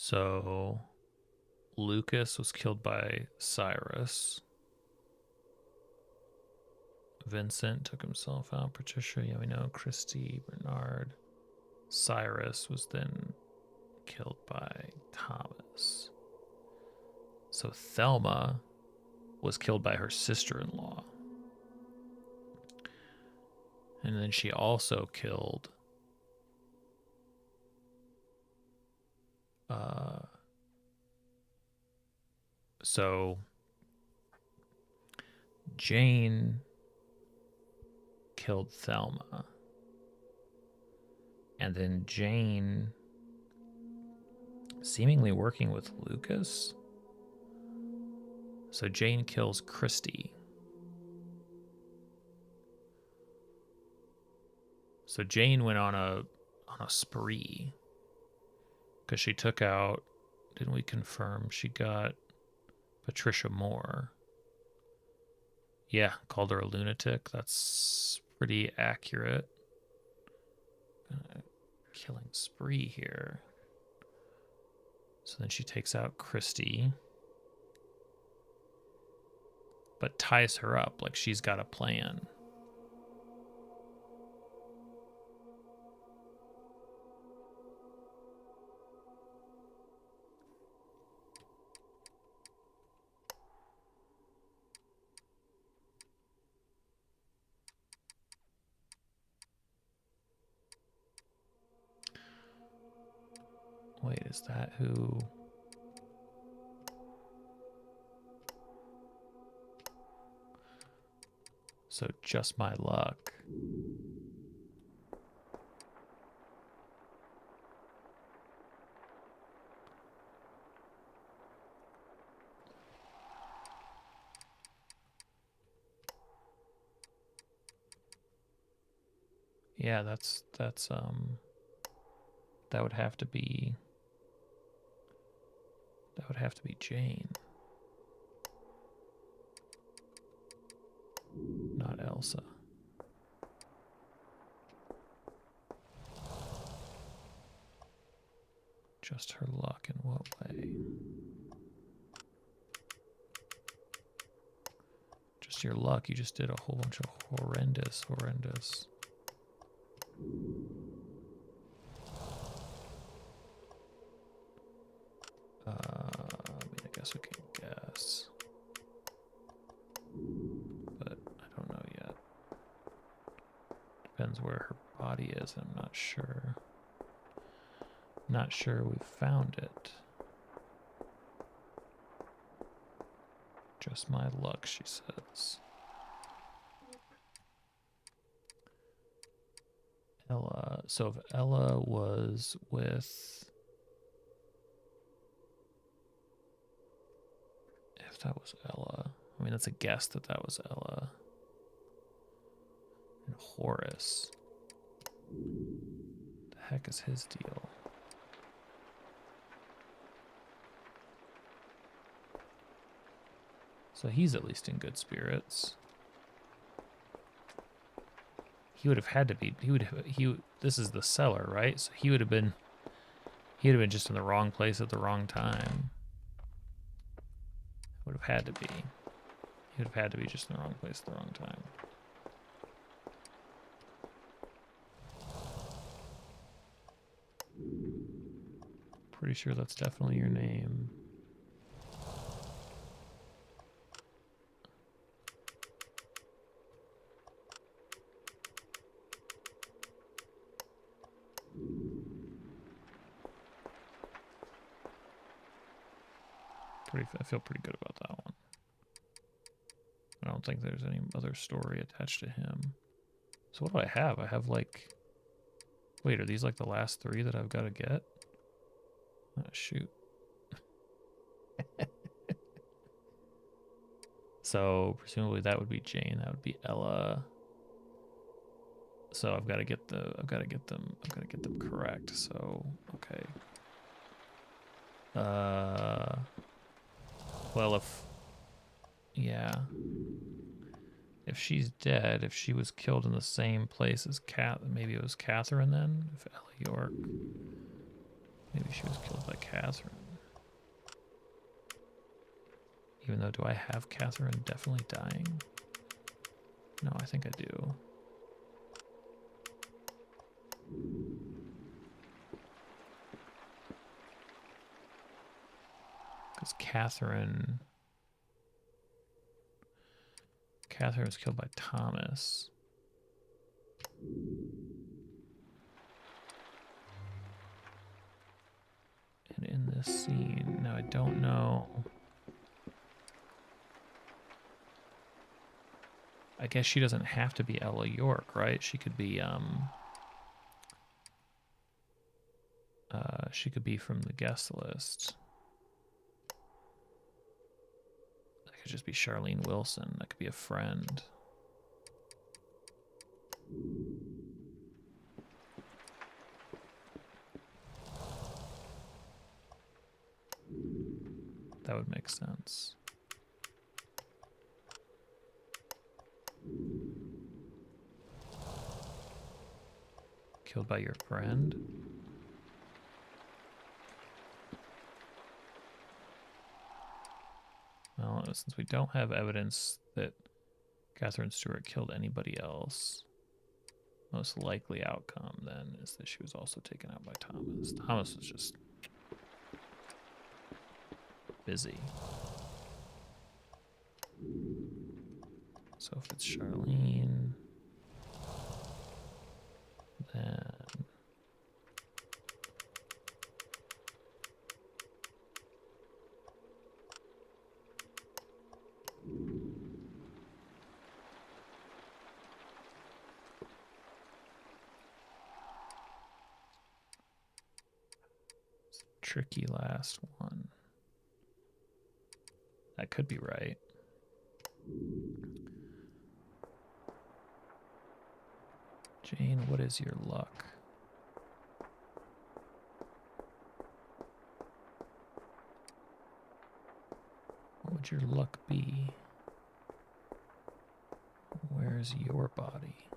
Speaker 1: So Lucas was killed by Cyrus. Vincent took himself out. Patricia, yeah, we know. Christy, Bernard. Cyrus was then killed by Thomas. So Thelma was killed by her sister-in-law. And then she also killed so Jane killed Thelma. And then Jane, seemingly working with Lucas. So Jane kills Christy. So Jane went on a spree because she took out, didn't we confirm she got Patricia Moore? Yeah, called her a lunatic. That's pretty accurate. Killing spree here. So then she takes out Christy, but ties her up like she's got a plan. Wait, is that who? So just my luck. Yeah, that's that would have to be Jane. Not Elsa. Just her luck in what way? Just your luck. You just did a whole bunch of horrendous. I guess we can guess. But I don't know yet. Depends where her body is. I'm not sure. Not sure we found it. Just my luck, she says. Ella. So if Ella was with... If that was Ella... I mean, that's a guess that was Ella. And Horace. The heck is his deal? So he's at least in good spirits. He would have had to be. This is the cellar, right? So he would have been. He would have been just in the wrong place at the wrong time. Would have had to be. He would have had to be just in the wrong place at the wrong time. Pretty sure that's definitely your name. I feel pretty good about that one. I don't think there's any other story attached to him. So what do I have? I have like... Wait, are these like the last 3 that I've got to get? Oh, shoot. So presumably that would be Jane. That would be Ella. So I've got to get them correct. So, okay. Well, if she's dead, if she was killed in the same place as maybe it was Catherine then, if Ella York. Maybe she was killed by Catherine. Even though, do I have Catherine definitely dying? No, I think I do. Because Catherine was killed by Thomas. And in this scene, now I don't know. I guess she doesn't have to be Ella York, right? She could be from the guest list. That could just be Charlene Wilson. That could be a friend. That would make sense. Killed by your friend? Well, since we don't have evidence that Catherine Stewart killed anybody else, most likely outcome then is that she was also taken out by Thomas. Thomas was just busy. So if it's Charlene, then tricky last one. That could be right. Jane, what is your luck? What would your luck be? Where's your body?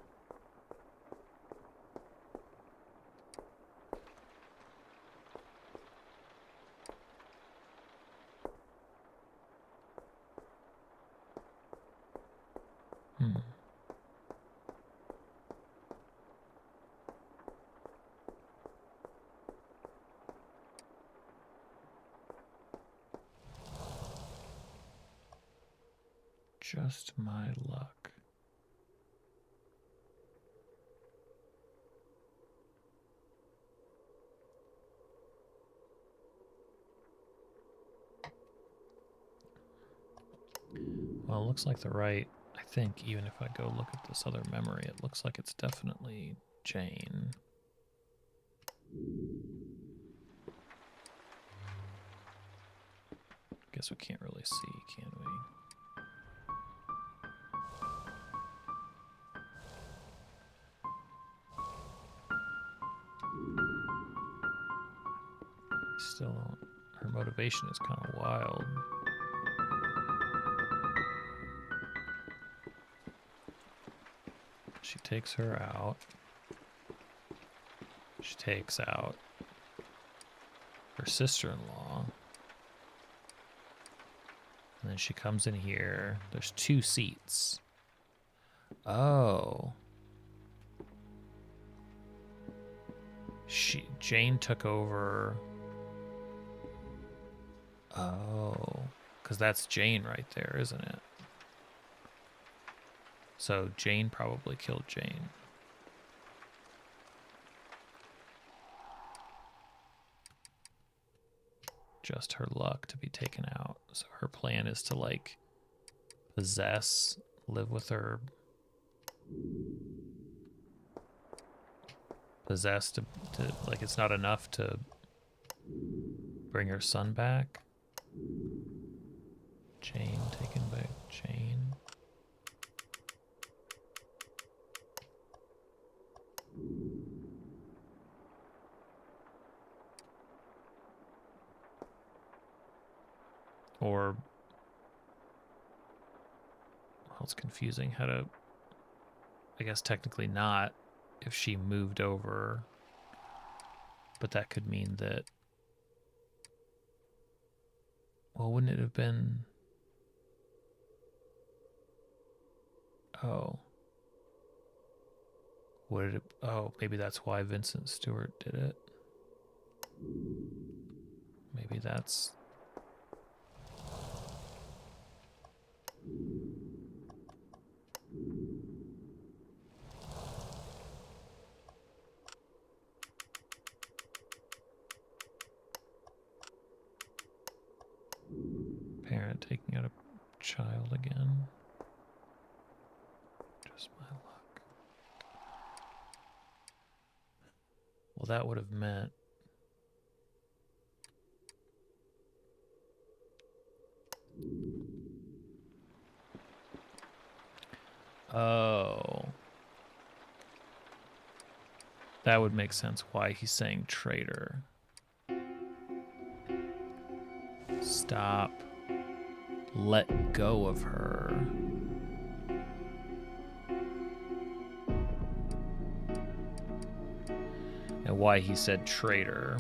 Speaker 1: Just my luck. Well, it looks like the right, I think, even if I go look at this other memory, it looks like it's definitely Jane. Guess we can't really see, can we? Still don't. Her motivation is kind of wild. She takes her out. She takes out her sister-in-law. And then she comes in here. There's 2 seats. Oh. Jane took over. Oh. Because that's Jane right there, isn't it? So Jane probably killed Jane. Just her luck to be taken out. So her plan is to, like, possess, live with her. Possess to like, it's not enough to bring her son back. Jane taken by Jane. Or, well, it's confusing how to, I guess technically not, if she moved over, but that could mean that Well, wouldn't it have been... Oh. Would it... Oh, maybe that's why Vincent Stewart did it. Maybe that's... Parent taking out a child again. Just my luck. Well, that would have meant... Oh. That would make sense why he's saying traitor. Stop. Let go of her. And why he said traitor.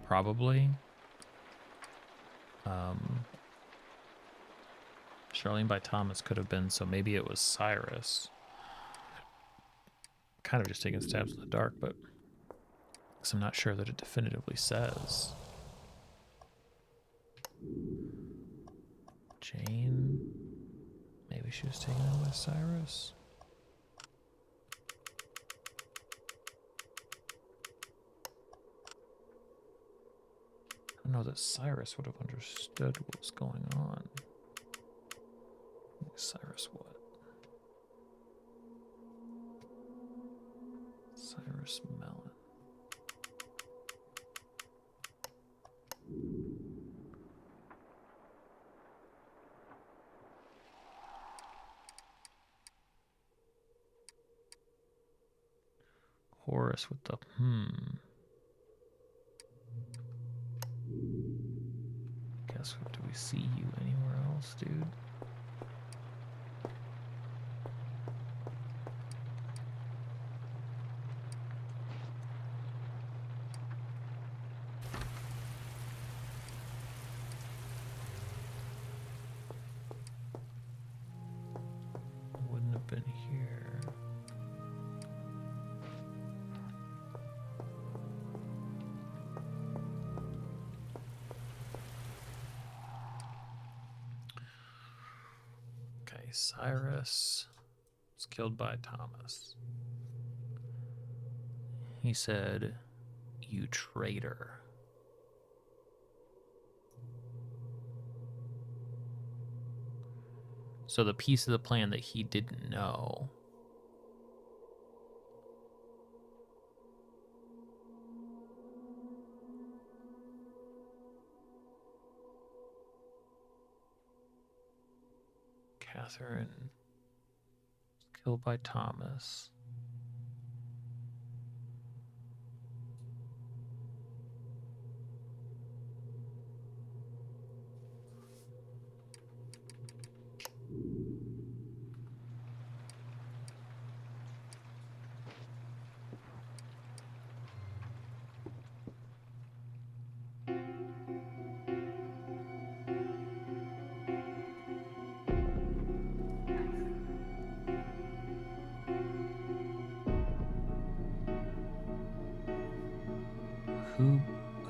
Speaker 1: Probably. Charlene by Thomas could have been, so maybe it was Cyrus. Kind of just taking stabs in the dark, but because I'm not sure that it definitively says. Jane. Maybe she was taken out by Cyrus. I don't know that Cyrus would have understood what was going on. Cyrus what? Cyrus Mellon. Horace with the Guess what? Do we see you anywhere else, dude? Wouldn't have been here. Okay, Cyrus was killed by Thomas. He said, "You traitor." So the piece of the plan that he didn't know. Catherine was killed by Thomas.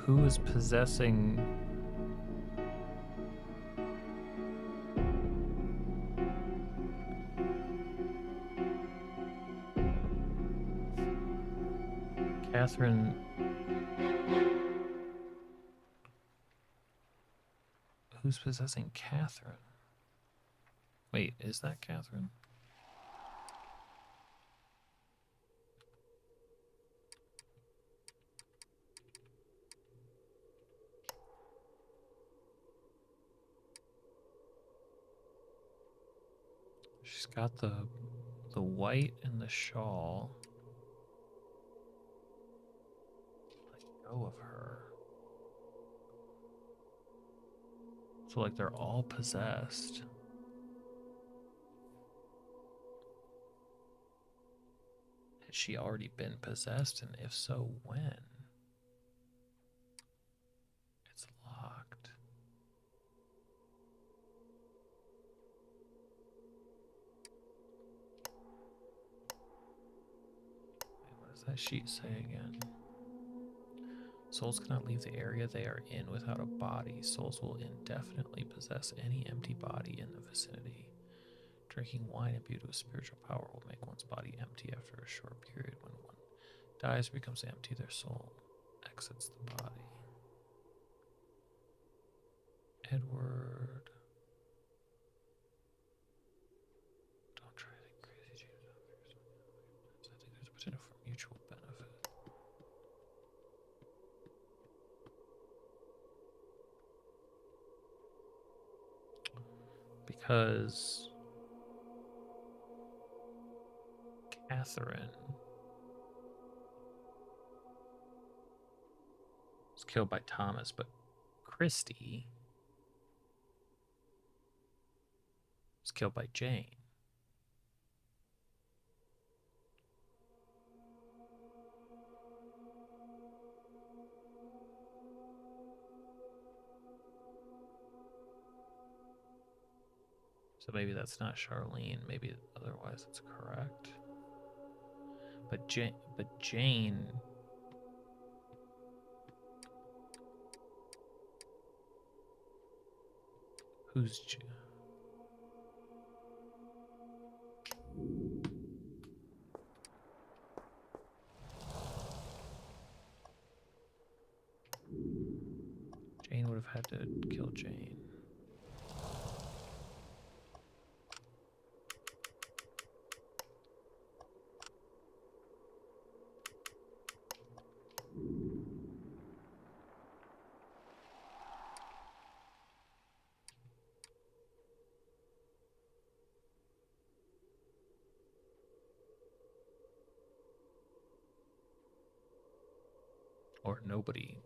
Speaker 1: Who is possessing Catherine? Who's possessing Catherine? Wait, is that Catherine? She's got the white and the shawl. Let go of her. So like they're all possessed. Has she already been possessed? And if so, when? What does she say again? Souls cannot leave the area they are in without a body. Souls will indefinitely possess any empty body in the vicinity. Drinking wine imbued with spiritual power will make one's body empty after a short period. When one dies or becomes empty, their soul exits the body. Edward. Don't try anything crazy, James. I think there's a potential for mutual benefit. Because Catherine was killed by Thomas, but Christy was killed by Jane. So maybe that's not Charlene. Maybe otherwise it's correct. But Jane. Who's Jane? Jane would have had to kill Jane. Or nobody.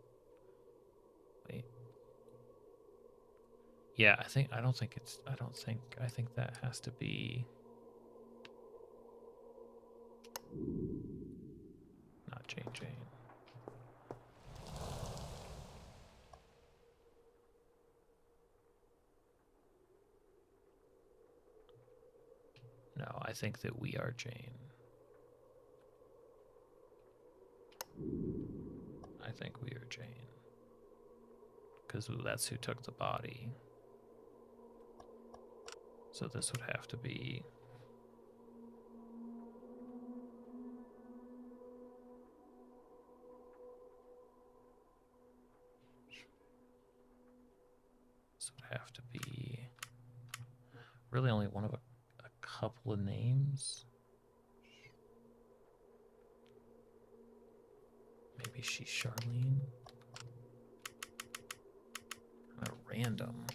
Speaker 1: Wait. Yeah, I think that has to be not Jane. No, I think that we are Jane. I think we are Jane. Because that's who took the body. So this would have to be... This would have to be... Really only one of a couple of names. Maybe she's Charlene. At random.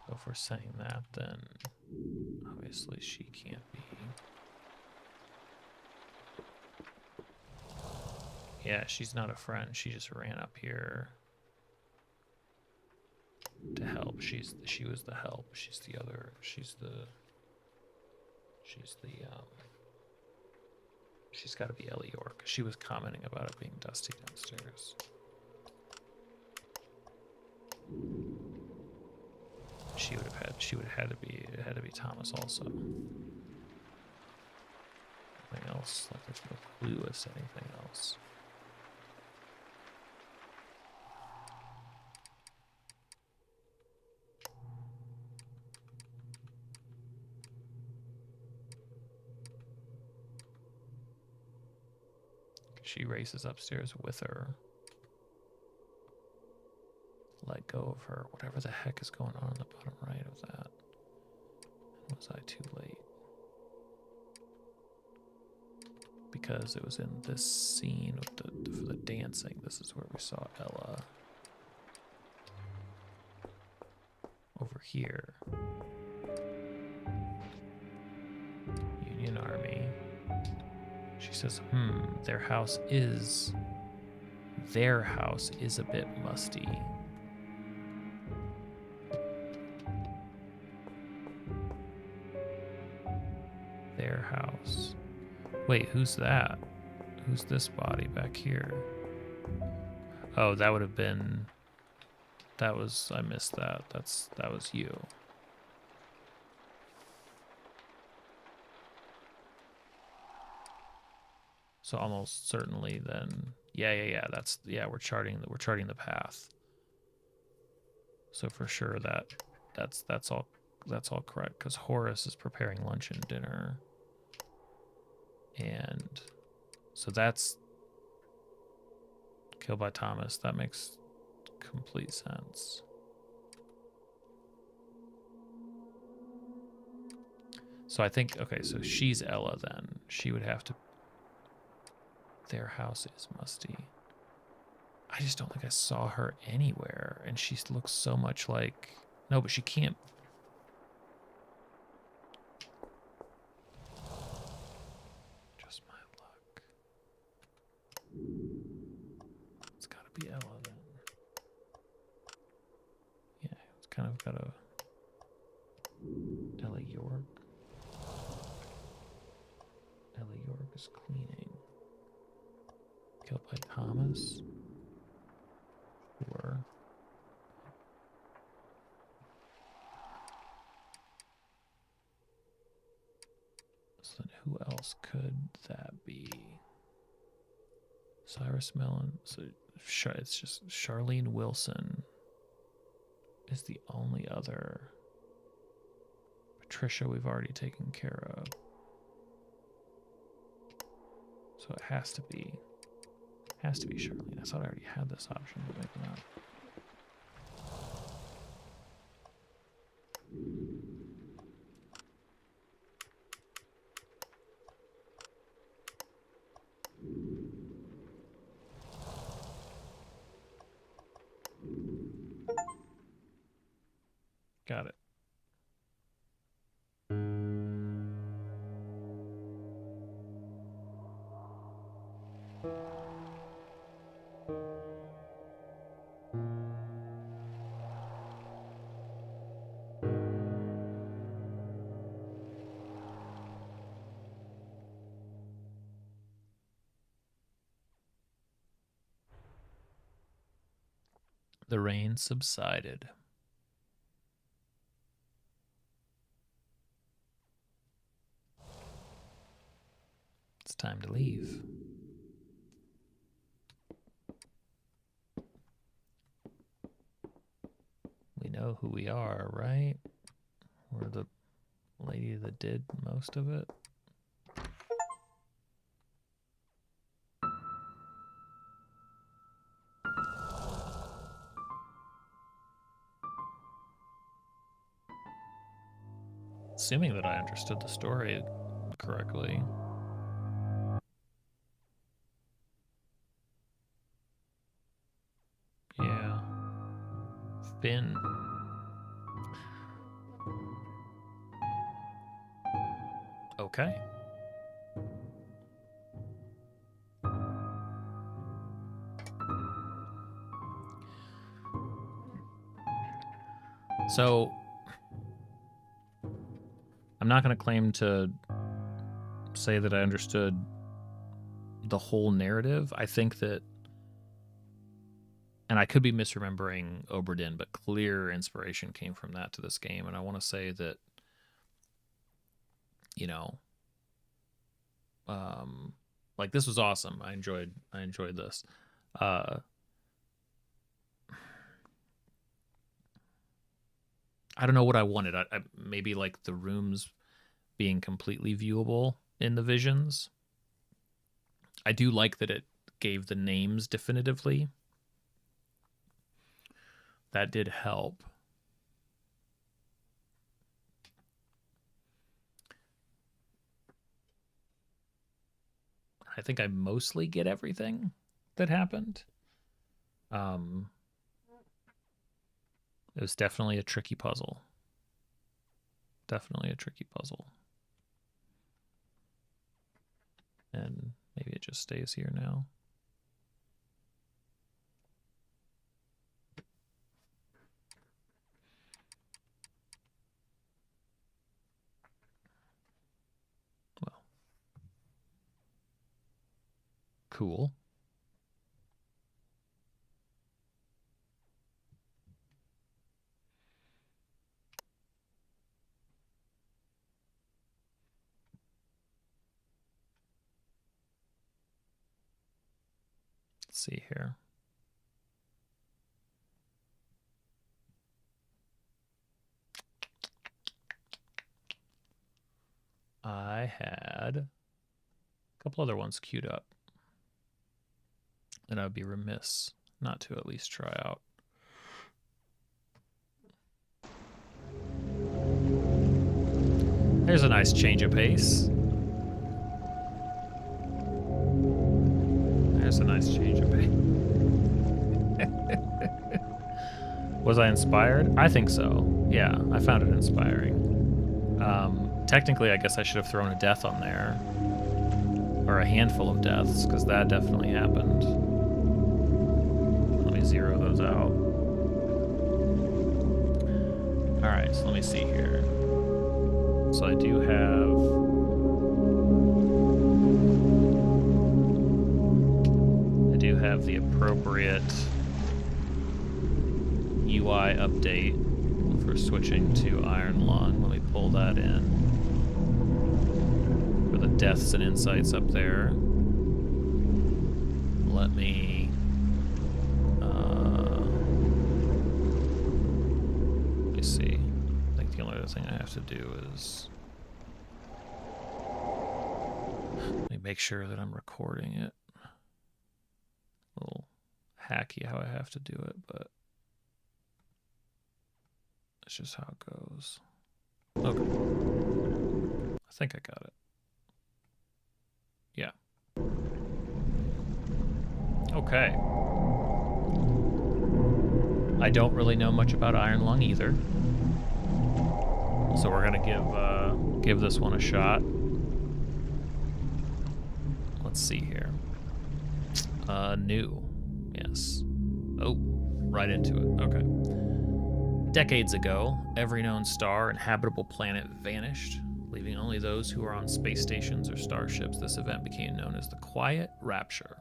Speaker 1: So if we're saying that, then obviously she can't be. Yeah, she's not a friend. She just ran up here to help. She was the help. She's got to be Ellie York. She was commenting about it being dusty downstairs. It had to be Thomas also. Anything else? Like there's no clue as to anything else. She races upstairs with her. Let go of her. Whatever the heck is going on the bottom right of that. Was I too late? Because it was in this scene with for the dancing. This is where we saw Ella. Over here. Union Army. She says, their house is a bit musty. Their house. Wait, who's that? Who's this body back here? Oh, that would have been... That was... I missed that. That was you. So almost certainly then... Yeah. That's... Yeah, we're charting the path. So for sure that's all correct, because Horace is preparing lunch and dinner. And so that's killed by Thomas. That makes complete sense. So I think, okay, so she's Ella then. She would have to... Their house is musty. I just don't think I saw her anywhere. And she looks so much like... No, but she can't... Just my luck. It's gotta be Ella then. Yeah, it's kind of got a... Ella York. Ella York is cleaning. Killed by Thomas. Sure. So then who else could that be? Cyrus Mellon. So it's just Charlene Wilson is the only other. Patricia we've already taken care of. So it has to be Charlene. I thought I already had this option, but maybe not. Got it. The rain subsided. It's time to leave. We know who we are, right? We're the lady that did most of it. Assuming that I understood the story correctly. Yeah. Finn. Okay. So, I'm not going to claim to say that I understood the whole narrative. I think that, and I could be misremembering Oberdin, but clear inspiration came from that to this game. And I want to say that, you know, like this was awesome. I enjoyed this. I don't know what I wanted. I maybe like the rooms being completely viewable in the visions. I do like that it gave the names definitively. That did help. I think I mostly get everything that happened. It was definitely a tricky puzzle. Definitely a tricky puzzle. And maybe it just stays here now. Cool. Let's see here. I had a couple other ones queued up. And I would be remiss not to at least try out. There's a nice change of pace. There's a nice change of pace. Was I inspired? I think so. Yeah, I found it inspiring. Technically, I guess I should have thrown a death on there. Or a handful of deaths, because that definitely happened. Let me zero those out. Alright, so let me see here. So I do have the appropriate UI update for switching to Iron Lung. Let me pull that in. For the deaths and insights up there. Let me see. I think the only other thing I have to do is let me make sure that I'm recording it. A little hacky how I have to do it, but that's just how it goes. Okay. I think I got it. Yeah. Okay. I don't really know much about Iron Lung either. So we're gonna give this one a shot. Let's see here. New. Yes. Oh, right into it. Okay. Decades ago, every known star and habitable planet vanished, leaving only those who are on space stations or starships. This event became known as the Quiet Rapture.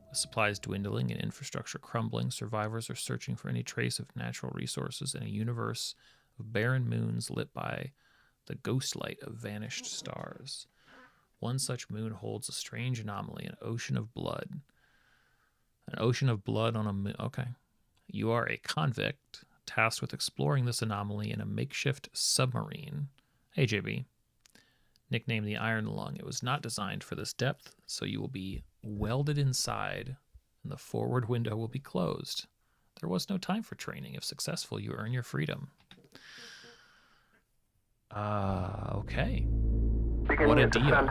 Speaker 1: With supplies dwindling and infrastructure crumbling, survivors are searching for any trace of natural resources in a universe of barren moons lit by the ghost light of vanished stars. One such moon holds a strange anomaly, an ocean of blood. An ocean of blood on a moon. Okay. You are a convict tasked with exploring this anomaly in a makeshift submarine. Hey, JB. Nicknamed the Iron Lung. It was not designed for this depth, so you will be welded inside, and the forward window will be closed. There was no time for training. If successful, you earn your freedom. Okay. What a deal.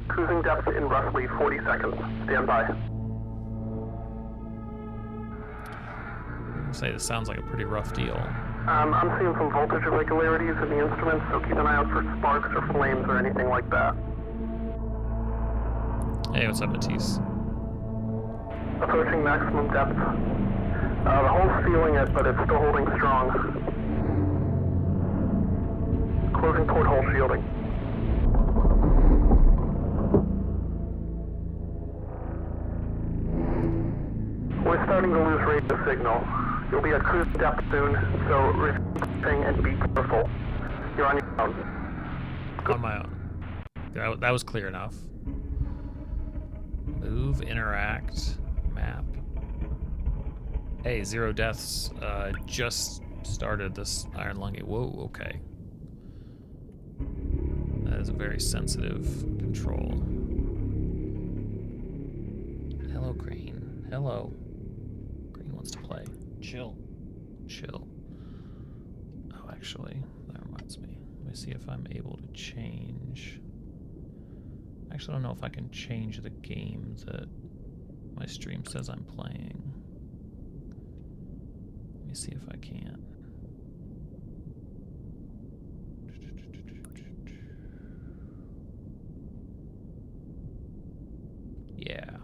Speaker 2: Cruising depth in roughly 40 seconds. Stand by.
Speaker 1: I'd say this sounds like a pretty rough deal.
Speaker 2: I'm seeing some voltage irregularities in the instruments, so keep an eye out for sparks or flames or anything like that.
Speaker 1: Hey, what's up, Matisse?
Speaker 2: Approaching maximum depth. The hull's feeling it, but it's still holding strong. Closing port hole shielding. We're starting to lose rate of signal. You'll be at cruise depth soon, so receive and be careful. You're on your own.
Speaker 1: On my own. That was clear enough. Move, interact, map. Hey, 0 deaths. Just started this Iron Lung. Whoa, okay. That is a very sensitive control. Hello, Crane. Hello. Crane wants to play. Chill. Chill. Oh, actually, that reminds me. Let me see if I'm able to change. Actually, I don't know if I can change the game that my stream says I'm playing. Let me see if I can. Yeah,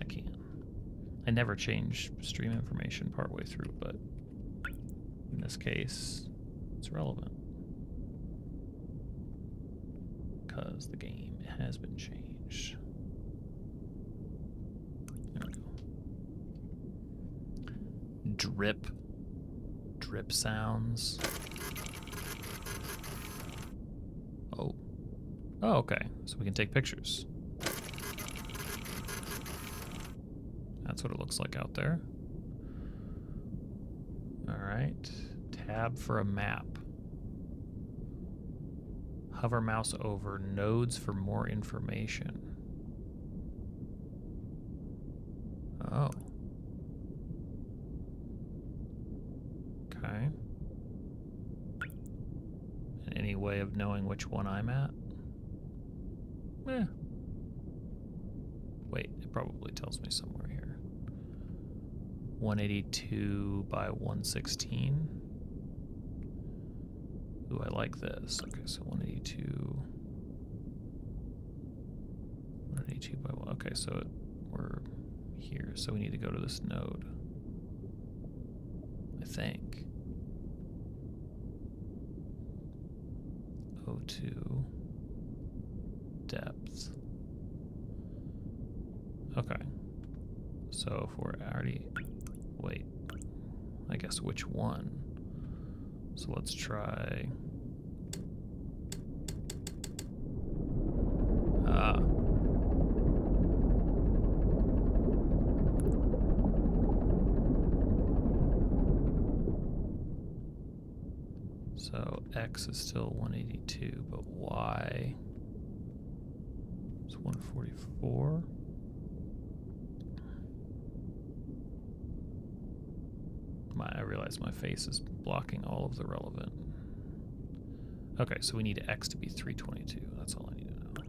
Speaker 1: I can. I never change stream information partway through, but in this case, it's relevant. because the game has been changed. There we go. Drip sounds. Oh, okay, so we can take pictures. That's what it looks like out there. All right, tab for a map. Hover mouse over nodes for more information. Oh. Okay. And any way of knowing which one I'm at? Wait, it probably tells me somewhere here. 182 by 116. Ooh, I like this. Okay, so 182. 182 by 1. Okay, so we're here. So we need to go to this node. I think. 02. Depth. Okay. So if we're already... Wait. I guess which one? So let's try... So X is still 182, but Y is 144. I realize my face is blocking all of the relevant. Okay, so we need X to be 322. That's all I need to know.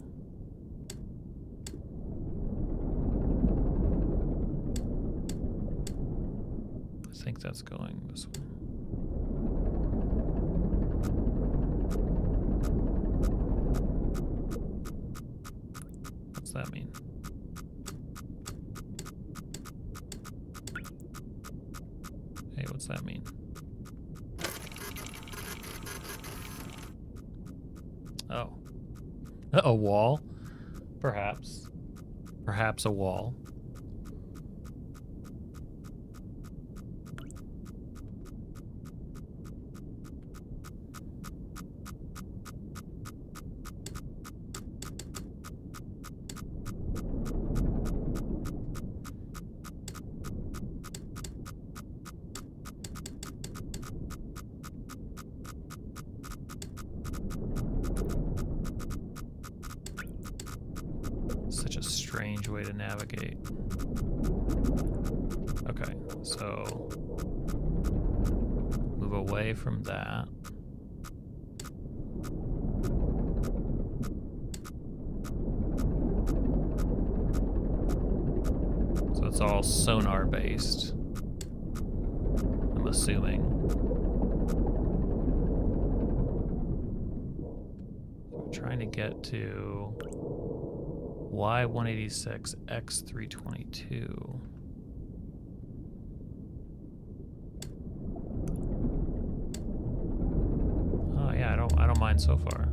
Speaker 1: I think that's going this way. What's that mean? Hey, what's that mean? Oh. A wall? Perhaps. Perhaps a wall. Such a strange way to navigate. Okay, so move away from that. So it's all sonar based, I'm assuming. We're trying to get to Y186, X322. Oh yeah, I don't mind so far.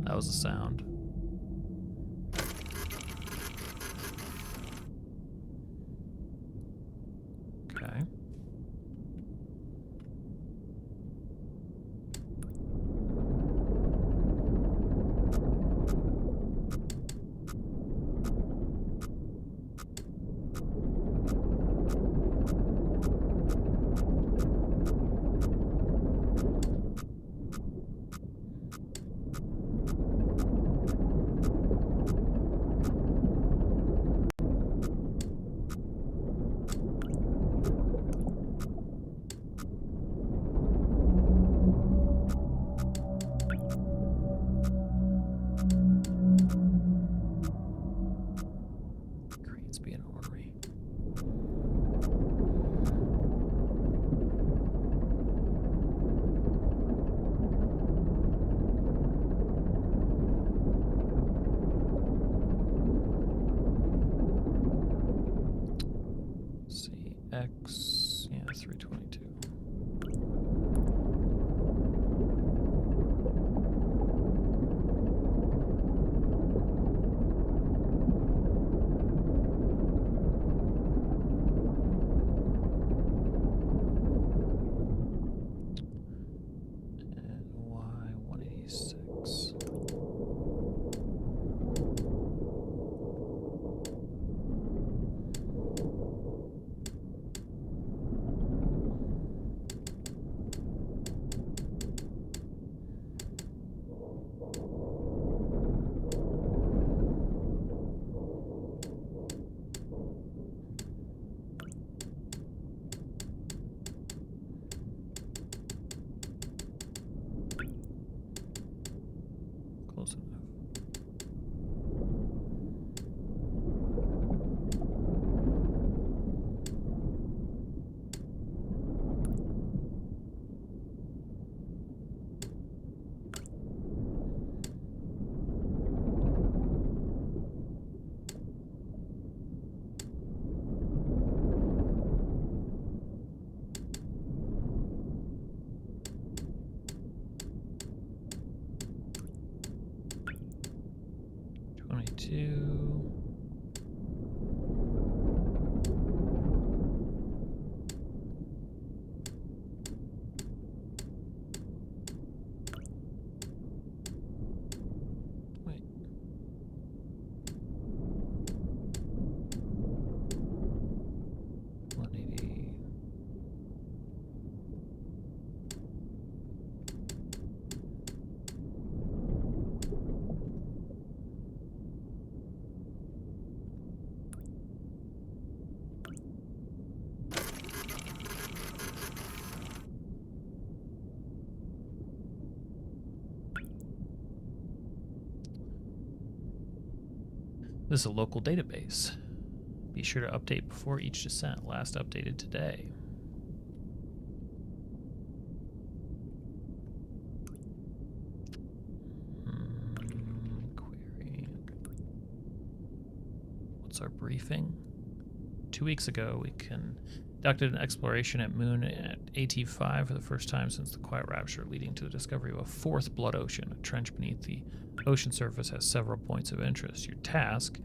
Speaker 1: That was a sound. Okay. close enough. This is a local database. Be sure to update before each descent. Last updated today. Query. What's our briefing? 2 weeks ago, we conducted an exploration at Moon at AT5 for the first time since the Quiet Rapture, leading to the discovery of a fourth blood ocean. A trench beneath the ocean surface has several points of interest. Your task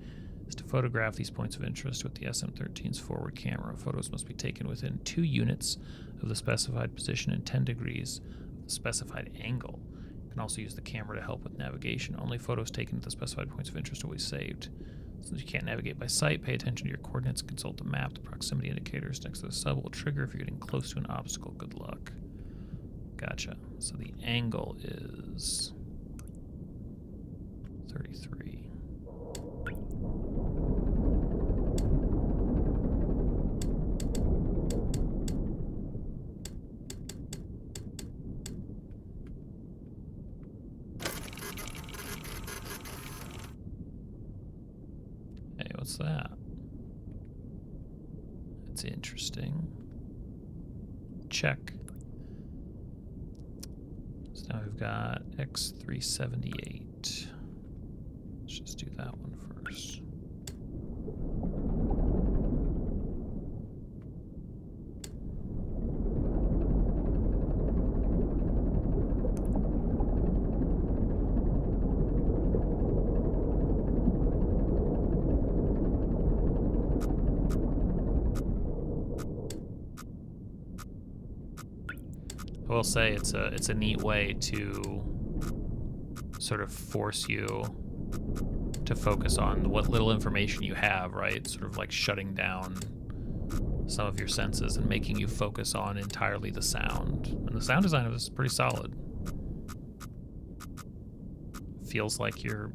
Speaker 1: is to photograph these points of interest with the SM-13's forward camera. Photos must be taken within 2 units of the specified position and 10 degrees of the specified angle. You can also use the camera to help with navigation. Only photos taken at the specified points of interest are always saved. Since you can't navigate by sight, pay attention to your coordinates and consult the map. The proximity indicators next to the sub will trigger if you're getting close to an obstacle. Good luck. Gotcha. So the angle is 33. Hey, what's that? That's interesting. Check. So now we've got X378. Let's just do that one first. I will say it's a neat way to sort of force you to focus on what little information you have, right? Sort of like shutting down some of your senses and making you focus on entirely the sound. And the sound design is pretty solid. Feels like you're,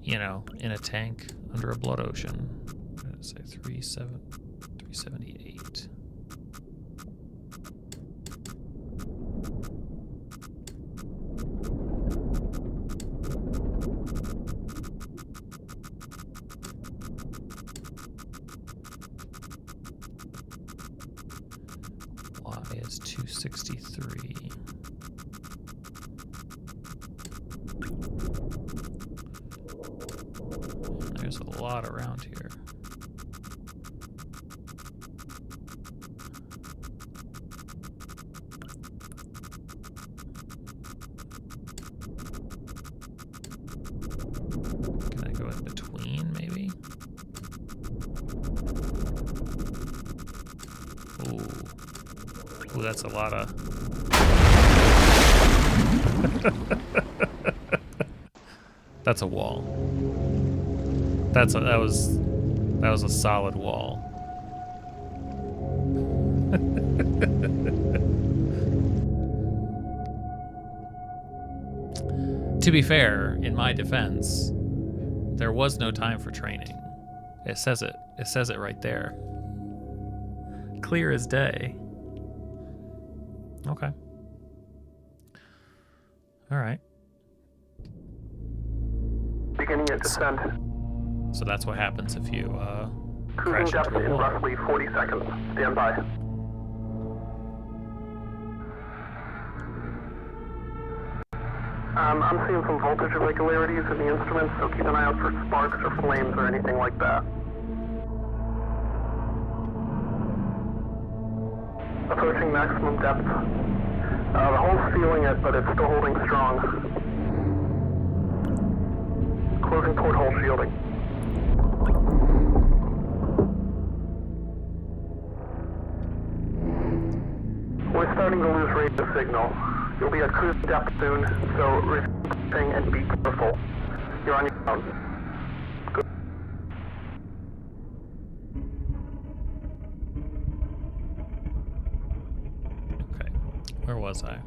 Speaker 1: you know, in a tank under a blood ocean. What did it say? 378. Is 263. There's a lot around here. Can I go in between, maybe? Ooh, that's a lot of... That's a wall. That was a solid wall. To be fair, in my defense, there was no time for training. It says it. It says it right there. Clear as day. Okay. All right.
Speaker 2: beginning your descent.
Speaker 1: So that's what happens if you
Speaker 2: Cruising
Speaker 1: crash
Speaker 2: depth
Speaker 1: into a
Speaker 2: in
Speaker 1: wall.
Speaker 2: roughly 40 seconds. Stand by. I'm seeing some voltage irregularities in the instruments, so keep an eye out for sparks or flames or anything like that. Approaching maximum depth. The hole's feeling it, but it's still holding strong. Closing porthole shielding. We're starting to lose radio signal. You'll be at cruise depth soon, so receive and be careful. You're on your own. Good.
Speaker 1: Okay, where was I?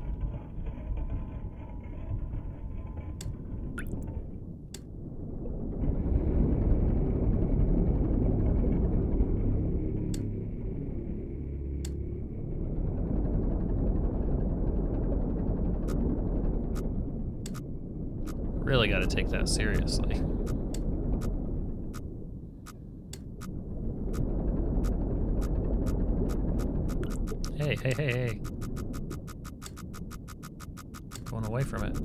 Speaker 1: Really got to take that seriously. Hey, hey, hey, hey. Going away from it.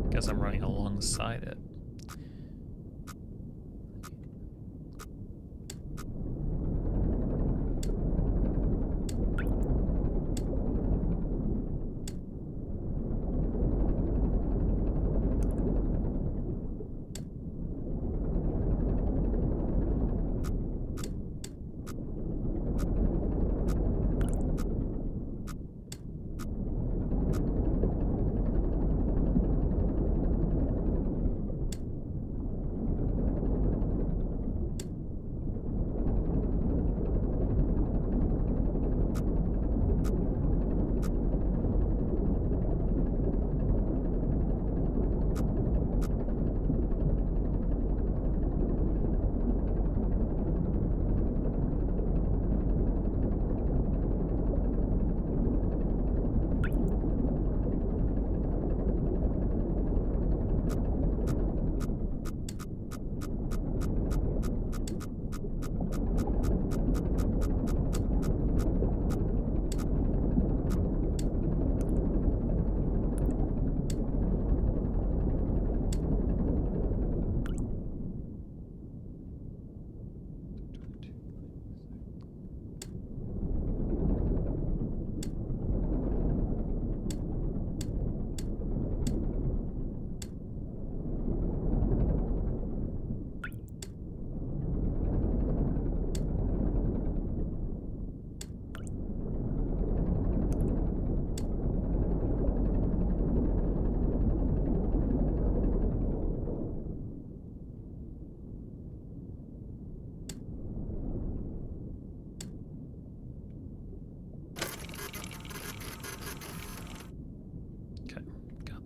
Speaker 1: Guess I'm running alongside it.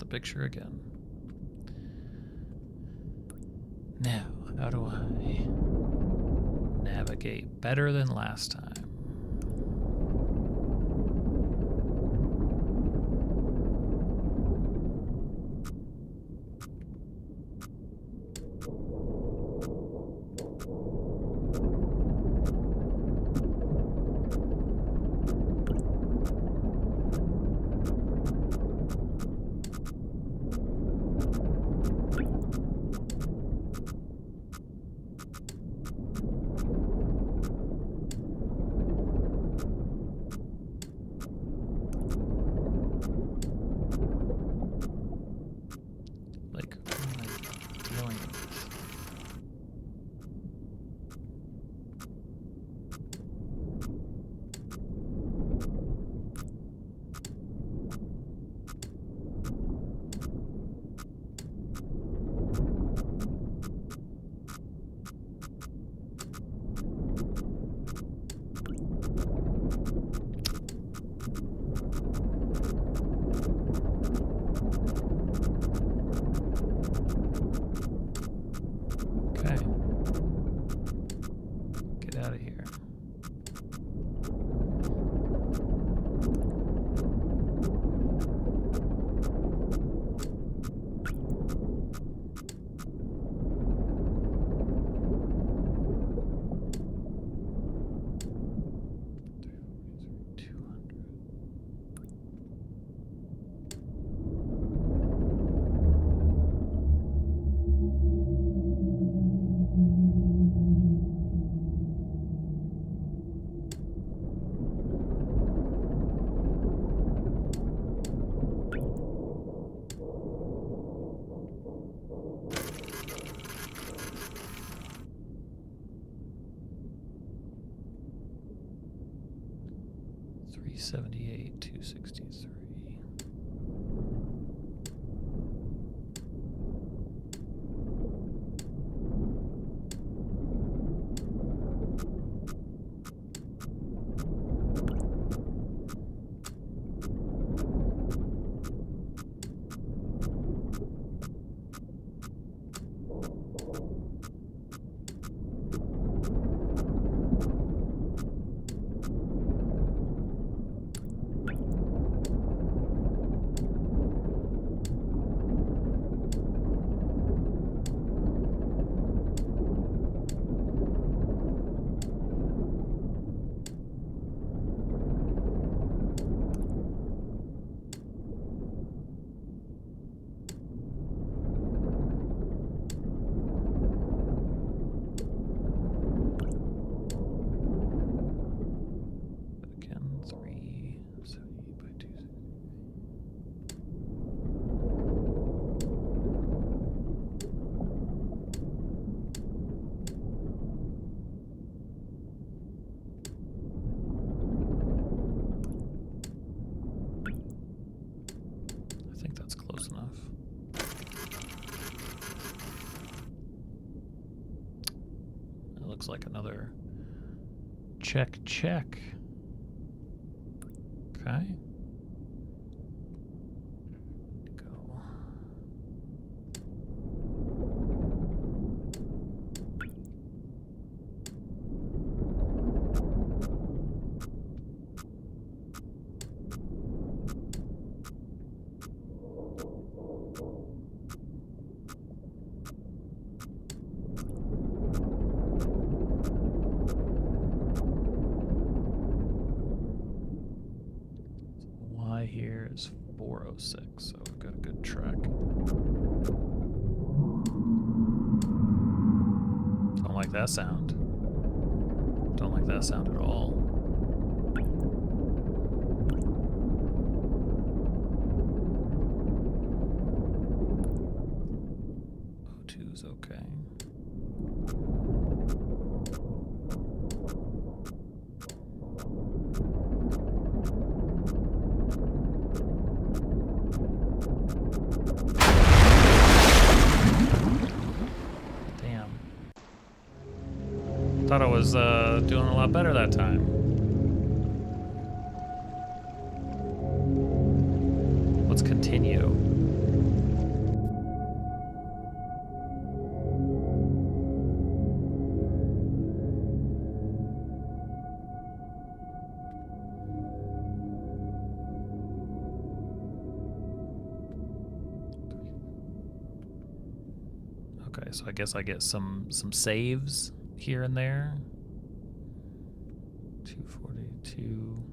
Speaker 1: Picture again. Now, how do I navigate better than last time? 378, 263. Again, 378 by 260. I think that's close enough. It looks like another check. Okay. Go. Y here is 406, so we've got a good track. Don't like that sound. Don't like that sound at all. O2's okay. Damn. Thought I was doing a lot better that time. Let's continue. Okay, so I guess I get some saves here and there. 242.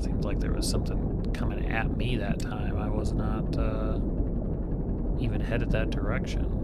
Speaker 1: Seems like there was something coming at me that time. I was not even headed that direction.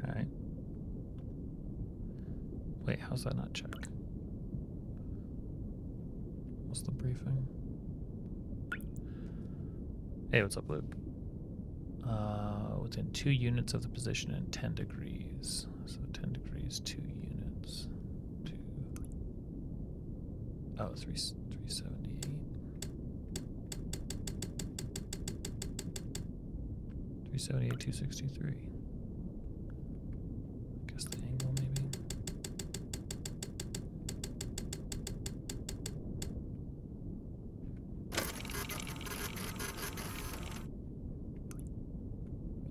Speaker 1: Okay. Wait, how's that not check? What's the briefing? Hey, what's up, Luke? Within 2 units of the position in 10 degrees. So 10 degrees, 2 units. 2. Oh, 378. 378, 263. I guess the angle, maybe.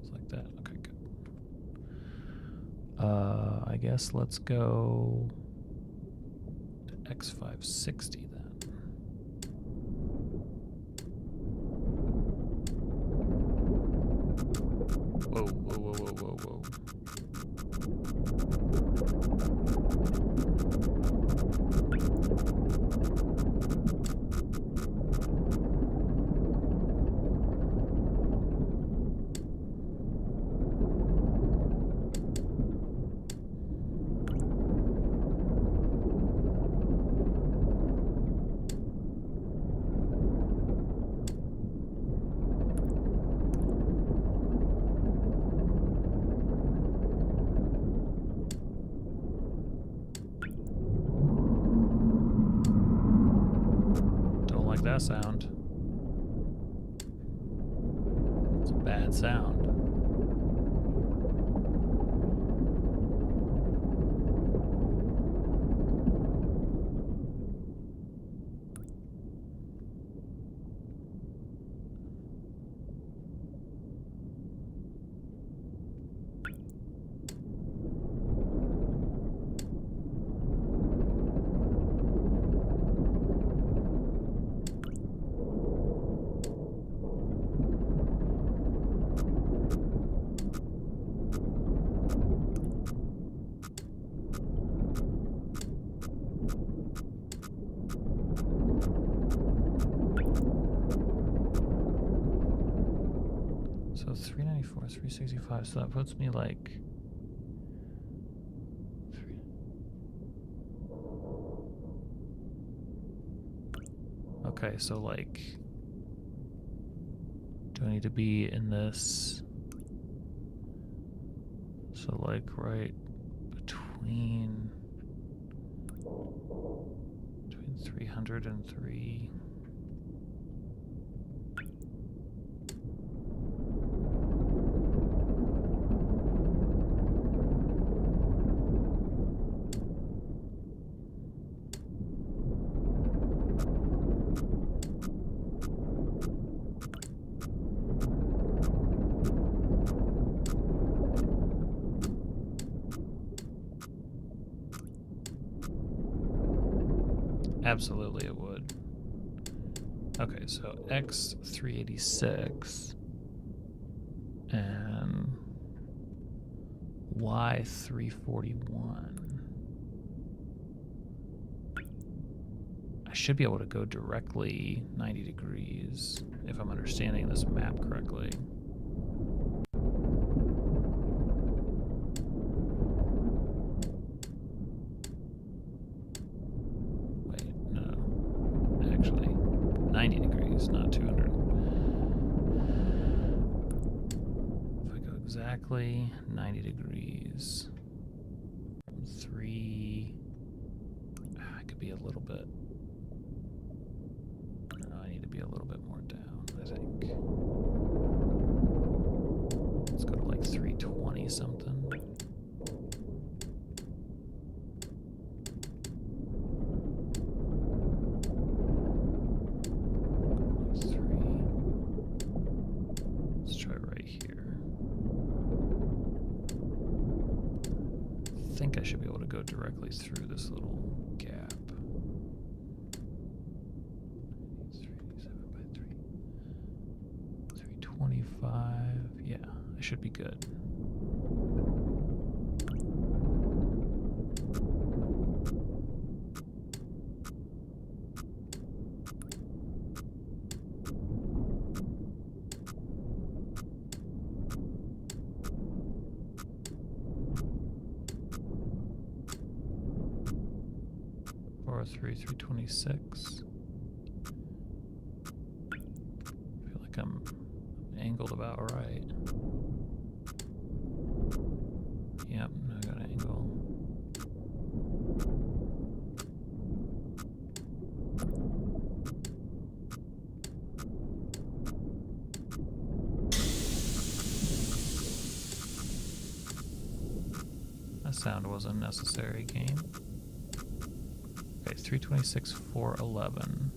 Speaker 1: It's like that. Okay, good. I guess let's go to X560 then. Whoa, whoa, whoa, whoa, whoa, whoa. That sound. It's a bad sound. So 394, 365, so that puts me like... Okay, so like... Do I need to be in this? So like right between 300 and 3... Absolutely it would. Okay, so X 386 and Y 341. I should be able to go directly 90 degrees if I'm understanding this map correctly. Wait, no. Actually, 90 degrees, not 200. If I go exactly 90 degrees, 3, I could be a little bit. I need to be a little bit more down, I think. Let's go to like 320 something. Let's try right here. I think I should be able to go directly through this little gap. 325, yeah, I should be good. Or 326. I feel like I'm angled about right. Yep, I got an angle. That sound wasn't necessary, game. Okay, 326, 411.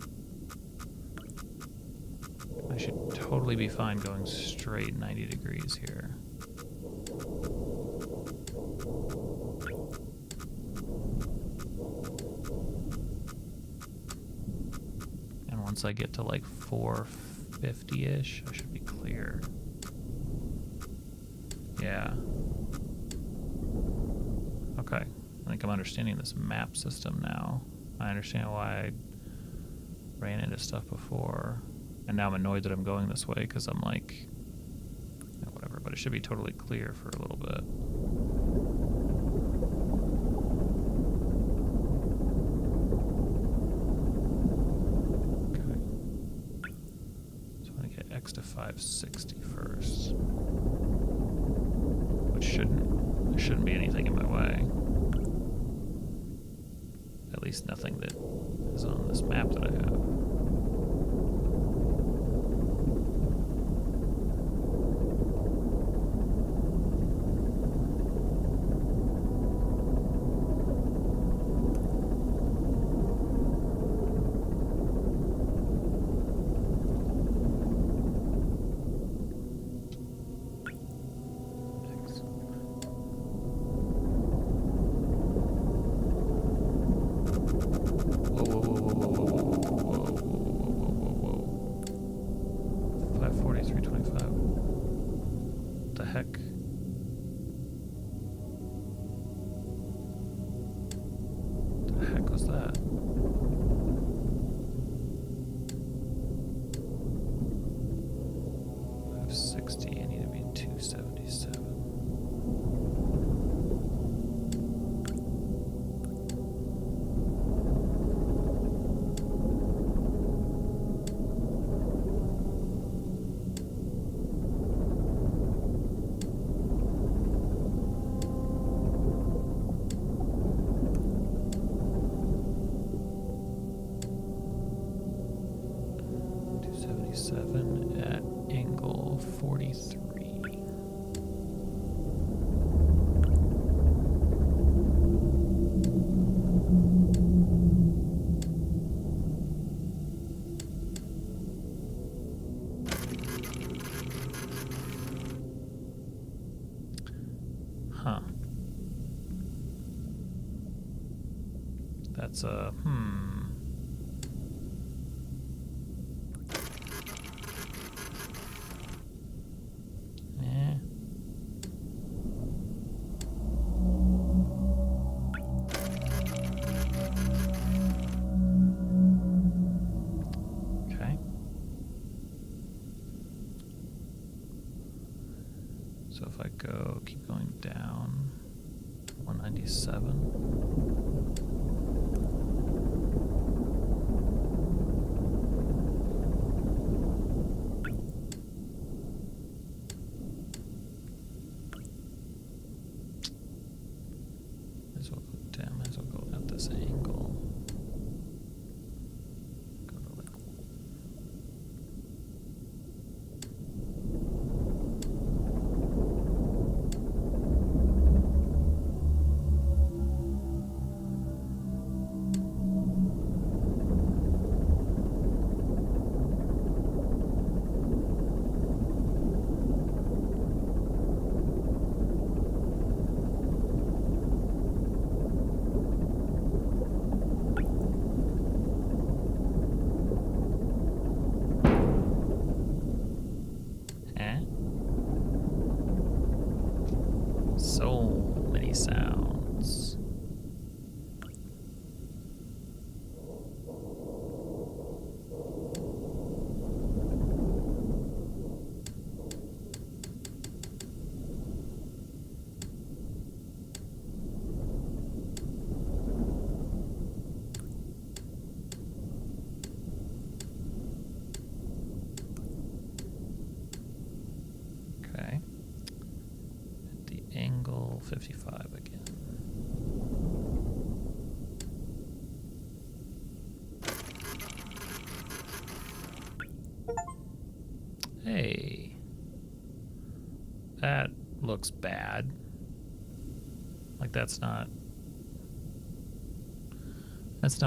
Speaker 1: I should totally be fine going straight 90 degrees here. And once I get to like 450-ish, I should be clear. Yeah. Okay. I think I'm understanding this map system now. I understand why I ran into stuff before. And now I'm annoyed that I'm going this way because I'm like, yeah, whatever, but it should be totally clear for a little bit. Okay. So I'm going to get X to 560 first. Which there shouldn't be anything in my way. At least nothing that is on this map that I have. At angle 43. Huh. That's a so if I keep going down, 197. Might as well go down, might as well go at this angle. Go to like so many sounds. Okay. At the angle 55 again. Hey. That looks bad. Like that's not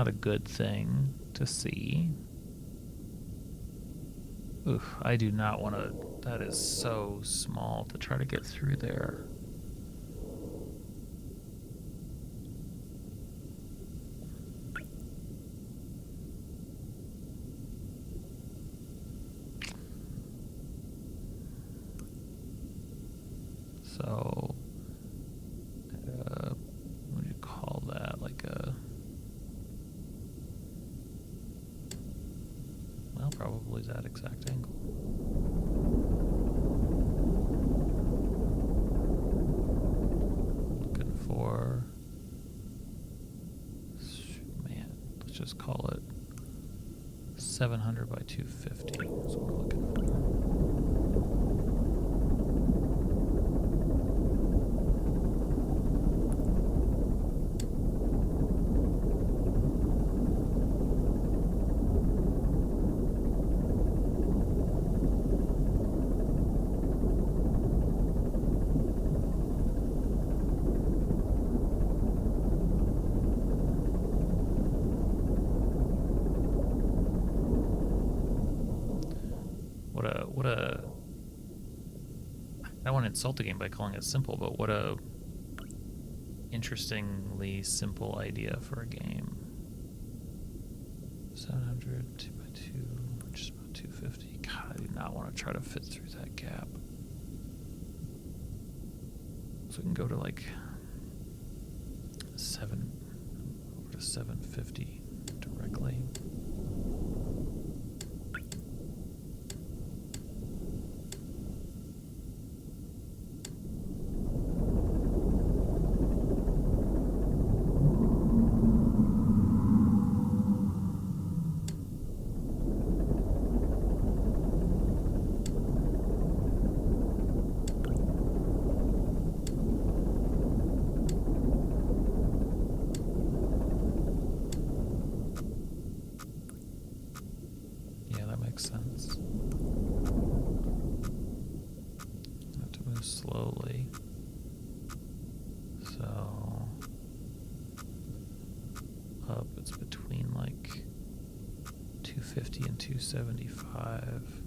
Speaker 1: a good thing to see. Oof, I do not want to. That is so small to try to get through there. So, what do you call that? Like a, well, probably that exact angle. Looking for, man, let's just call it 700 by 250. That's what we're looking for. I don't want to insult the game by calling it simple, but what a interestingly simple idea for a game. 700, 2 by 2, just about 250. God, I do not want to try to fit through that gap. So we can go to like 750 directly. Sense. I have to move slowly. So up, it's between like 250 and 275.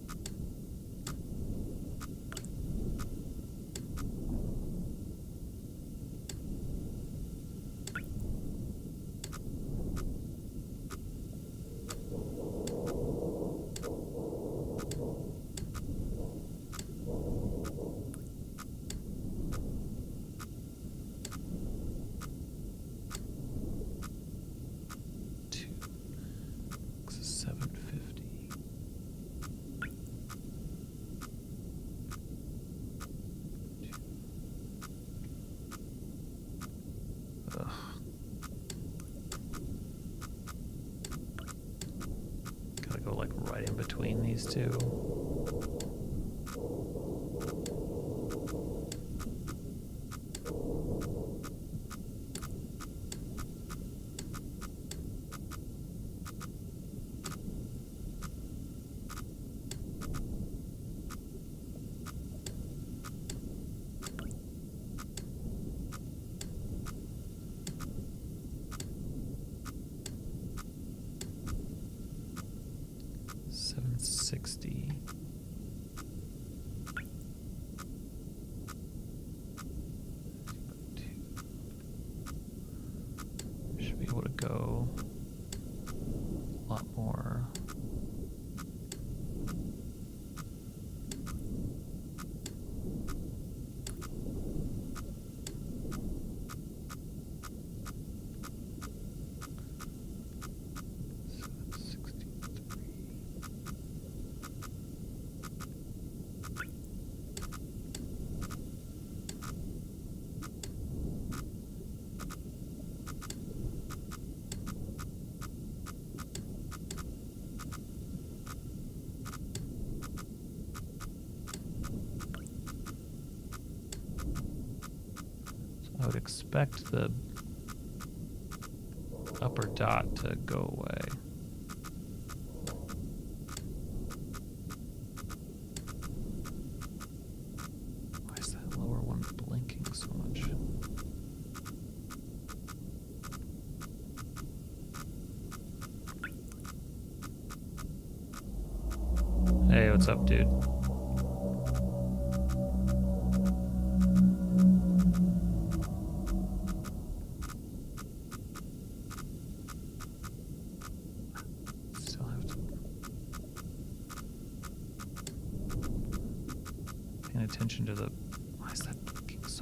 Speaker 1: Gotta go like right in between these two. Should be able to go a lot more. I would expect the upper dot to go away. Why is that lower one blinking so much? Hey, what's up, dude? Attention to the, why is that blinking so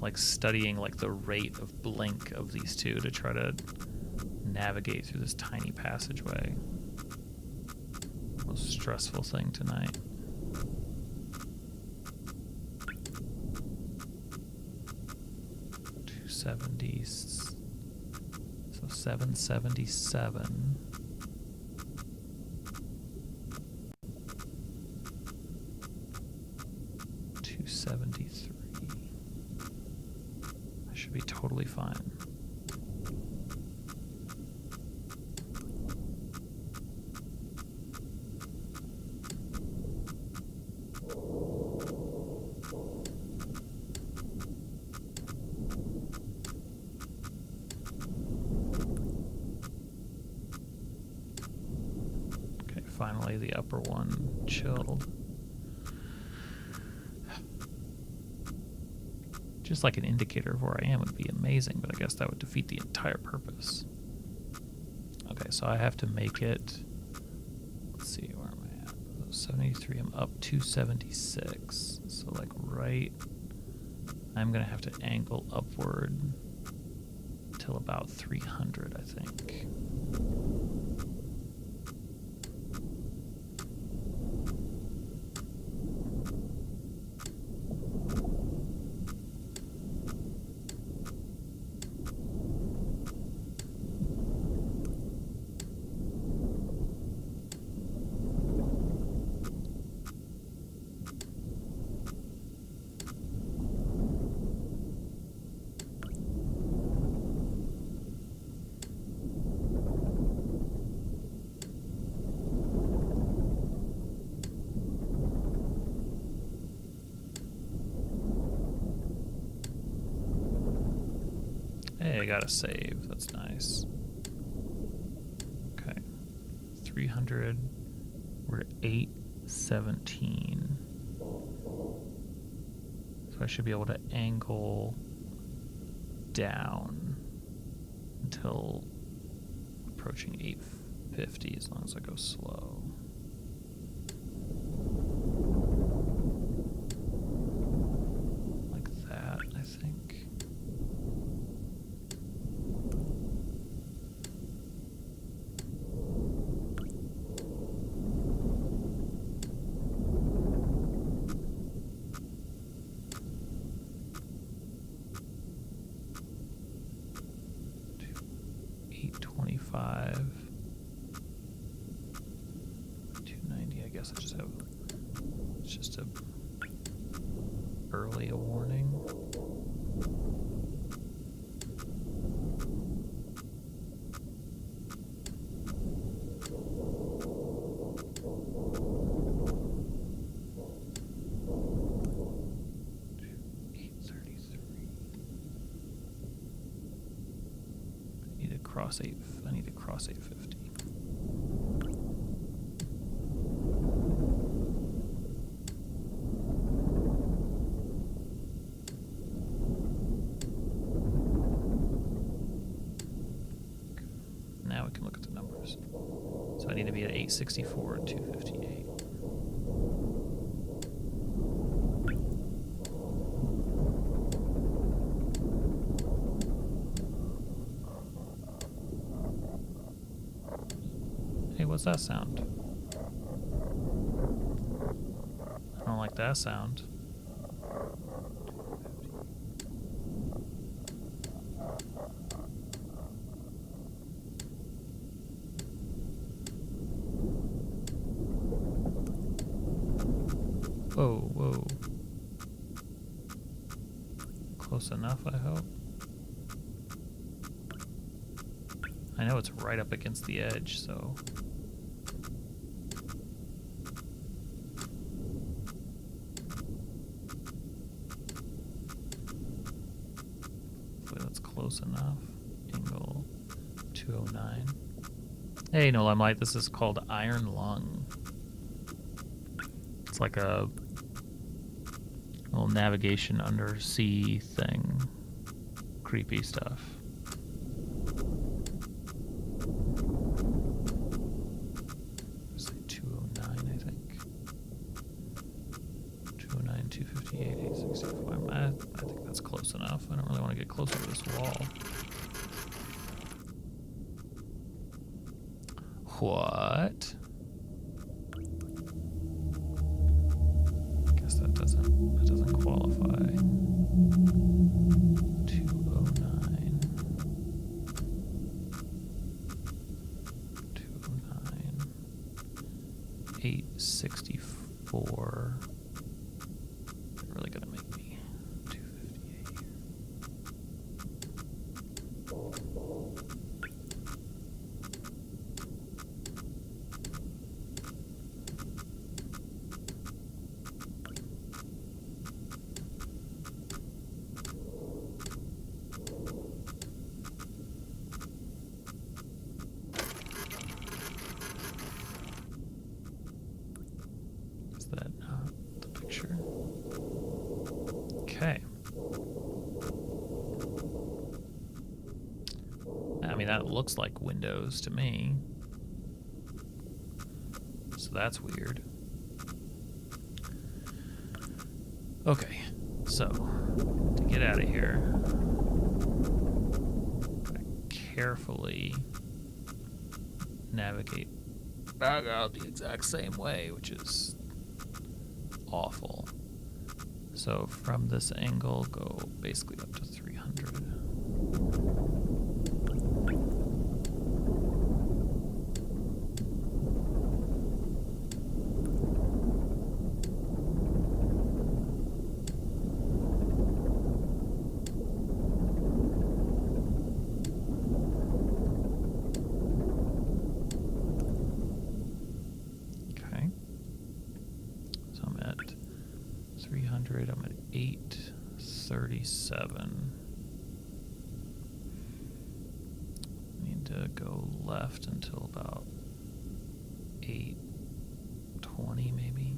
Speaker 1: like studying like the rate of blink of these two to try to navigate through this tiny passageway. Most stressful thing tonight. $270, so $777. $273. I should be totally fine. Okay, finally the upper one chilled. Just like an indicator of where I am would be amazing, but I guess that would defeat the entire purpose. Okay, so I have to make it, let's see, where am I at? 73, I'm up 276. So like right, I'm gonna have to angle upward till about 300, I think. Hey, I got a save. That's nice. Okay. 300. We're at 817. So I should be able to angle down until approaching 850 as long as I go slow. Like that, I think. $290, I guess I just have, it's just a early a warning. I need to cross 850. Now we can look at the numbers. So I need to be at 864 and 258. What's that sound? I don't like that sound. Whoa, whoa. Close enough, I hope. I know it's right up against the edge, so... Close enough. Angle 209. Hey, no limelight. This is called Iron Lung. It's like a little navigation undersea thing. Creepy stuff. Say 209, I think. 209, 258, 864. I think that's close enough. I don't really want to get closer to this wall. What? Guess that doesn't qualify. 209. 209. 864. Really gonna make me 258 here. Is that not the picture? Okay. I mean, that looks like windows to me. So that's weird. Okay, so to get out of here, gotta carefully navigate back out the exact same way, which is awful. So from this angle, go basically up to 300. Okay. So I'm at 300, I'm at 837. Need to go left until about 820 maybe.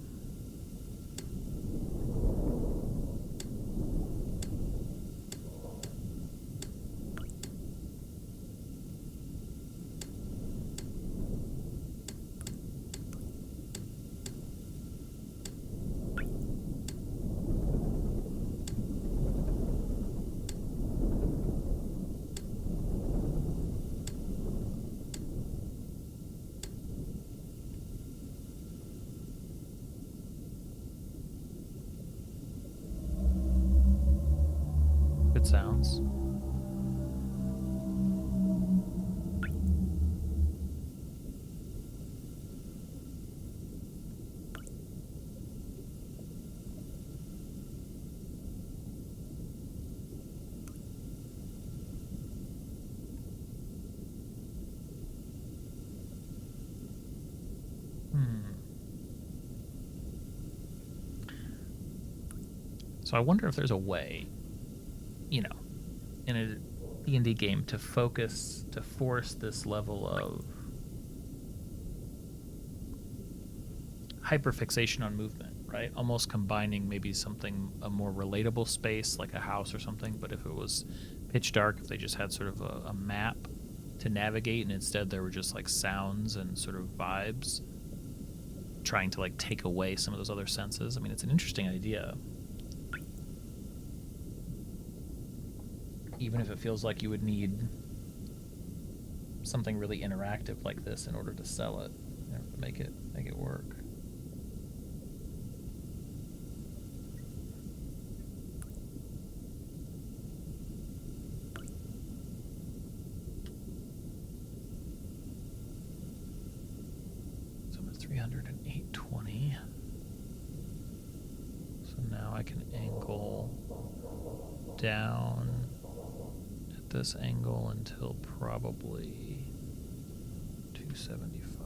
Speaker 1: Good sounds. So I wonder if there's a way, you know, in a D&D game to force this level of hyperfixation on movement, right? Almost combining maybe a more relatable space like a house or something, but if it was pitch dark, if they just had sort of a map to navigate and instead there were just like sounds and sort of vibes trying to like take away some of those other senses. I mean, it's an interesting idea. Even if it feels like you would need something really interactive like this in order to sell it, you know, to make it work. So I'm at 300 and 820. So now I can angle down this angle until probably 275.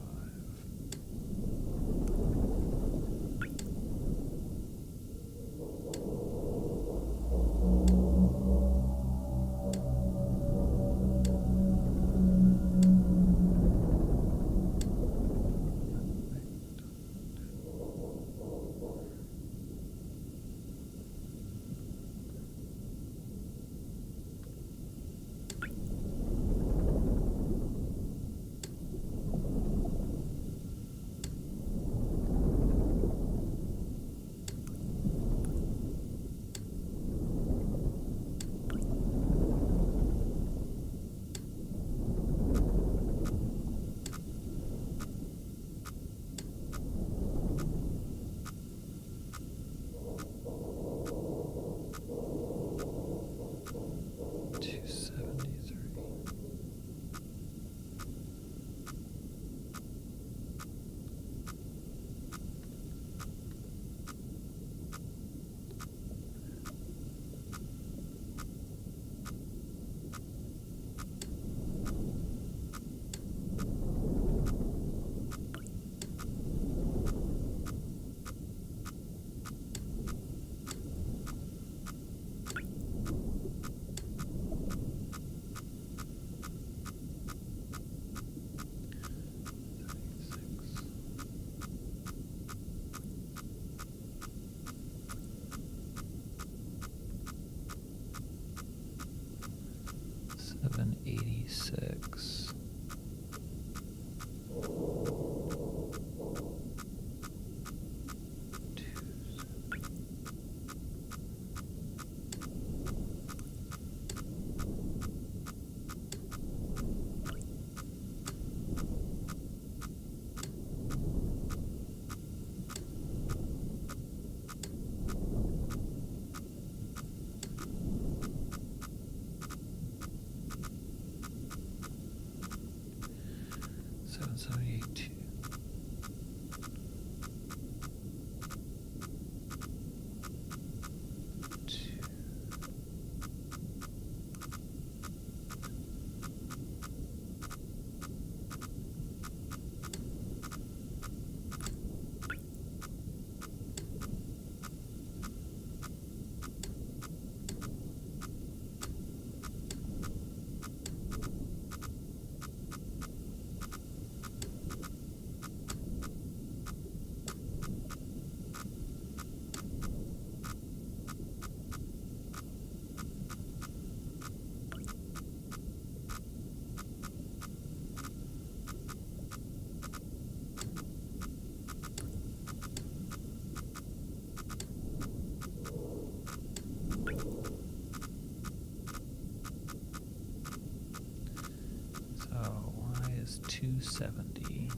Speaker 1: 270.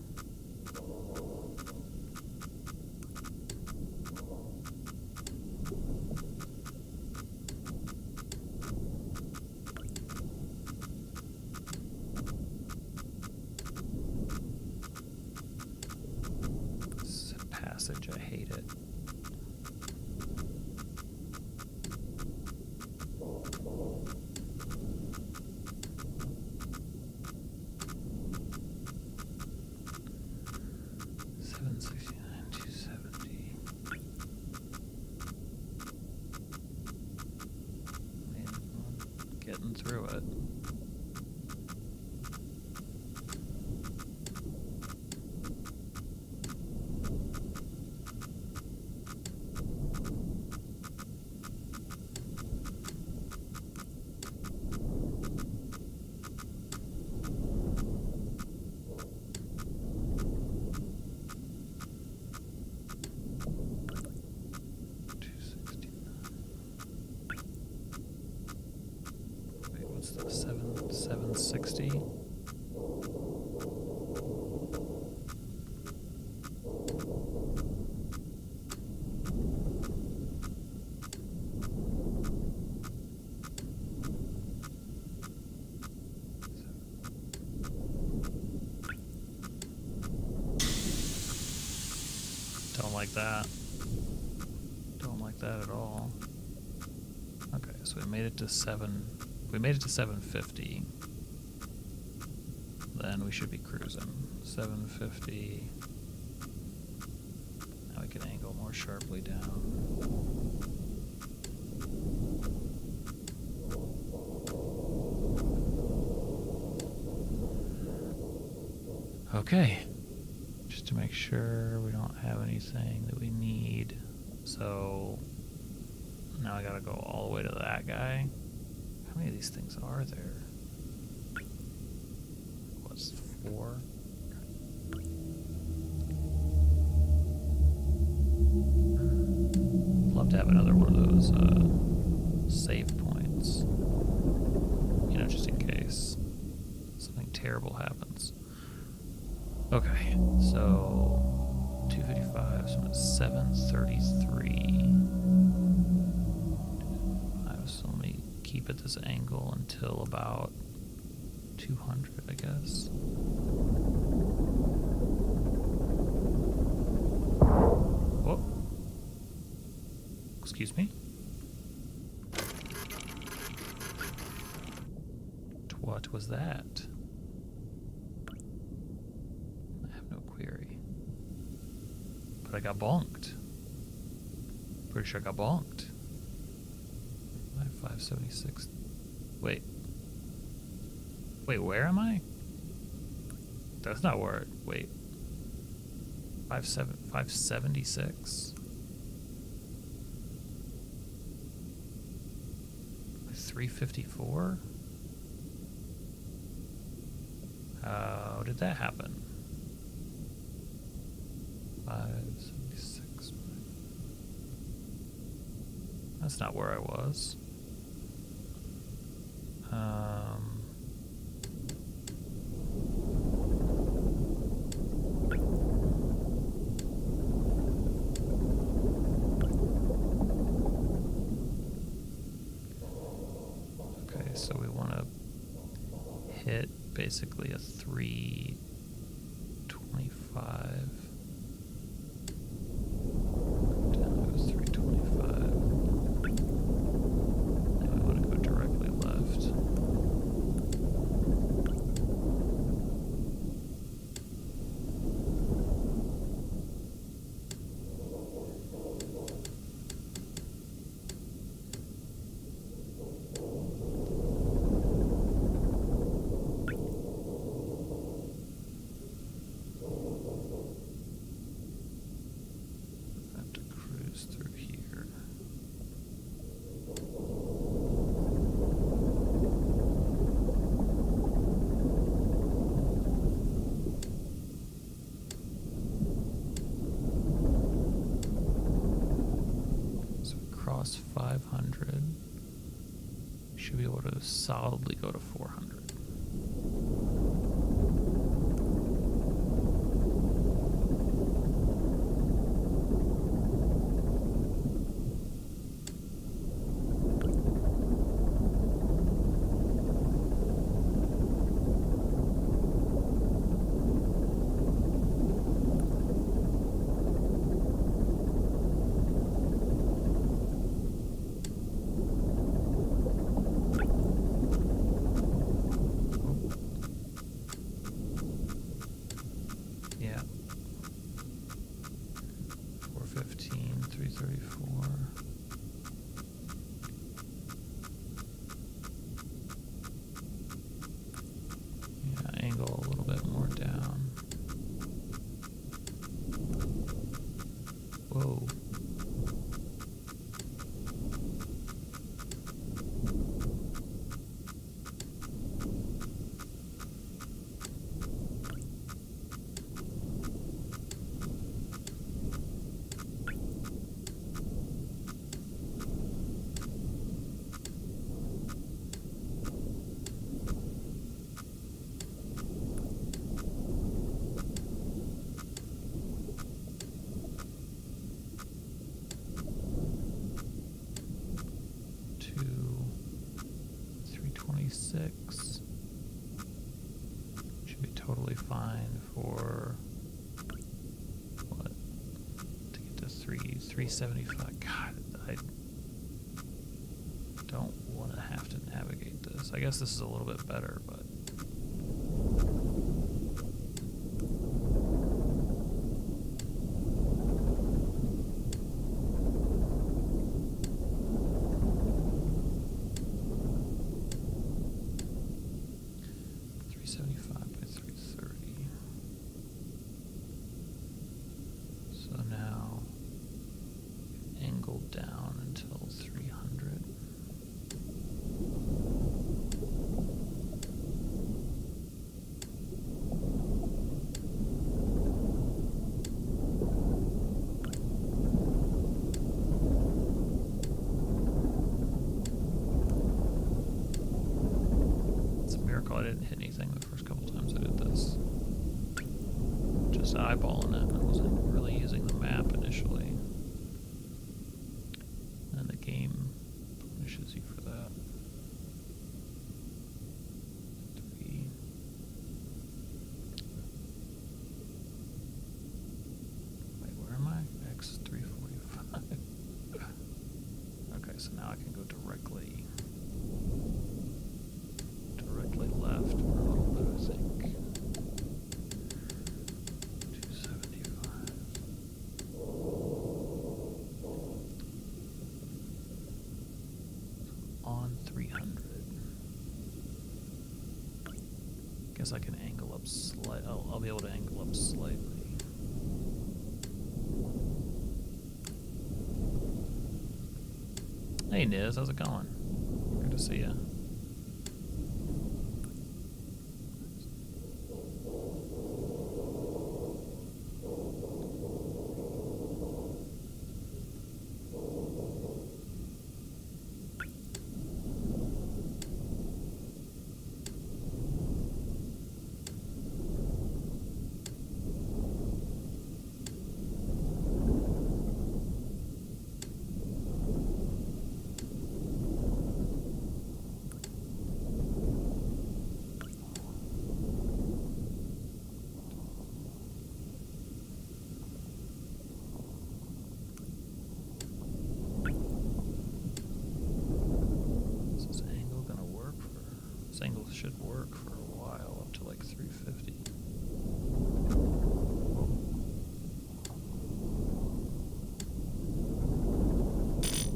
Speaker 1: This is a passage. I hate it. Getting through it. What's the 760? Don't like that. Don't like that at all. Okay, so we made it to 750. Then we should be cruising. 750. Now we can angle more sharply down. Okay. Just to make sure we don't have anything that we need. So now I gotta go all the way to that guy. How many of these things are there? What's 4? Love to have another one of those save points. You know, just in case something terrible happens. Okay, so 255, so I'm at 733. So let me keep at this angle until about 200, I guess. Whoa. Excuse me. What was that? I have no query. But I got bonked. Pretty sure I got bonked. 576. Wait, where am I? That's not where. Wait. 576. 354. How did that happen? 576. That's not where I was. Okay, so we want to hit basically a 325. Down to 325. And we want to go directly left. Cross 500. We should be able to solidly go to 400. Whoa. Should be totally fine for what? To get to 375. God, I don't want to have to navigate this. I guess this is a little bit better, but down until 300. It's a miracle I didn't hit anything the first couple times I did this. Just eyeballing it. I wasn't really using the map initially. Game punishes you for that. 3. Wait, where am I? X 345. Okay, so now I can go directly left for a little bit, I think. 275. On 300. Guess I can angle up slightly. I'll be able to angle up slightly. Hey Niz, how's it going? Good to see ya. This angle should work for a while, up to like 350. Whoa.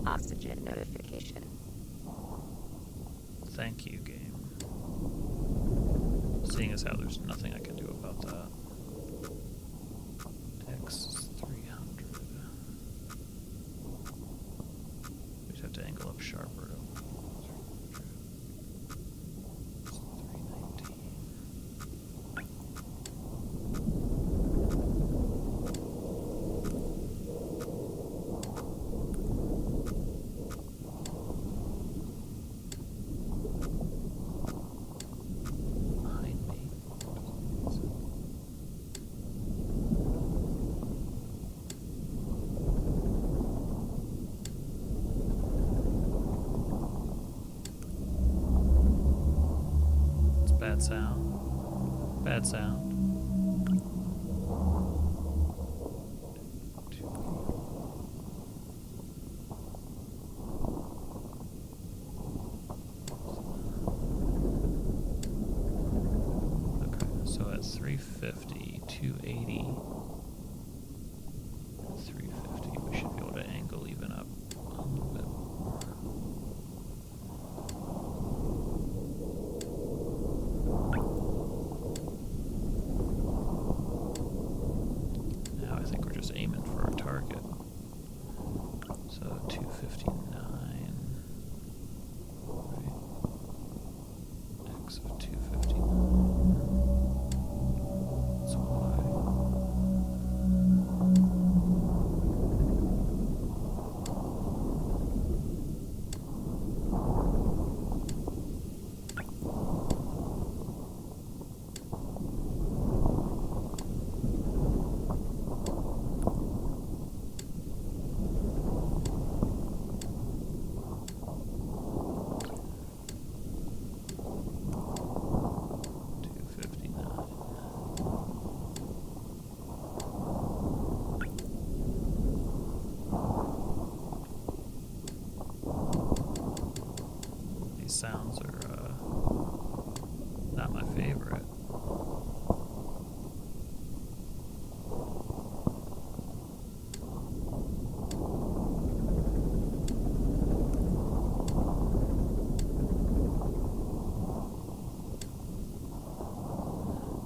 Speaker 3: Oxygen notification.
Speaker 1: Thank you, game. Seeing as how there's nothing I can do about that. X 300. We just have to angle up sharper. Bad sound. Bad sound. Okay, so at 350, 280, 350, we should be able to angle even up a little bit more. Aiming for our target. So 259. Right. X of 259. That's Y. Sounds are not my favorite.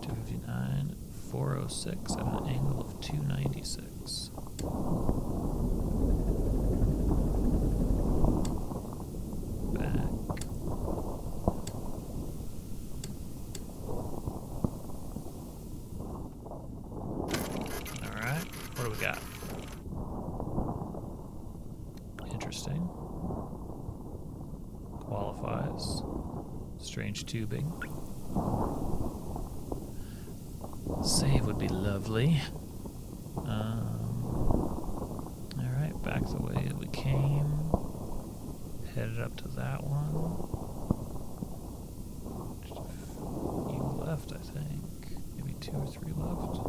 Speaker 1: $259, 406 at an angle of 296. What do we got? Interesting. Qualifies. Strange tubing. Save would be lovely. Alright, back the way that we came. Headed up to that one. Just a few left, I think. Maybe 2 or 3 left.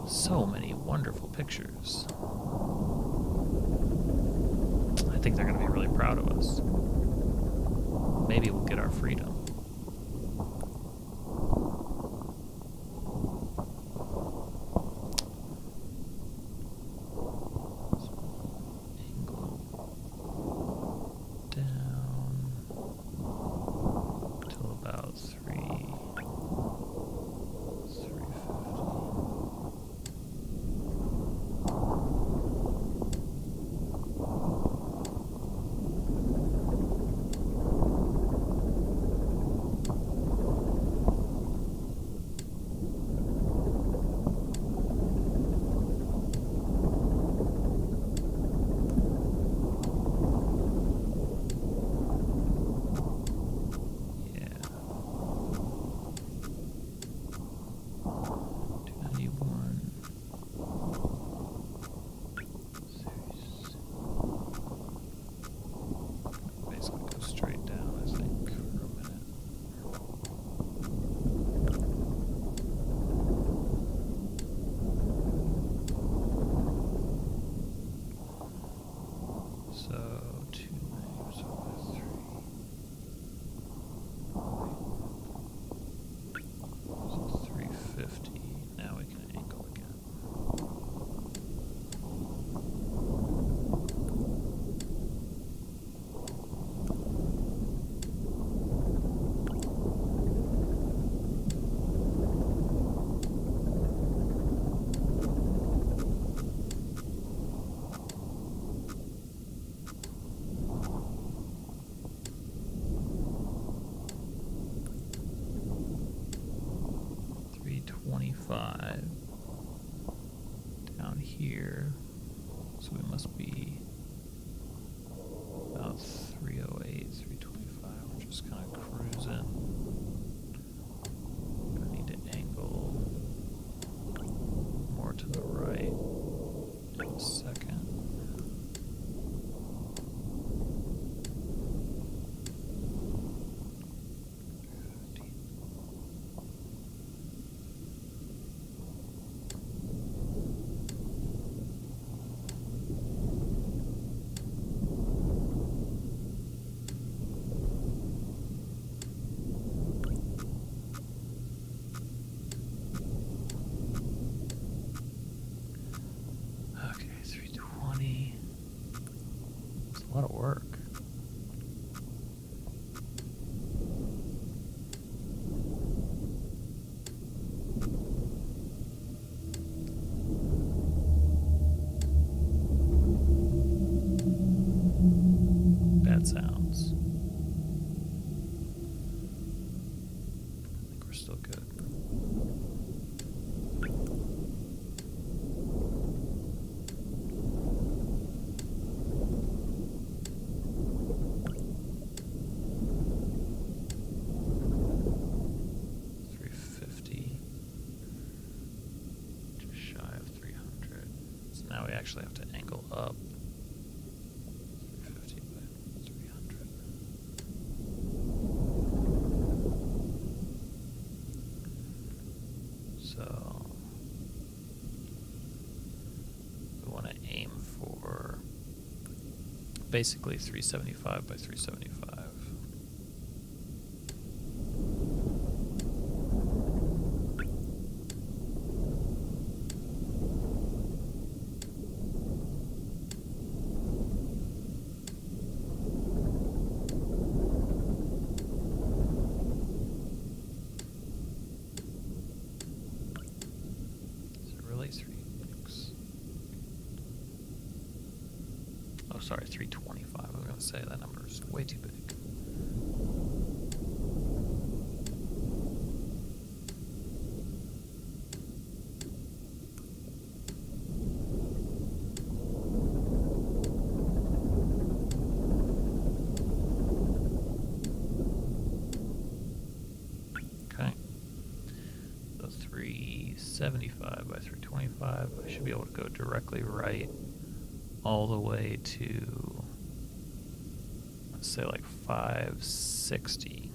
Speaker 1: So many wonderful pictures. I think they're going to be really proud of us. Maybe we'll get our freedom. Angle down till about 350. Down here, so we must be about 308, 325. We're just kind of cruising. I need to angle more to the right in a second. A lot of work. that sounds. I think we're still good. Now we actually have to angle up. 350 by 300. So we want to aim for basically 375 by 375. Sorry, 325. I was going to say that number is way too big. Okay. So 375 by 325. I should be able to go directly right all the way to, let's say, like 560.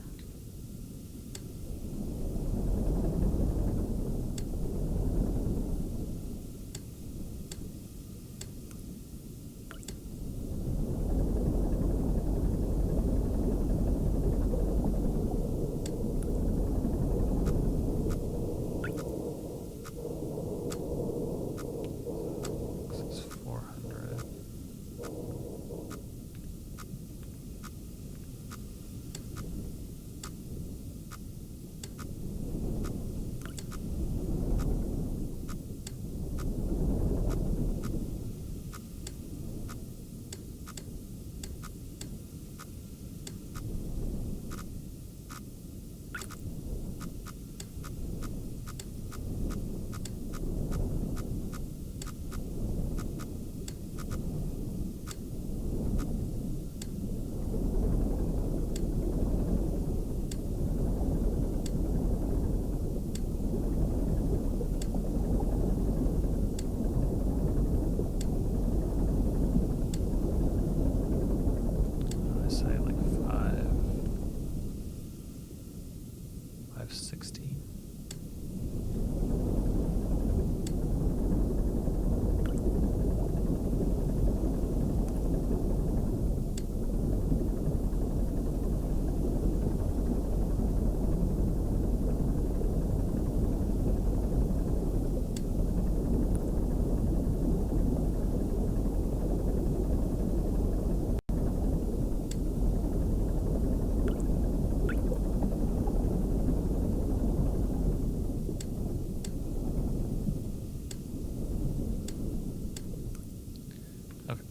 Speaker 1: Okay,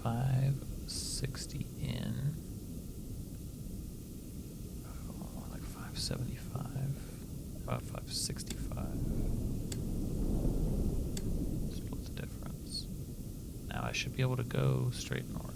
Speaker 1: 560 in. Oh, like 575. About 565. Split the difference. Now I should be able to go straight north.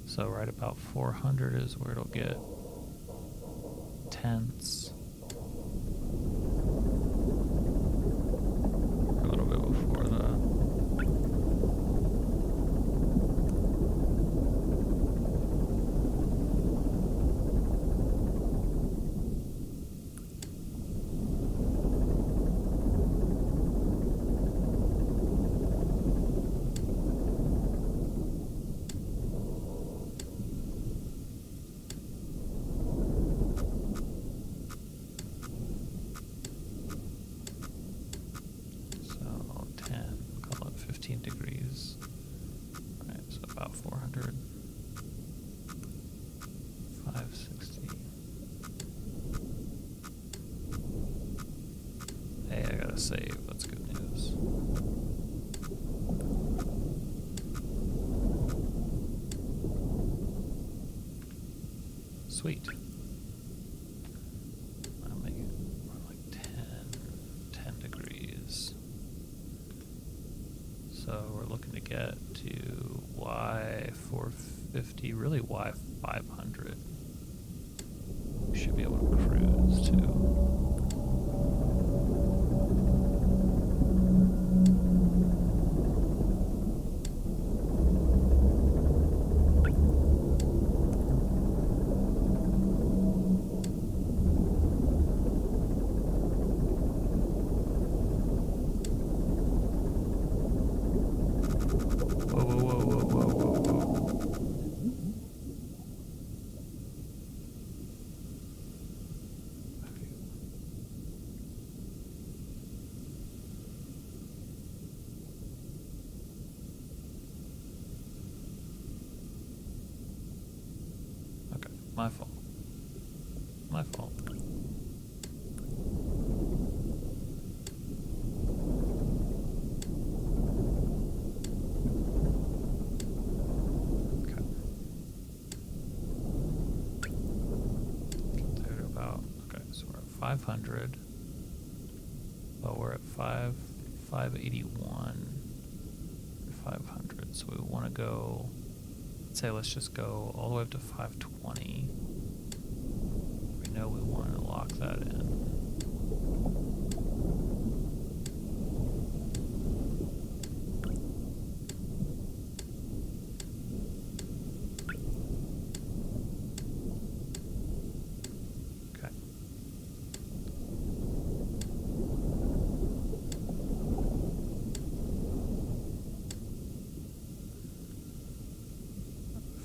Speaker 1: So right about 400 is where it'll get tense. A little bit before that. got a save. That's good news. Sweet. I'll make it more like 10 degrees. So we're looking to get to Y450, really Y500. We should be able to cruise too. My fault. My fault. Okay. Get there to about, okay, so we're at 500. Well, we're at 581. 500. So we want to go, let's say, let's just go all the way up to 520. We know we want to lock that in. Okay.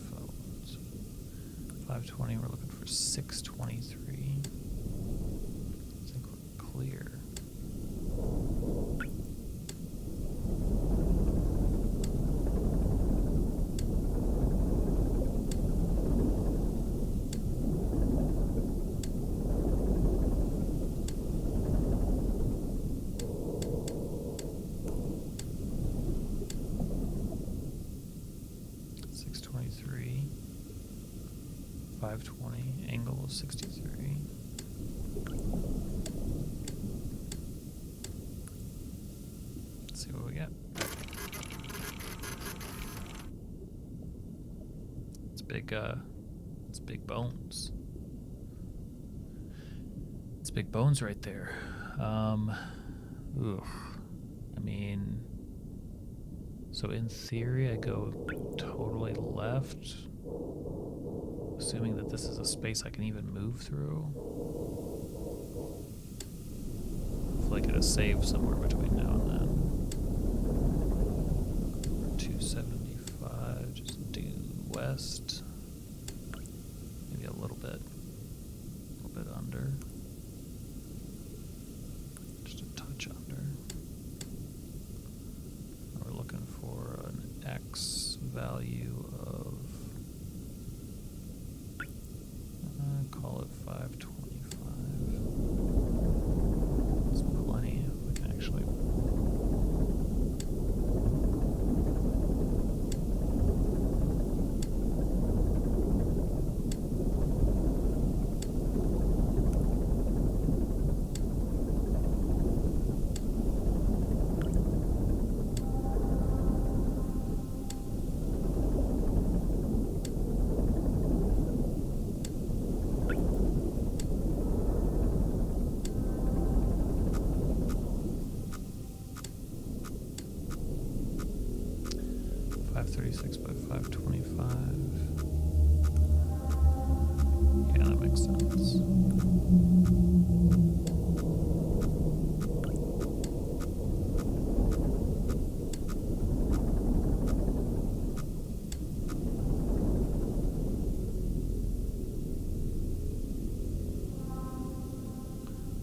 Speaker 1: Phones. 520, we're looking for 623. I think we're clear. Angle 63. Let's see what we get. It's big bones. It's big bones right there. Oof. I mean, so in theory I go totally left, assuming that this is a space I can even move through. Hopefully I get a save somewhere between now and then. 275, just do west. Maybe a little bit under. Just a touch under. We're looking for an X value of, call it 525. That's plenty. We can actually. .536 by 525. Yeah, that makes sense.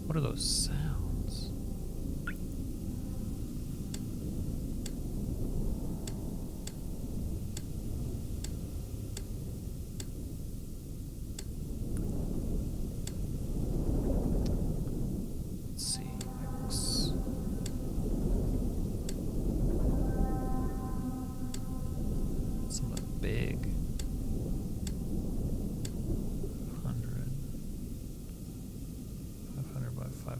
Speaker 1: What are those sounds? Let's see. X.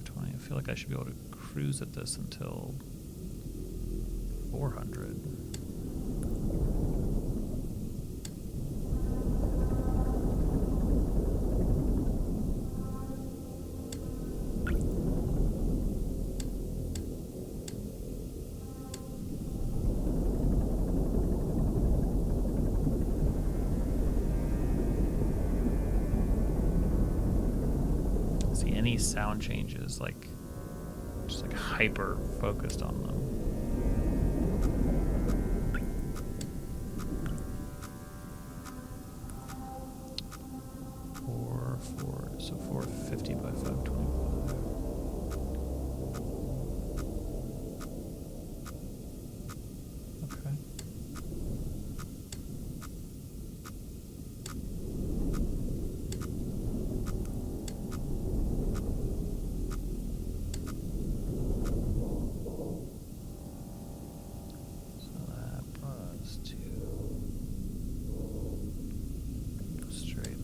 Speaker 1: 520. I feel like I should be able to cruise at this until 400. See any sound changes, like just like hyper focused on them. So 450 by 525. Okay. So that was to go straight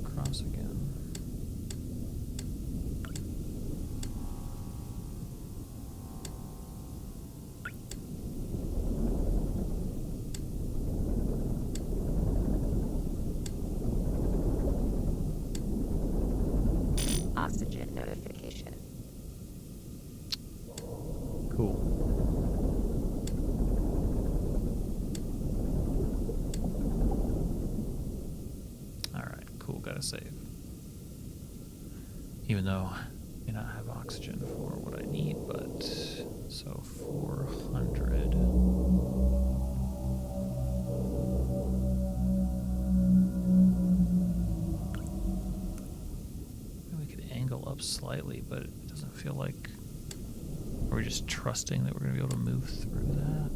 Speaker 1: across again.
Speaker 3: Oxygen notification.
Speaker 1: Cool. Alright, cool, gotta save. Even though I may not have oxygen for what I need, but so 400. Maybe we could angle up slightly, but it doesn't feel like. Are we just trusting that we're going to be able to move through that?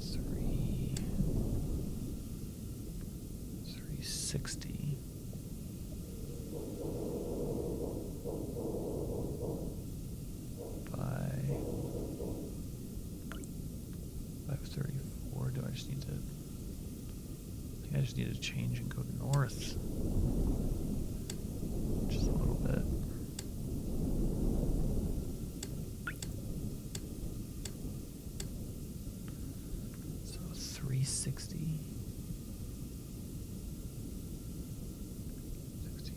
Speaker 1: Three 360. By 534. Do I just need to? I think I just need to change and go north. Just a little bit. So 360. 60.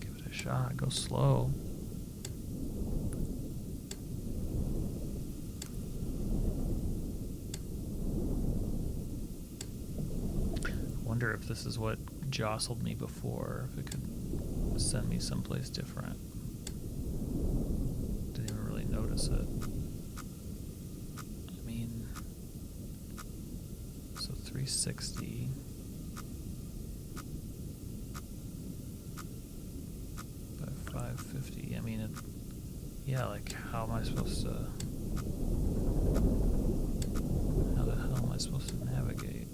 Speaker 1: Give it a shot. Go slow. Wonder if this is what jostled me before, if it could send me someplace different. Didn't even really notice it. I mean, so 360. By 550. I mean, it, yeah, like, how am I supposed to. How the hell am I supposed to navigate?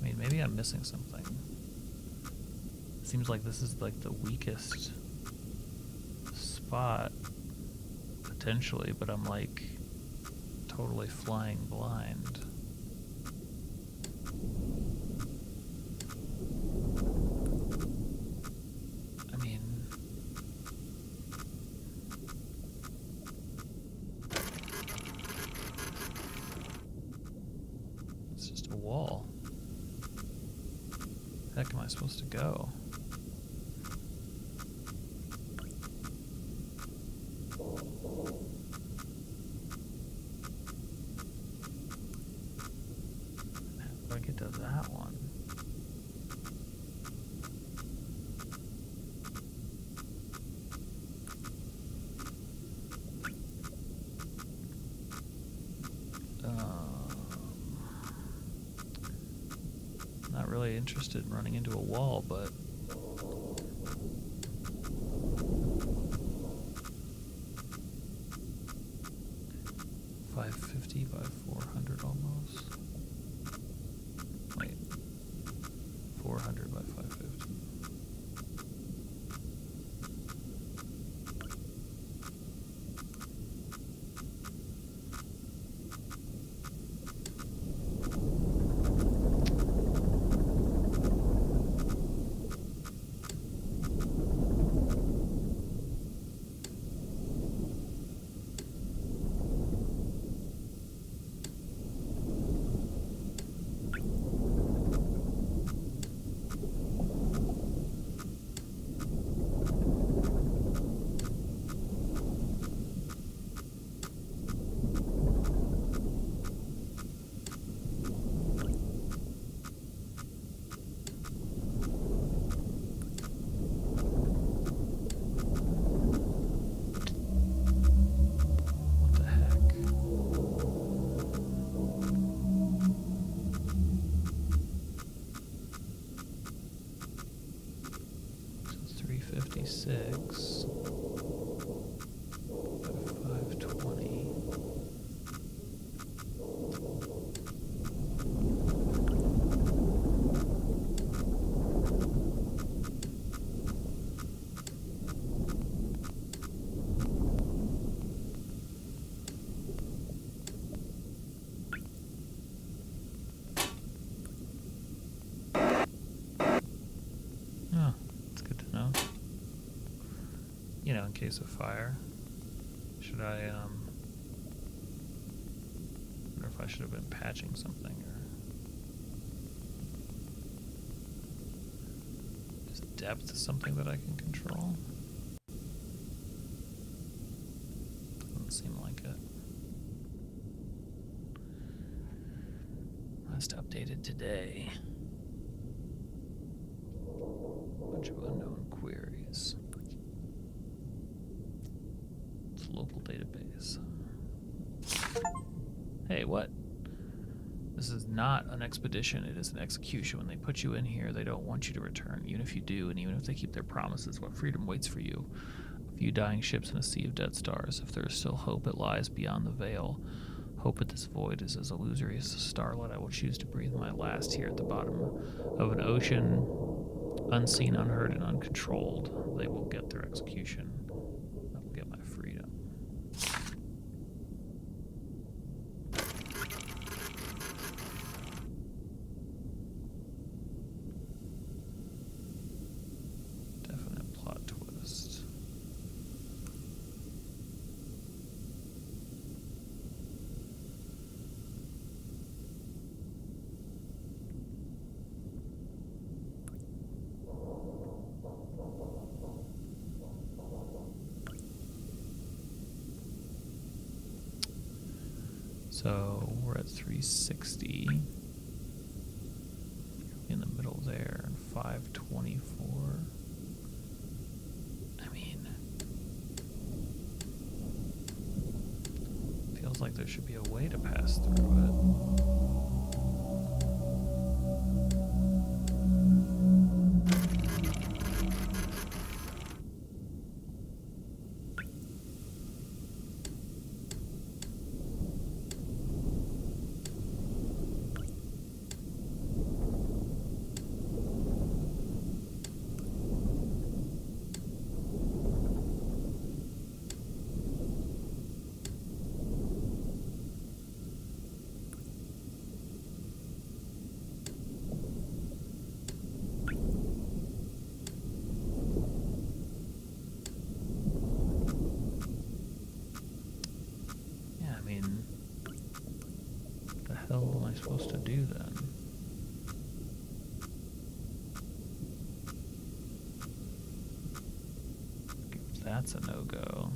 Speaker 1: I mean, maybe I'm missing something. Seems like this is like the weakest spot, potentially, but I'm like totally flying blind. I mean, it's just a wall. Heck am I supposed to go? How do I get to that one? Not really interested in running into a wall, but... $550 by 400 almost. Wait. 400 by 550. What the heck? So 356 by 520. Oh, that's good to know. You know, in case of fire. Should I, wonder if I should have been patching something, or... Is depth something that I can control? Doesn't seem like it. Last updated today. Bunch of unknown queries. It's a local database. Hey, what? This is not an expedition, it is an execution. When they put you in here, they don't want you to return. Even if you do, and even if they keep their promises, what freedom waits for you? A few dying ships and a sea of dead stars. If there is still hope, it lies beyond the veil. Hope at this void is as illusory as the starlight. I will choose to breathe my last here at the bottom of an ocean, unseen, unheard, and uncontrolled. They will get their execution. I will get my freedom. Definite plot twist. So we're at 360 in the middle there, and 524. I mean, feels like there should be a way to pass through it. What am I supposed to do then? If that's a no-go.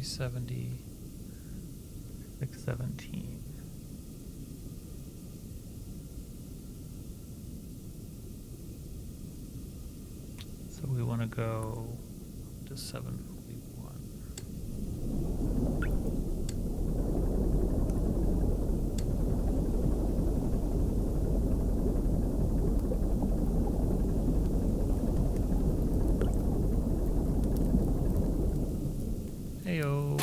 Speaker 1: 370, 617. So we want to go to 741. Heyo.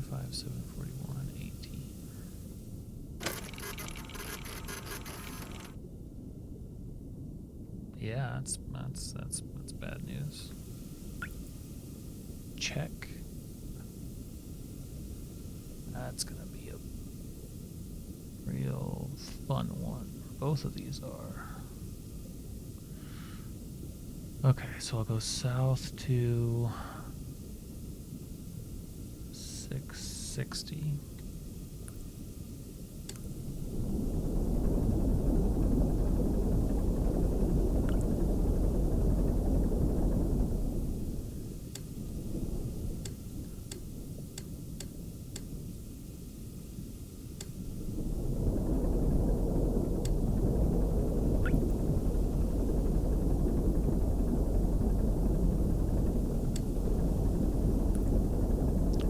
Speaker 1: Five, 741, 18. Yeah, that's bad news. Check. That's gonna be a real fun one. Both of these are. Okay, so I'll go south to 660.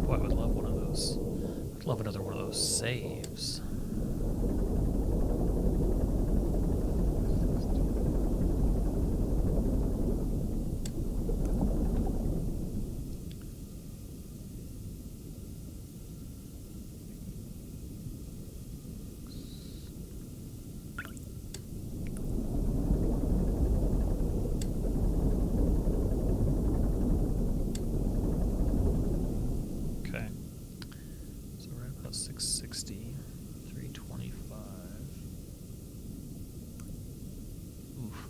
Speaker 1: Boy, I would love one of those. I'd love another one of those saves. Okay. So we're at about 660, 325. Oof.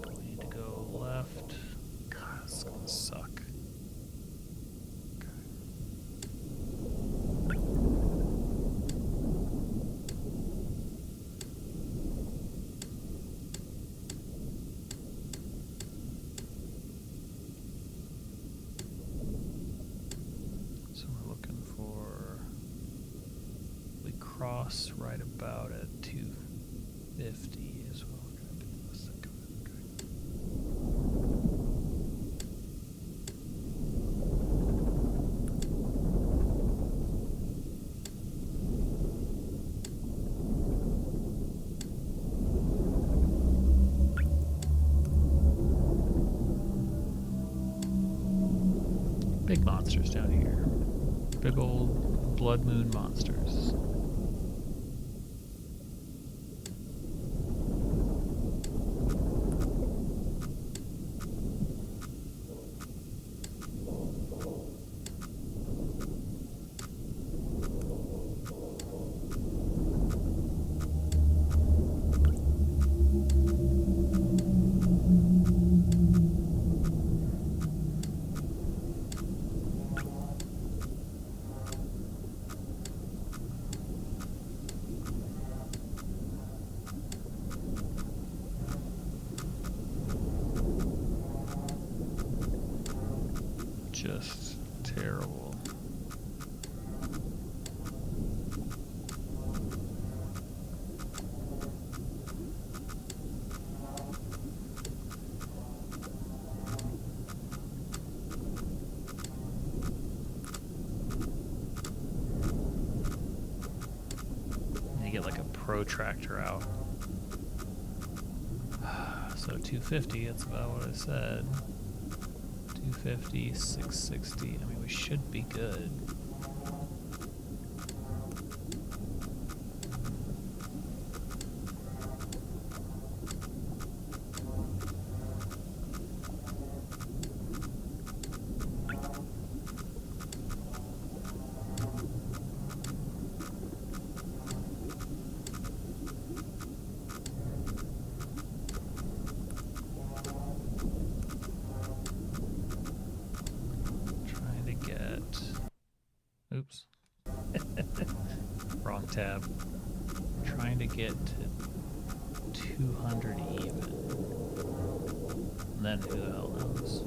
Speaker 1: We need to go left. God, this is gonna suck. Okay. So we're looking for, we cross right about at 250 is what we're gonna do. Let's think of it. Okay. big monsters down here. Big old blood moon monsters. Just terrible. You get like a protractor out. So 250, that's about what I said. 250, 660. I mean, we should be good. Oops. Wrong tab. Trying to get to 200 even. And then who the hell knows?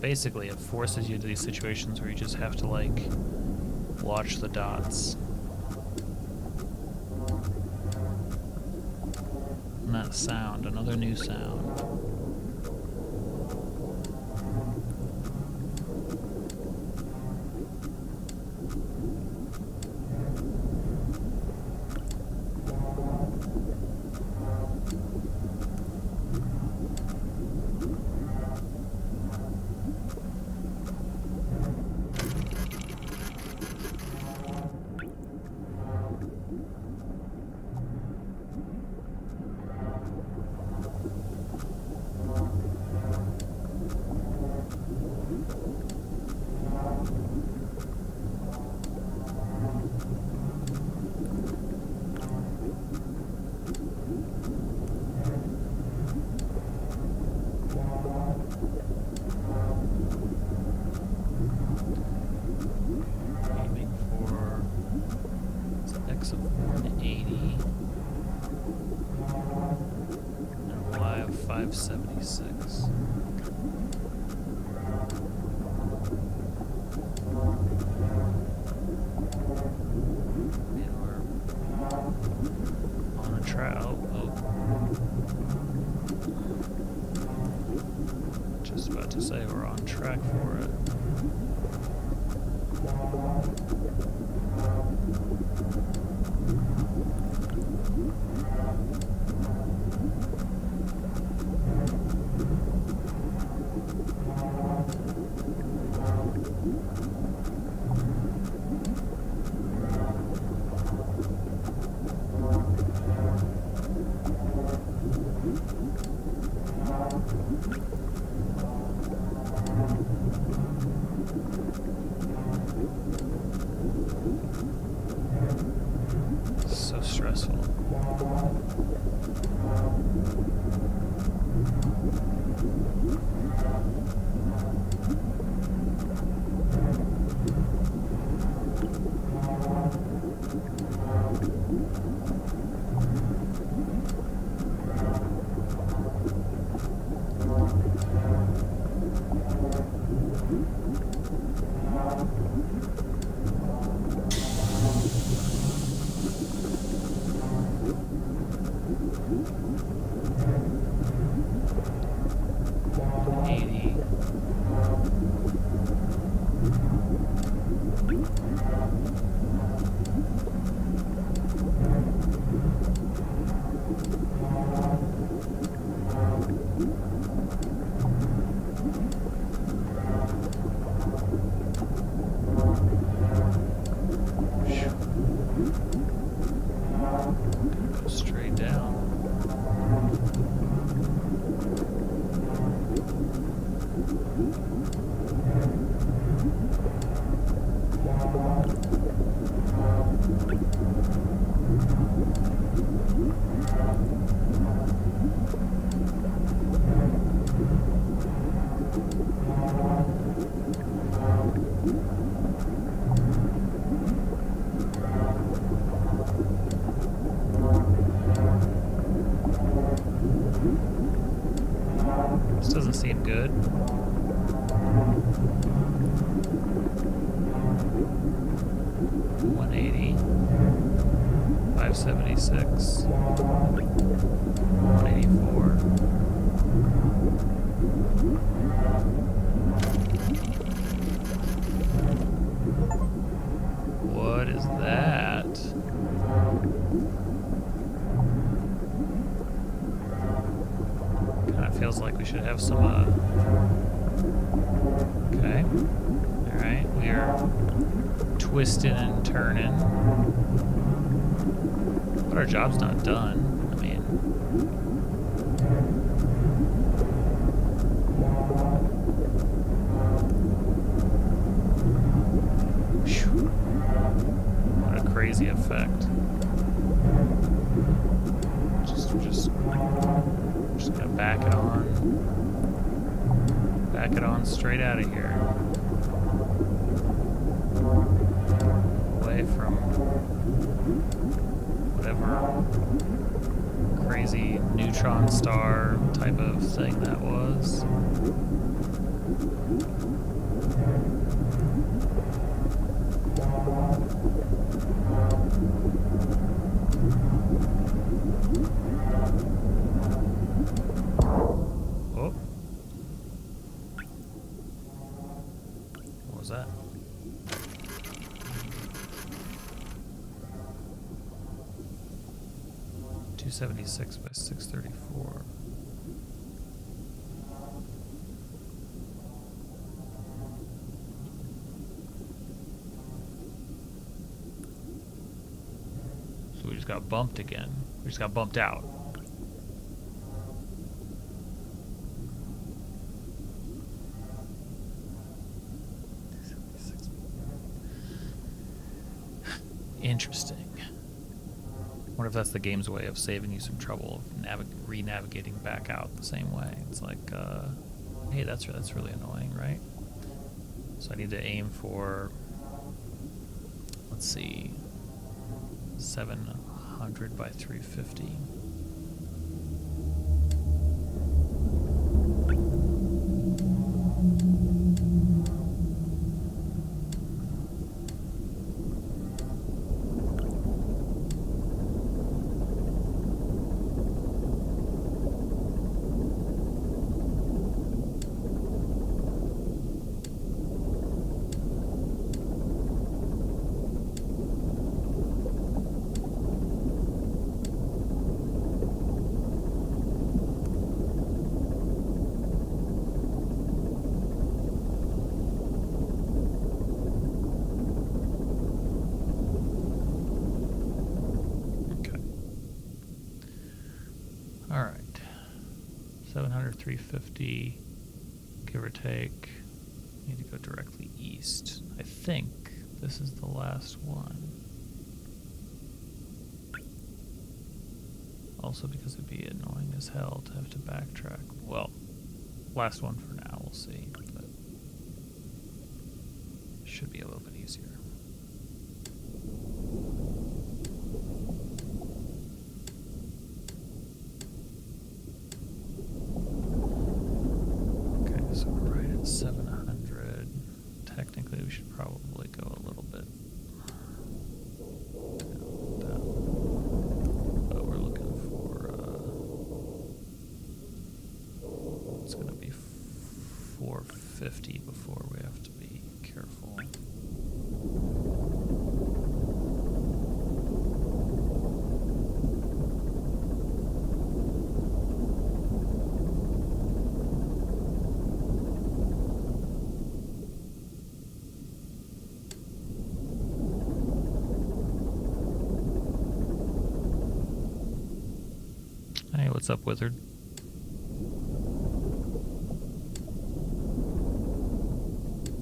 Speaker 1: Basically, it forces you to these situations where you just have to, like, watch the dots. And that sound, another new sound. stressful. Go straight down. This doesn't seem good. $180, $576, $184. What is that? Kind of feels like we should have some, okay. Alright, we are twisting and turning. But our job's not done. I mean... Whew. What a crazy effect. Just gonna back it on. Back it on straight out of here. Away from whatever crazy neutron star type of thing that was. Oh. What was that? $276 by $634. So we just got bumped again. We just got bumped out. Interesting. What if that's the game's way of saving you some trouble of re-navigating back out the same way? It's like, hey, that's really annoying, right? So I need to aim for, let's see, 700 by 350. All right, 700, 350, give or take. Need to go directly east. I think this is the last one. also because it'd be annoying as hell to have to backtrack. Well, last one for now, we'll see. But should be a little bit easier. Okay, so we're right at 700. Technically, we should probably go a little bit down. But we're looking for, it's going to be 450 before we have to be careful. Hey, what's up, wizard?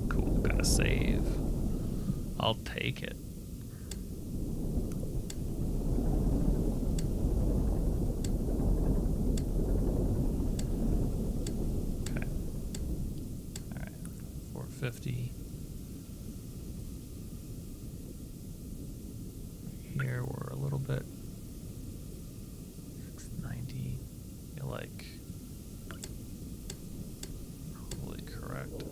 Speaker 1: Cool, got a save. I'll take it. Okay. Alright, 450. Here we're a little bit 690. Feel like probably correct.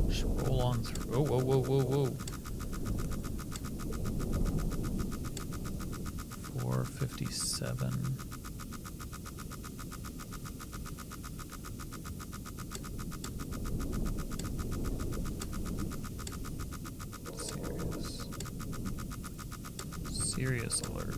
Speaker 1: Just roll on through. Oh, whoa, whoa, whoa, whoa. 457. Serious alert.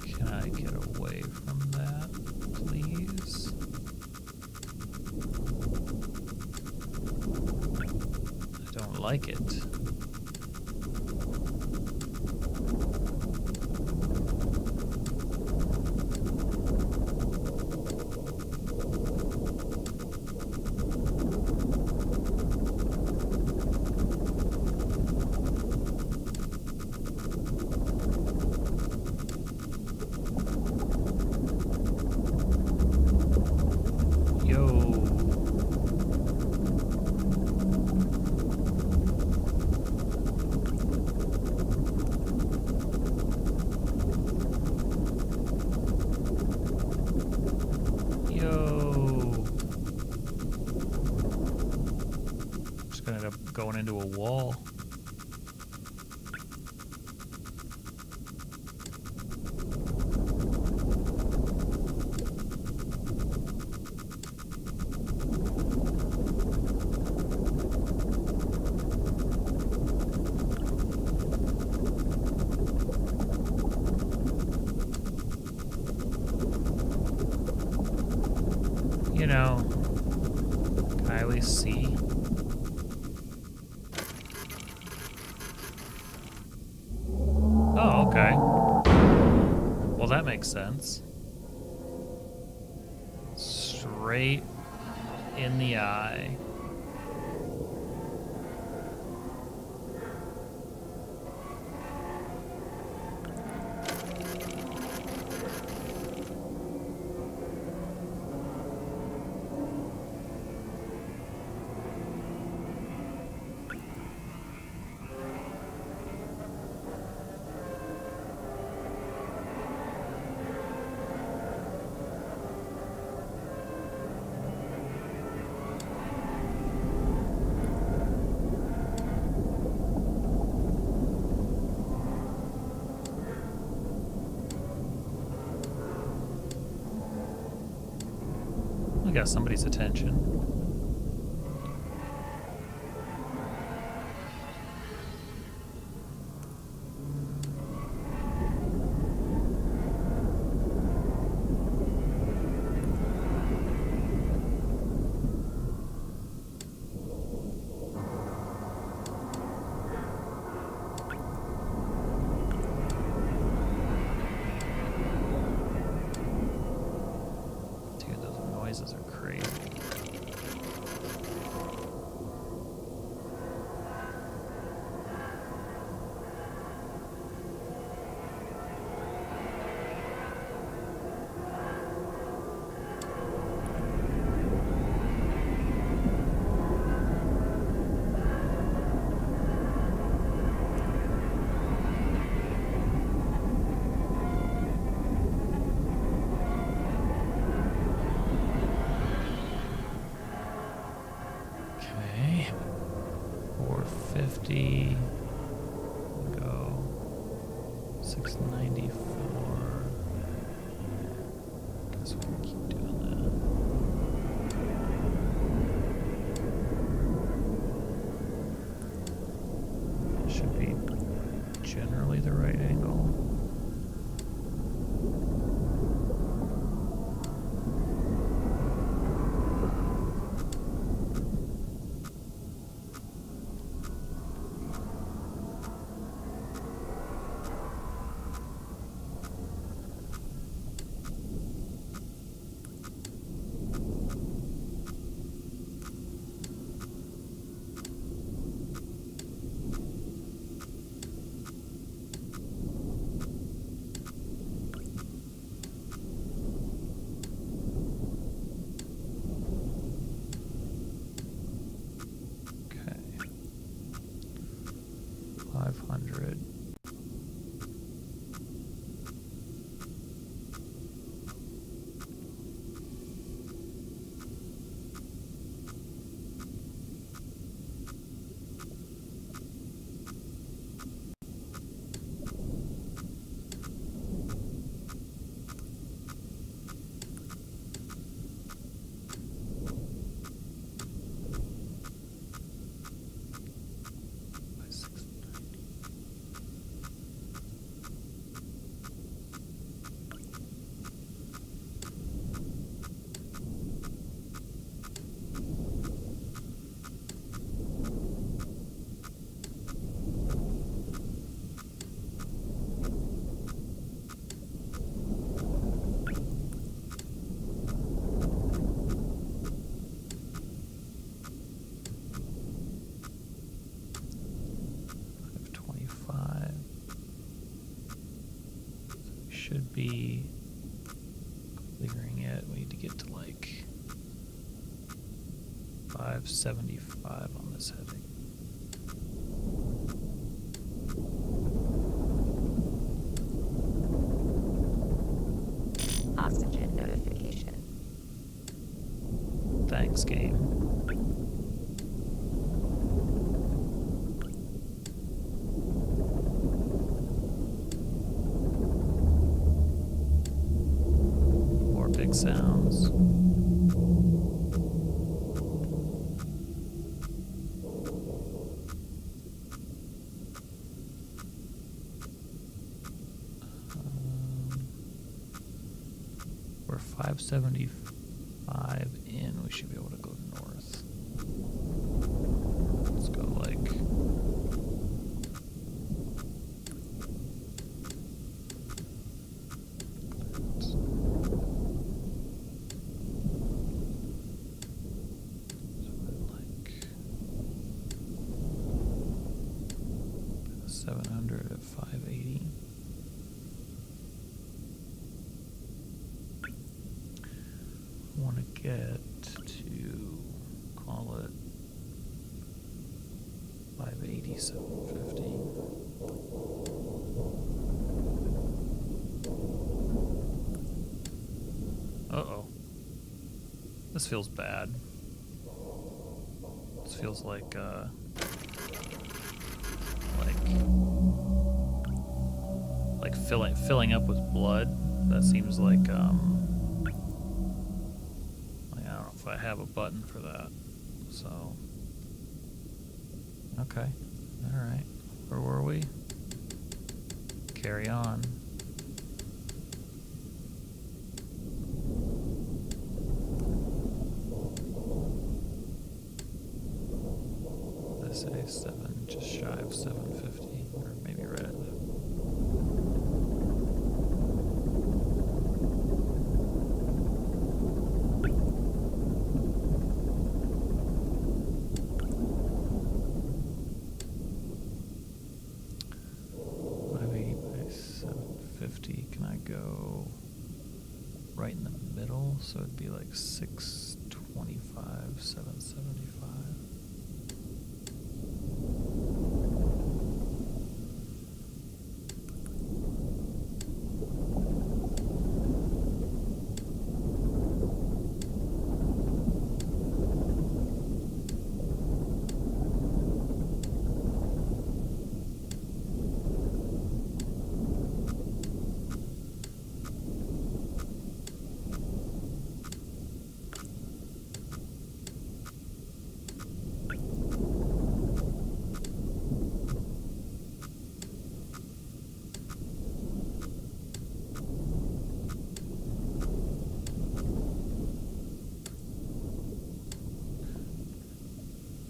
Speaker 1: Can I get away from that, please? I don't like it. Going into a wall. You know, can I at least see? Oh, okay. Well, that makes sense. Straight in the eye. We got somebody's attention. 450. Go 694. Guess we can keep doing that. It should be generally the right angle. Okay. 500. By 690. Should be clearing it. We need to get to like 575 on this heading.
Speaker 3: Oxygen notification.
Speaker 1: Thanks, game. More big sounds. We're 575 in. We should be able to go north. Let's go like... like 700 at 580. I want to get to, call it 580, 750. Uh-oh. This feels bad. This feels like filling up with blood. That seems like, I don't know if I have a button for that. So, okay. All right. Where were we? Carry on. SA 7, just shy of 750, or maybe red. Can I go right in the middle? So it'd be like 625, 775.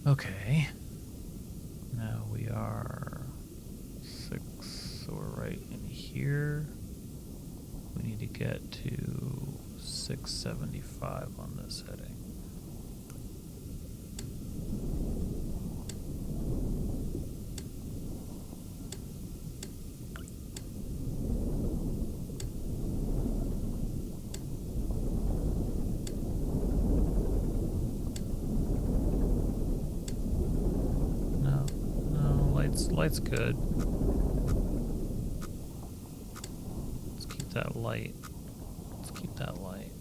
Speaker 1: Okay. Now we are 6, so we're right in here. We need to get to 675 on this heading. Light's good. Let's keep that light. Let's keep that light.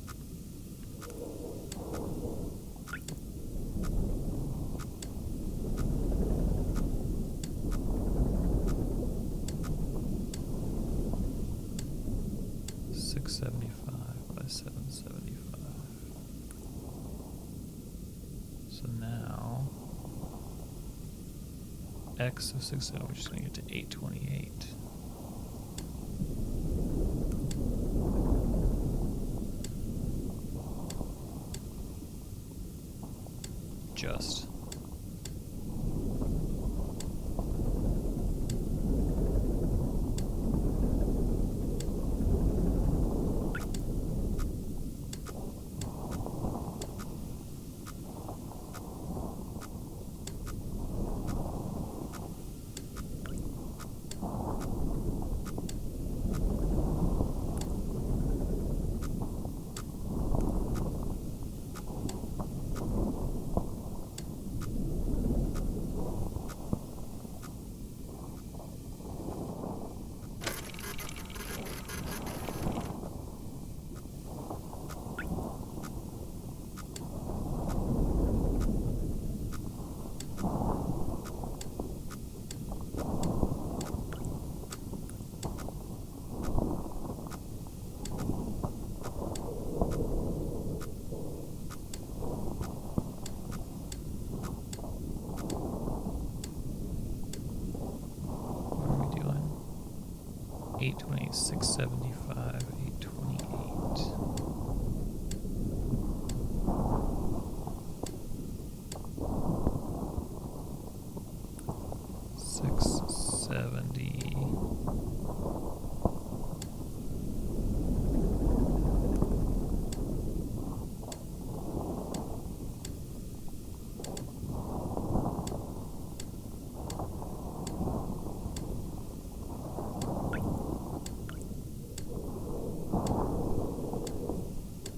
Speaker 1: $675 by $775. So now X of 6, we're just going to get to 828. Just. What are we doing? 828, 675, 828. 670.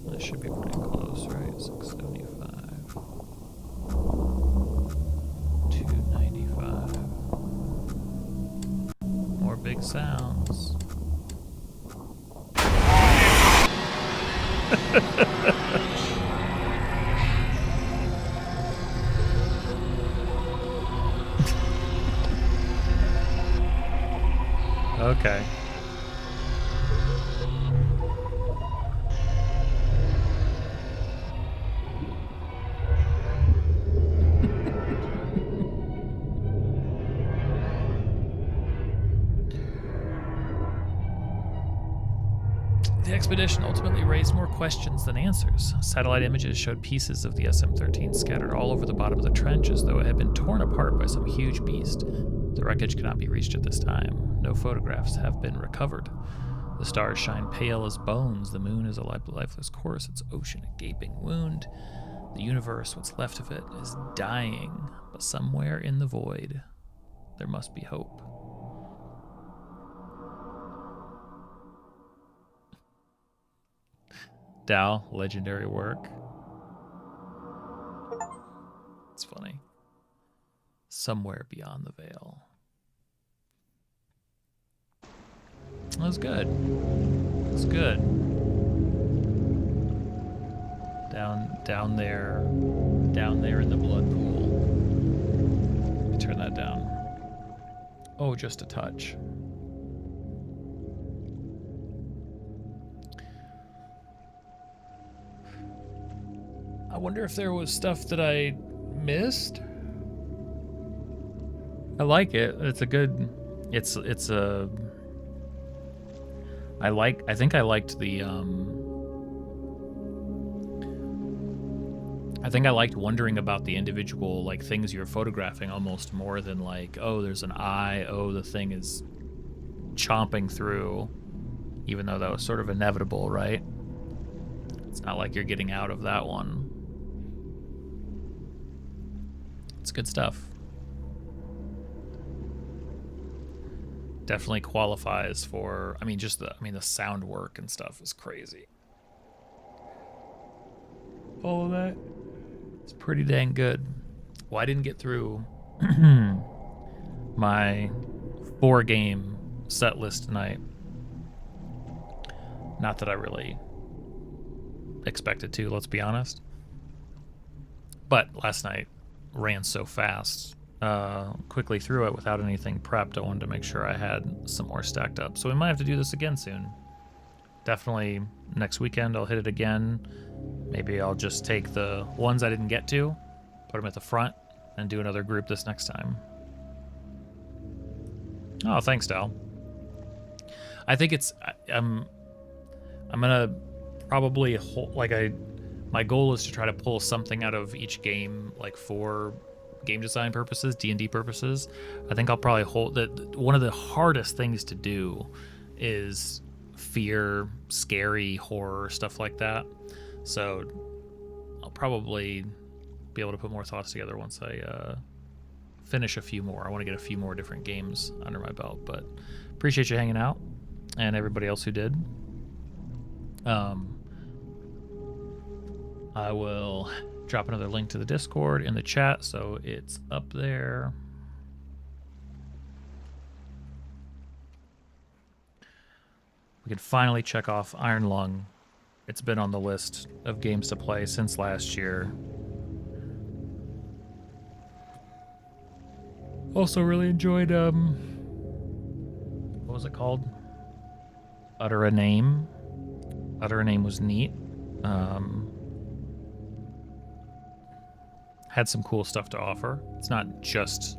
Speaker 1: That should be pretty close, right? 675. 295. More big sounds. Okay. The expedition ultimately raised more questions than answers. Satellite images showed pieces of the SM-13 scattered all over the bottom of the trench as though it had been torn apart by some huge beast. The wreckage cannot be reached at this time. No photographs have been recovered. The stars shine pale as bones. The moon is a lifeless corpse, its ocean a gaping wound. The universe, what's left of it, is dying, but somewhere in the void, there must be hope. Dow, legendary work. It's funny. Somewhere beyond the veil. That was good. That's good. Down there in the blood pool. Let me turn that down. Oh, just a touch. I wonder if there was stuff that I missed. I like it. It's a good. It's a. I think I liked the I think I liked wondering about the individual like things you're photographing almost more than like, oh, there's an eye, oh, the thing is chomping through, even though that was sort of inevitable, right? It's not like you're getting out of that one. It's good stuff. Definitely qualifies for, I mean, just the sound work and stuff is crazy. All of that. It's pretty dang good. Well, I didn't get through my 4-game set list tonight. Not that I really expected to, let's be honest. But last night ran so fast, quickly through it without anything prepped. I wanted to make sure I had some more stacked up. So we might have to do this again soon. Definitely next weekend I'll hit it again. Maybe I'll just take the ones I didn't get to, put them at the front, and do another group this next time. Oh, thanks, Dal. I think it's I'm gonna probably my goal is to try to pull something out of each game, like for game design purposes, D&D purposes. I think I'll probably hold that. One of the hardest things to do is fear, scary, horror, stuff like that. So I'll probably be able to put more thoughts together once I finish a few more. I want to get a few more different games under my belt, but appreciate you hanging out and everybody else who did. I will drop another link to the Discord in the chat, so it's up there. We can finally check off Iron Lung. It's been on the list of games to play since last year. Also really enjoyed, what was it called? Utter a Name. Utter a Name was neat. Had some cool stuff to offer. It's not just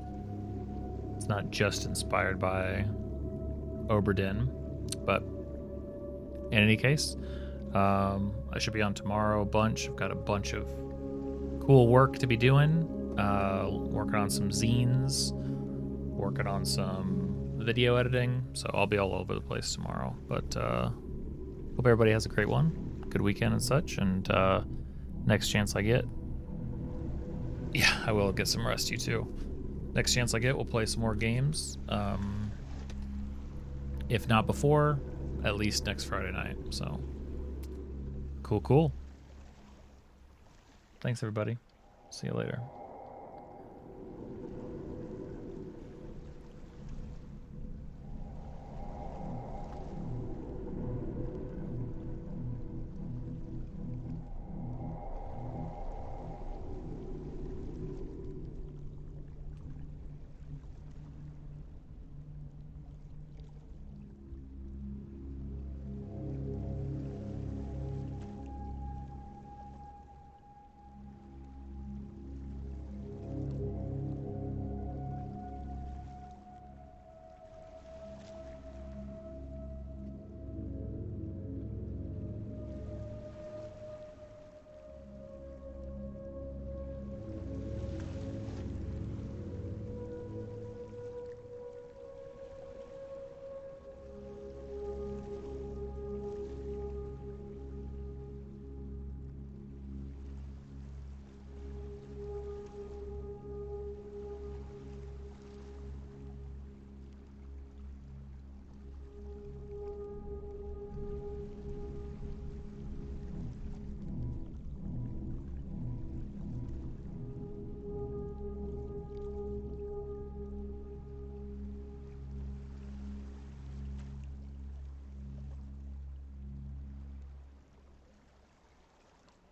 Speaker 1: inspired by Oberdin, but in any case, I should be on tomorrow a bunch. I've got a bunch of cool work to be doing. Working on some zines, working on some video editing, so I'll be all over the place tomorrow. But hope everybody has a great one, good weekend and such, and next chance I get, yeah, I will get some rest, you too. Next chance I get, we'll play some more games. If not before, at least next Friday night. So cool. Thanks everybody. See you later.